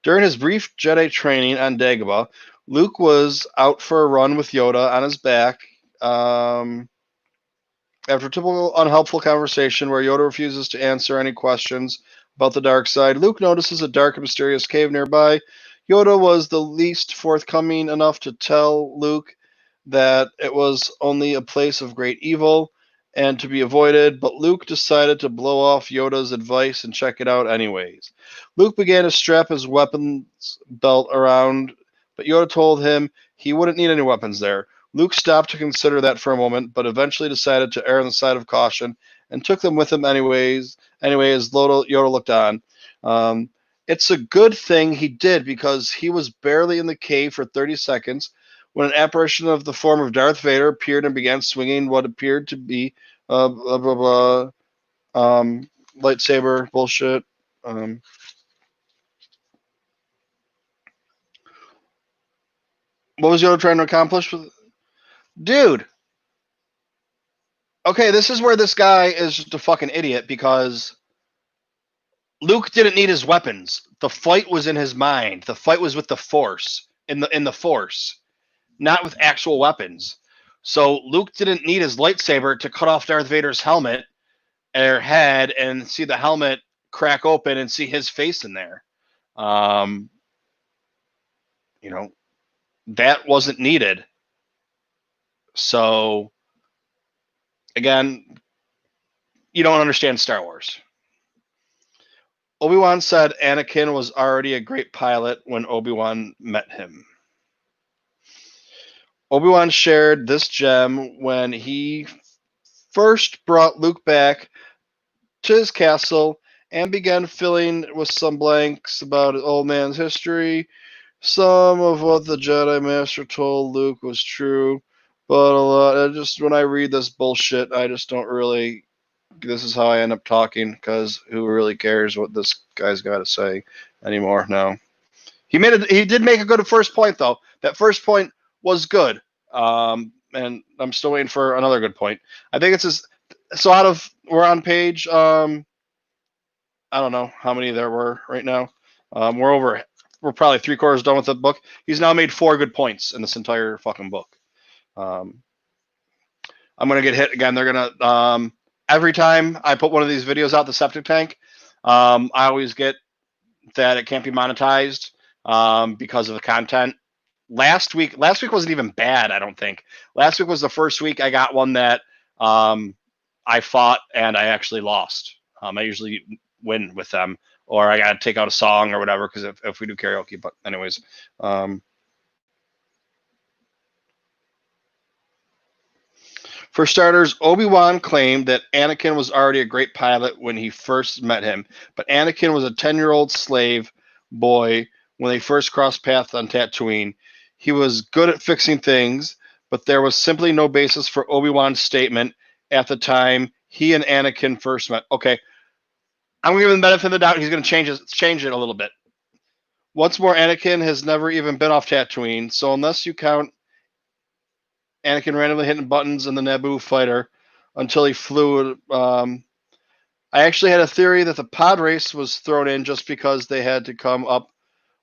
During his brief Jedi training on Dagobah, Luke was out for a run with Yoda on his back. After a typical unhelpful conversation where Yoda refuses to answer any questions about the dark side, Luke notices a dark and mysterious cave nearby. Yoda was the least forthcoming enough to tell Luke that it was only a place of great evil and to be avoided, but Luke decided to blow off Yoda's advice and check it out anyways. Luke began to strap his weapons belt around, but Yoda told him he wouldn't need any weapons there. Luke stopped to consider that for a moment, but eventually decided to err on the side of caution and took them with him anyway as Yoda looked on. It's a good thing he did because he was barely in the cave for 30 seconds when an apparition of the form of Darth Vader appeared and began swinging what appeared to be lightsaber bullshit. What was Yoda trying to accomplish with it? Dude. Okay, this is where this guy is just a fucking idiot because Luke didn't need his weapons. The fight was in his mind. The fight was with the Force, in the Force, not with actual weapons. So Luke didn't need his lightsaber to cut off Darth Vader's helmet or head and see the helmet crack open and see his face in there. You know, that wasn't needed. So, again, you don't understand Star Wars. Obi-Wan said Anakin was already a great pilot when Obi-Wan met him. Obi-Wan shared this gem when he first brought Luke back to his castle and began filling with some blanks about old man's history. Some of what the Jedi Master told Luke was true, but a lot. Just when I read this bullshit, I just don't really. This is how I end up talking, because who really cares what this guy's got to say anymore? No. He did make a good first point, though. That first point was good, and I'm still waiting for another good point. I think it's his. So we're on page. I don't know how many there were right now. We're probably 3/4 done with the book. He's now made 4 good points in this entire fucking book. I'm gonna get hit again. They're gonna every time I put one of these videos out, the septic tank, I always get that it can't be monetized because of the content. Last week wasn't even bad, I don't think. Last week was the first week I got one that I fought and I actually lost. I usually win with them, or I got to take out a song or whatever, because if we do karaoke. But anyways, for starters, Obi-Wan claimed that Anakin was already a great pilot when he first met him, but Anakin was a 10-year-old slave boy when they first crossed paths on Tatooine. He was good at fixing things, but there was simply no basis for Obi-Wan's statement at the time he and Anakin first met. Okay, I'm going to give him the benefit of the doubt. He's going to change it a little bit. What's more, Anakin has never even been off Tatooine, so unless you count Anakin randomly hitting buttons in the Naboo fighter until he flew. I actually had a theory that the pod race was thrown in just because they had to come up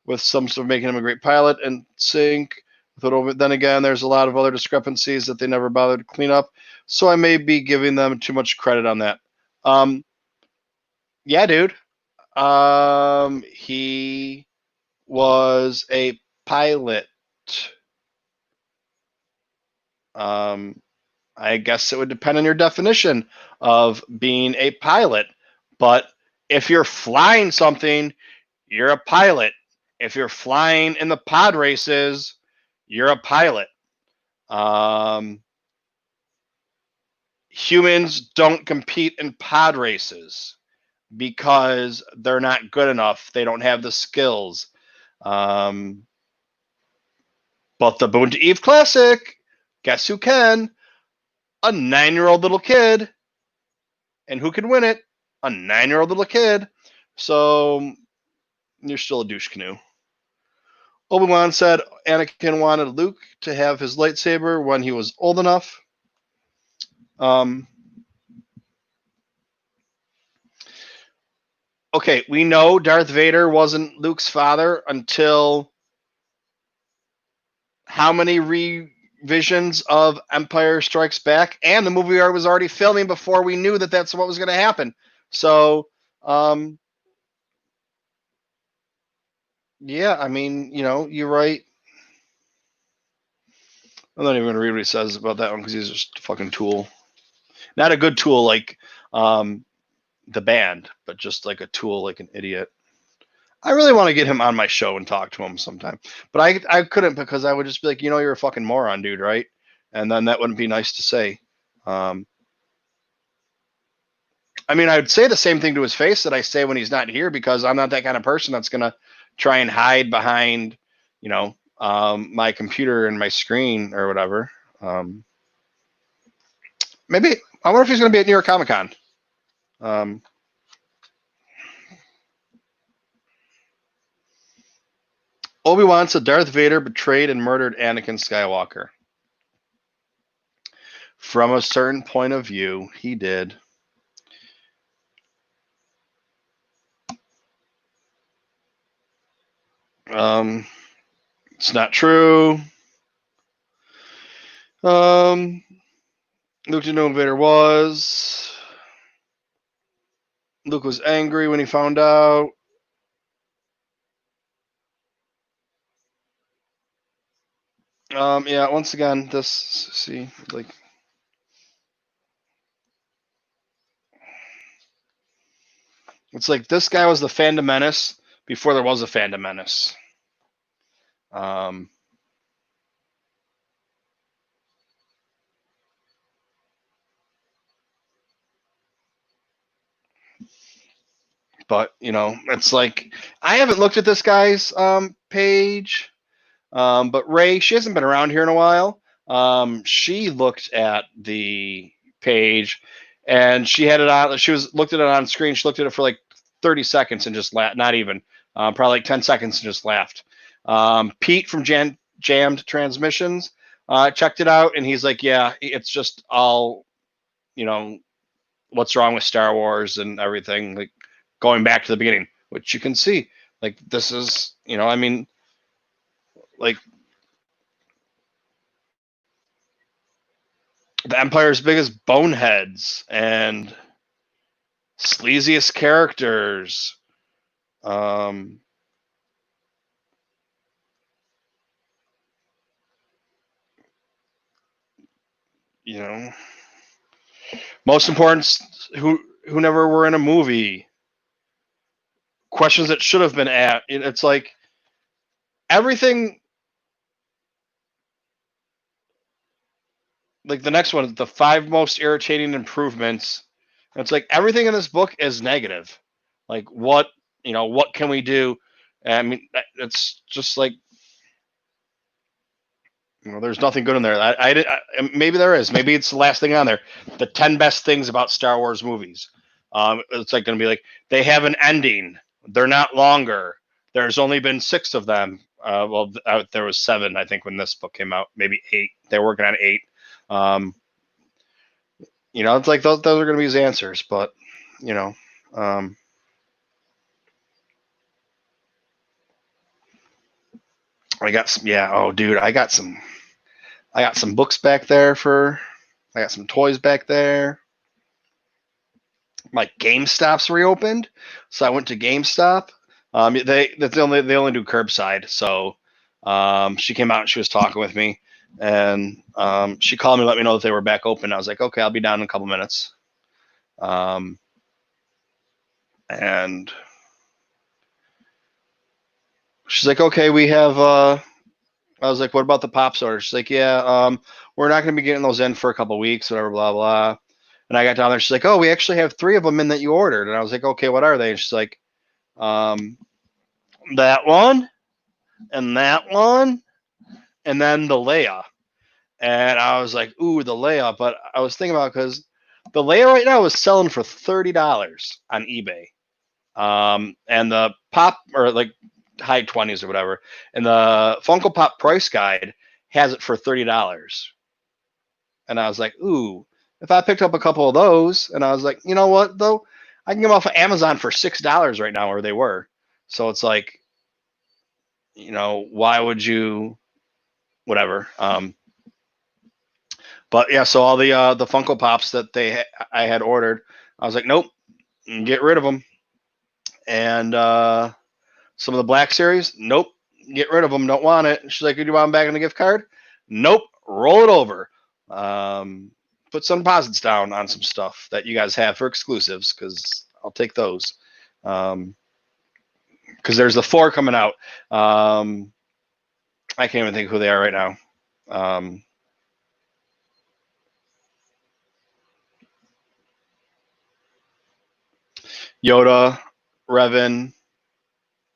with some sort of making him a great pilot and sync. But then again, there's a lot of other discrepancies that they never bothered to clean up. So I may be giving them too much credit on that. Yeah, dude. He was a pilot. I guess it would depend on your definition of being a pilot. But if you're flying something, you're a pilot. If you're flying in the pod races, you're a pilot. Humans don't compete in pod races because they're not good enough. They don't have the skills. But the Boon to Eve Classic, guess who can? A 9-year-old little kid. And who can win it? A 9-year-old little kid. So you're still a douche canoe. Obi-Wan said Anakin wanted Luke to have his lightsaber when he was old enough. Okay, we know Darth Vader wasn't Luke's father until how many revisions of Empire Strikes Back? And the movie was already filming before we knew that that's what was going to happen. So, yeah, I mean, you're right. I'm not even going to read what he says about that one because he's just a fucking tool. Not a good tool like the band, but just like a tool like an idiot. I really want to get him on my show and talk to him sometime. But I couldn't, because I would just be like, you're a fucking moron, dude, right? And then that wouldn't be nice to say. I mean, I would say the same thing to his face that I say when he's not here, because I'm not that kind of person that's going to try and hide behind, my computer and my screen or whatever. Maybe, I wonder if he's going to be at New York Comic Con. Obi-Wan said Darth Vader betrayed and murdered Anakin Skywalker. From a certain point of view, he did. It's not true. Luke didn't know who Vader was. Luke was angry when he found out. Yeah, once again, this, see, like, it's like this guy was the Phantom Menace before there was a Phantom Menace. But, you know, it's like, I haven't looked at this guy's page, but Ray, she hasn't been around here in a while. She looked at the page and she had it on, she was looked at it on screen. She looked at it for like 30 seconds and just laughed, not even, probably like 10 seconds and just laughed. Pete from Jammed Transmissions checked it out and he's like, yeah, it's just all, you know, what's wrong with Star Wars and everything, like going back to the beginning, which you can see. Like, this is, you know, I mean, like, the Empire's biggest boneheads and sleaziest characters. You know, most important, who never were in a movie. Questions that should have been asked. It's like everything. Like the next one, the 5 most irritating improvements. It's like everything in this book is negative. Like, what, you know, what can we do? I mean, it's just like, you know, there's nothing good in there. Maybe there is. Maybe it's the last thing on there. The 10 best things about Star Wars movies. It's like going to be like, they have an ending. They're not longer. There's only been 6 of them. There was 7, I think, when this book came out. Maybe 8. They're working on 8. You know, it's like those are going to be his answers. But, you know, I got some. Yeah. Oh, dude, I got some books back there I got some toys back there. My GameStop's reopened, so I went to GameStop. They only do curbside, so she came out and she was talking with me, and she called me, let me know that they were back open. I was like, okay, I'll be down in a couple minutes. And she's like, okay, we have. I was like, what about the pops order? She's like, yeah, we're not going to be getting those in for a couple weeks, whatever, blah blah. And I got down there. She's like, oh, we actually have 3 of them in that you ordered. And I was like, okay, what are they? And she's like, that one and that one and then the Leia. And I was like, ooh, the Leia. But I was thinking about, because the Leia right now is selling for $30 on eBay. And the pop, or like high 20s or whatever, and the Funko Pop price guide has it for $30. And I was like, ooh, if I picked up a couple of those, and I was like, you know what, though? I can get them off of Amazon for $6 right now, or they were. So it's like, you know, why would you, whatever. But yeah, so all the Funko Pops that I had ordered, I was like, nope, get rid of them. And some of the Black Series, nope, get rid of them, don't want it. She's like, do you want them back in the gift card? Nope, roll it over. Put some deposits down on some stuff that you guys have for exclusives, because I'll take those. Because there's the 4 coming out. I can't even think who they are right now. Yoda, Revan,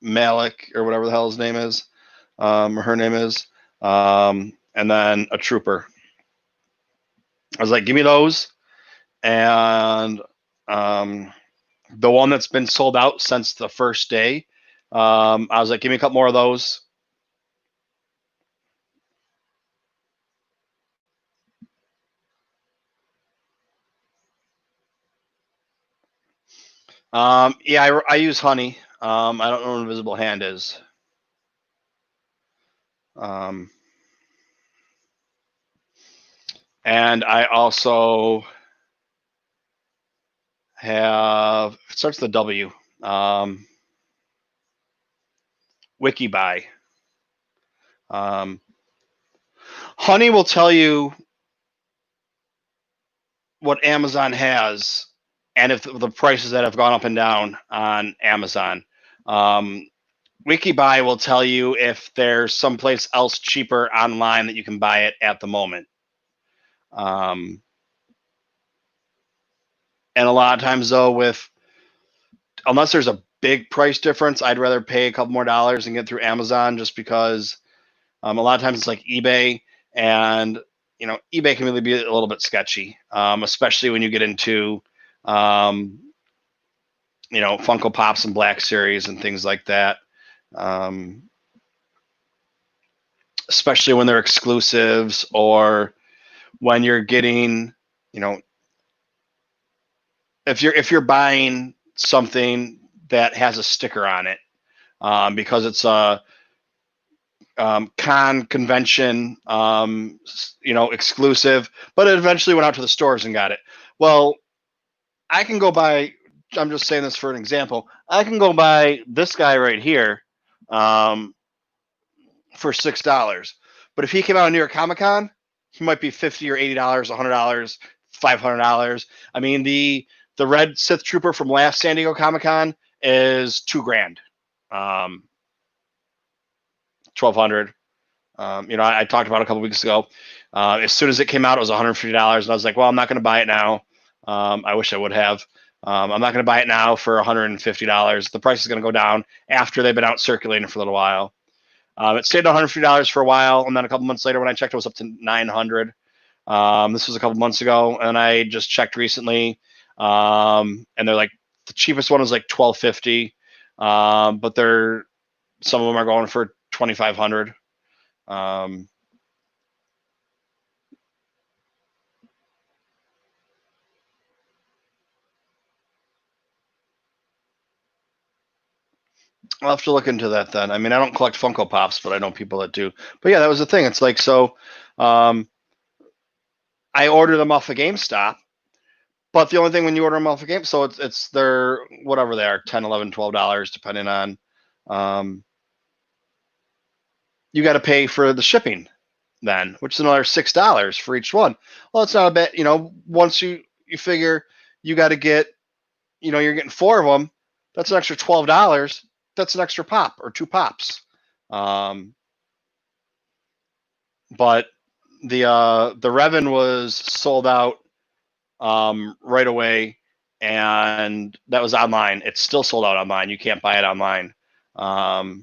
Malik, or whatever the hell his name is, or her name is, and then a trooper. I was like, give me those. And the one that's been sold out since the first day, I was like, give me a couple more of those. Yeah, I use honey. I don't know what Invisible Hand is. And I also have, it starts with a W. WikiBuy. Honey will tell you what Amazon has and if the prices that have gone up and down on Amazon. WikiBuy will tell you if there's someplace else cheaper online that you can buy it at the moment. And a lot of times, though, unless there's a big price difference, I'd rather pay a couple more dollars and get through Amazon, just because a lot of times it's like eBay, and eBay can really be a little bit sketchy, especially when you get into Funko Pops and Black Series and things like that. Especially when they're exclusives, or when you're getting, if you're buying something that has a sticker on it, because it's a convention, exclusive, but it eventually went out to the stores and got it. Well, I can go buy, I'm just saying this for an example, I can go buy this guy right here for $6. But if he came out of New York Comic Con, he might be $50 or $80, $100, $500. I mean, the red Sith Trooper from last San Diego Comic Con is $2,000, $1,200. I talked about it a couple weeks ago. As soon as it came out, it was $150, and I was like, well, I'm not going to buy it now. I wish I would have. I'm not going to buy it now for $150. The price is going to go down after they've been out circulating for a little while. It stayed at $150 for a while, and then a couple months later, when I checked, it was up to $900. This was a couple months ago, and I just checked recently, and they're like, the cheapest one was like $1,250, but some of them are going for $2,500. I'll have to look into that then. I mean, I don't collect Funko Pops, but I know people that do. But yeah, that was the thing. It's like, so I order them off of GameStop, but the only thing when you order them off of GameStop, so it's their, whatever they are, $10, $11, $12, depending on, you got to pay for the shipping then, which is another $6 for each one. Well, it's not a bit, once you figure you got to get, you're getting 4 of them, that's an extra $12. That's an extra pop or 2 pops. But the Revan was sold out right away, and that was online. It's still sold out online. You can't buy it online. So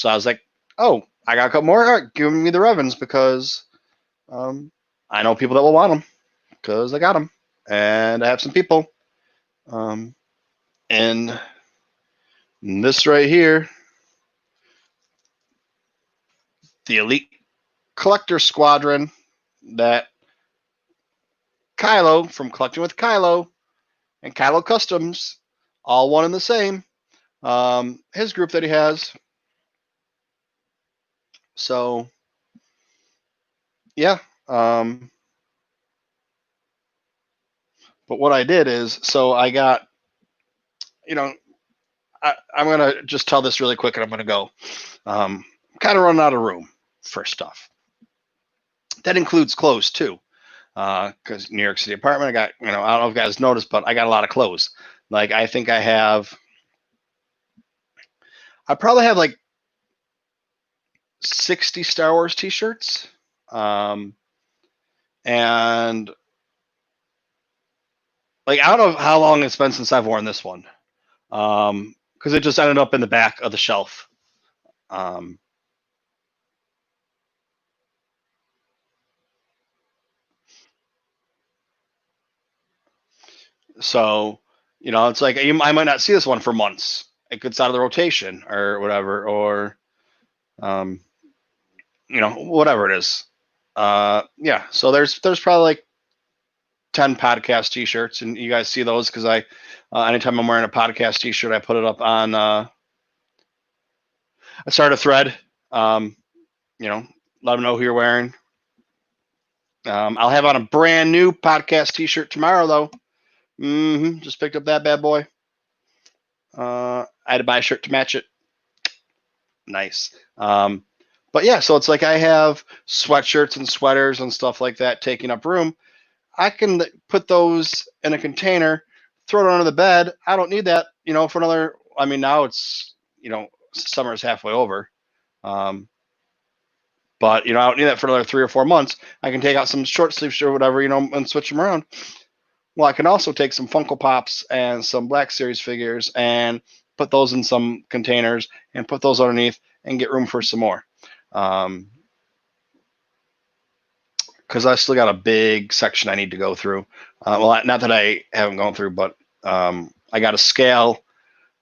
I was like, oh, I got a couple more. All right, give me the Revans, because I know people that will want them, because I got them, and I have some people. And this right here, the Elite Collector Squadron, that Kylo from Collecting with Kylo and Kylo Customs, all one and the same, his group that he has. So yeah, but what I did is, so I got, I'm going to just tell this really quick, and I'm going to go. Kind of running out of room for stuff. That includes clothes too, because New York City apartment, I got, I don't know if you guys noticed, but I got a lot of clothes. Like, I think I probably have like 60 Star Wars t-shirts. And like, I don't know how long it's been since I've worn this one. Because it just ended up in the back of the shelf. So, it's like, I might not see this one for months. It gets out of the rotation or whatever, or, whatever it is. Yeah. So there's probably like 10 podcast t-shirts, and you guys see those because anytime I'm wearing a podcast t-shirt, I put it up on, I started a thread, let them know who you're wearing. I'll have on a brand new podcast t-shirt tomorrow, though. Just picked up that bad boy. I had to buy a shirt to match it. Nice. But yeah, so it's like I have sweatshirts and sweaters and stuff like that taking up room. I can put those in a container, throw it under the bed. I don't need that, for another. I mean, now it's, summer's halfway over. But, I don't need that for another 3 or 4 months. I can take out some short sleeves or whatever, and switch them around. Well, I can also take some Funko Pops and some Black Series figures and put those in some containers and put those underneath and get room for some more. Because I still got a big section I need to go through. Well, not that I haven't gone through, but I got a scale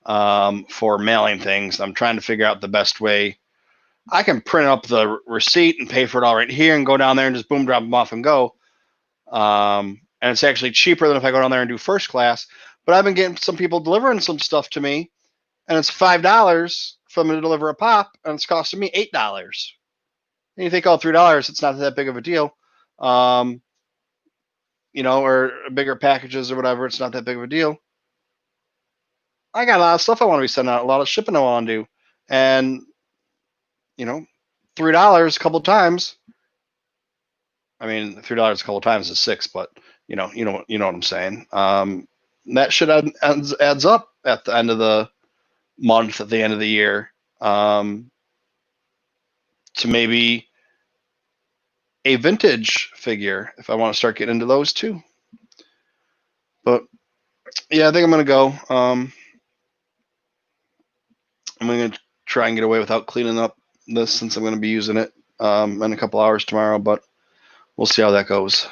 for mailing things. I'm trying to figure out the best way. I can print up the receipt and pay for it all right here and go down there and just boom, drop them off and go. And it's actually cheaper than if I go down there and do first class. But I've been getting some people delivering some stuff to me, and it's $5 for them to deliver a pop, and it's costing me $8. And you think, oh, $3, it's not that big of a deal. Or bigger packages or whatever, it's not that big of a deal. I got a lot of stuff I want to be sending out, a lot of shipping I want to do. And, $3 a couple of times. I mean, $3 a couple of times is $6, but you know what I'm saying. That shit adds up at the end of the month, at the end of the year, to maybe a vintage figure if I want to start getting into those too. But yeah, I think I'm gonna go. I'm gonna try and get away without cleaning up this since I'm gonna be using it in a couple hours tomorrow, but we'll see how that goes.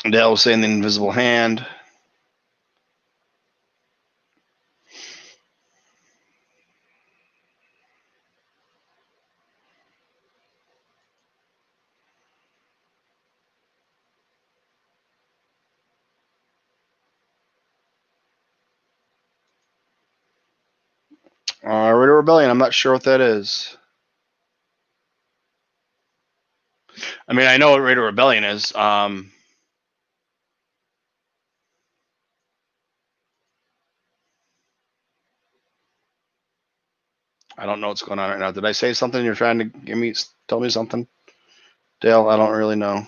Dale was saying the invisible hand. Radio Rebellion, I'm not sure what that is. I mean, I know what Radio Rebellion is. I don't know what's going on right now. Did I say something? You're trying to tell me something? Dale, I don't really know.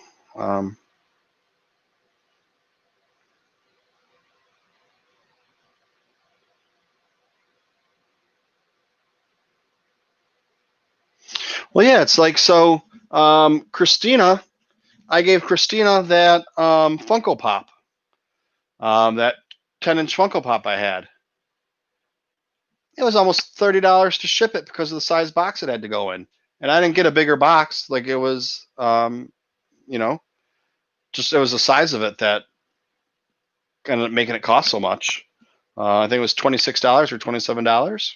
Well, yeah, it's like, so Christina, I gave Christina that Funko Pop, that 10-inch Funko Pop I had. It was almost $30 to ship it because of the size box it had to go in. And I didn't get a bigger box. Like, it was, just it was the size of it that kind of making it cost so much. I think it was $26 or $27.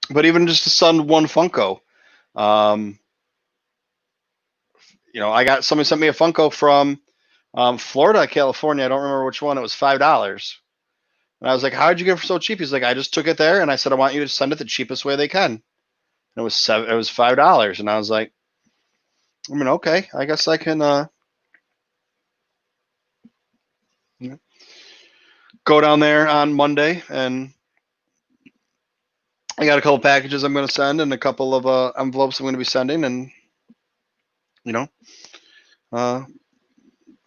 But even just to send one Funko, I got somebody sent me a Funko from Florida, California. I don't remember which one. It was $5. And I was like, how'd you get it for so cheap? He's like, I just took it there and I said, I want you to send it the cheapest way they can. And it was $5. And I was like, I mean, okay, I guess I can go down there on Monday, and I got a couple packages I'm going to send and a couple of envelopes I'm going to be sending, and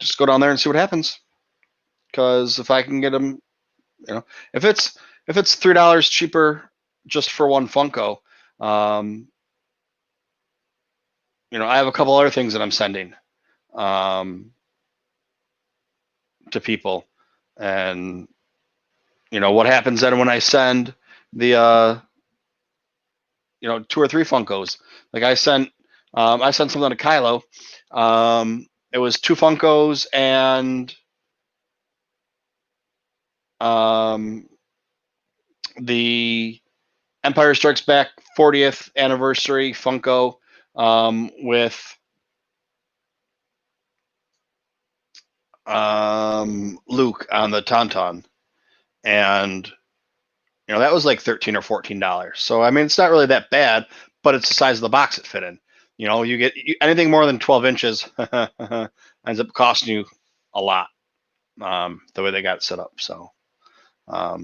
just go down there and see what happens. Because if I can get them, if it's $3 cheaper just for one Funko, I have a couple other things that I'm sending to people, and what happens then when I send the 2 or 3 Funkos. Like I sent something to Kylo. It was 2 Funkos and the Empire Strikes Back 40th anniversary Funko with Luke on the Tauntaun, and That was like $13 or $14. So I mean, it's not really that bad, but it's the size of the box it fit in. You get anything more than 12 inches ends up costing you a lot. The way they got it set up. So, oh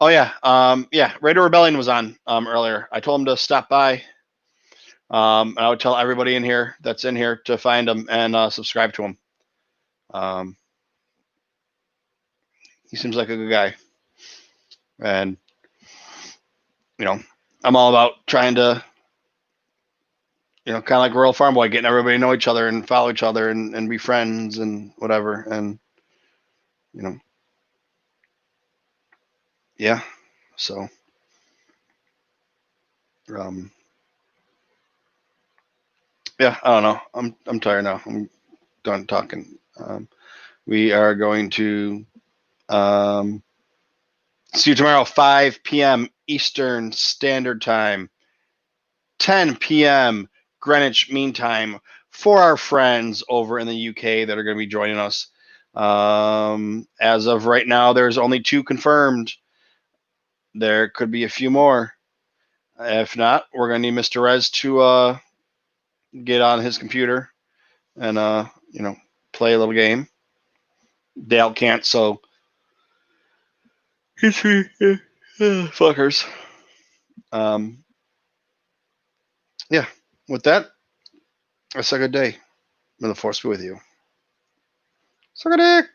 yeah, yeah. Radio Rebellion was on earlier. I told him to stop by. And I would tell everybody in here that's in here to find him and subscribe to him. He seems like a good guy, and I'm all about trying to, kind of like Rural Farm Boy, getting everybody to know each other and follow each other and be friends and whatever. And yeah. So, yeah, I don't know. I'm tired now. I'm done talking. We are going to see you tomorrow, 5 p.m. Eastern Standard Time, 10 p.m. Greenwich Mean Time, for our friends over in the UK that are going to be joining us. As of right now, there's only 2 confirmed. There could be a few more. If not, we're going to need Mr. Rez to get on his computer and play a little game. Dale can't, so fuckers. Yeah. With that, I say good day. May the force be with you. Suck a dick.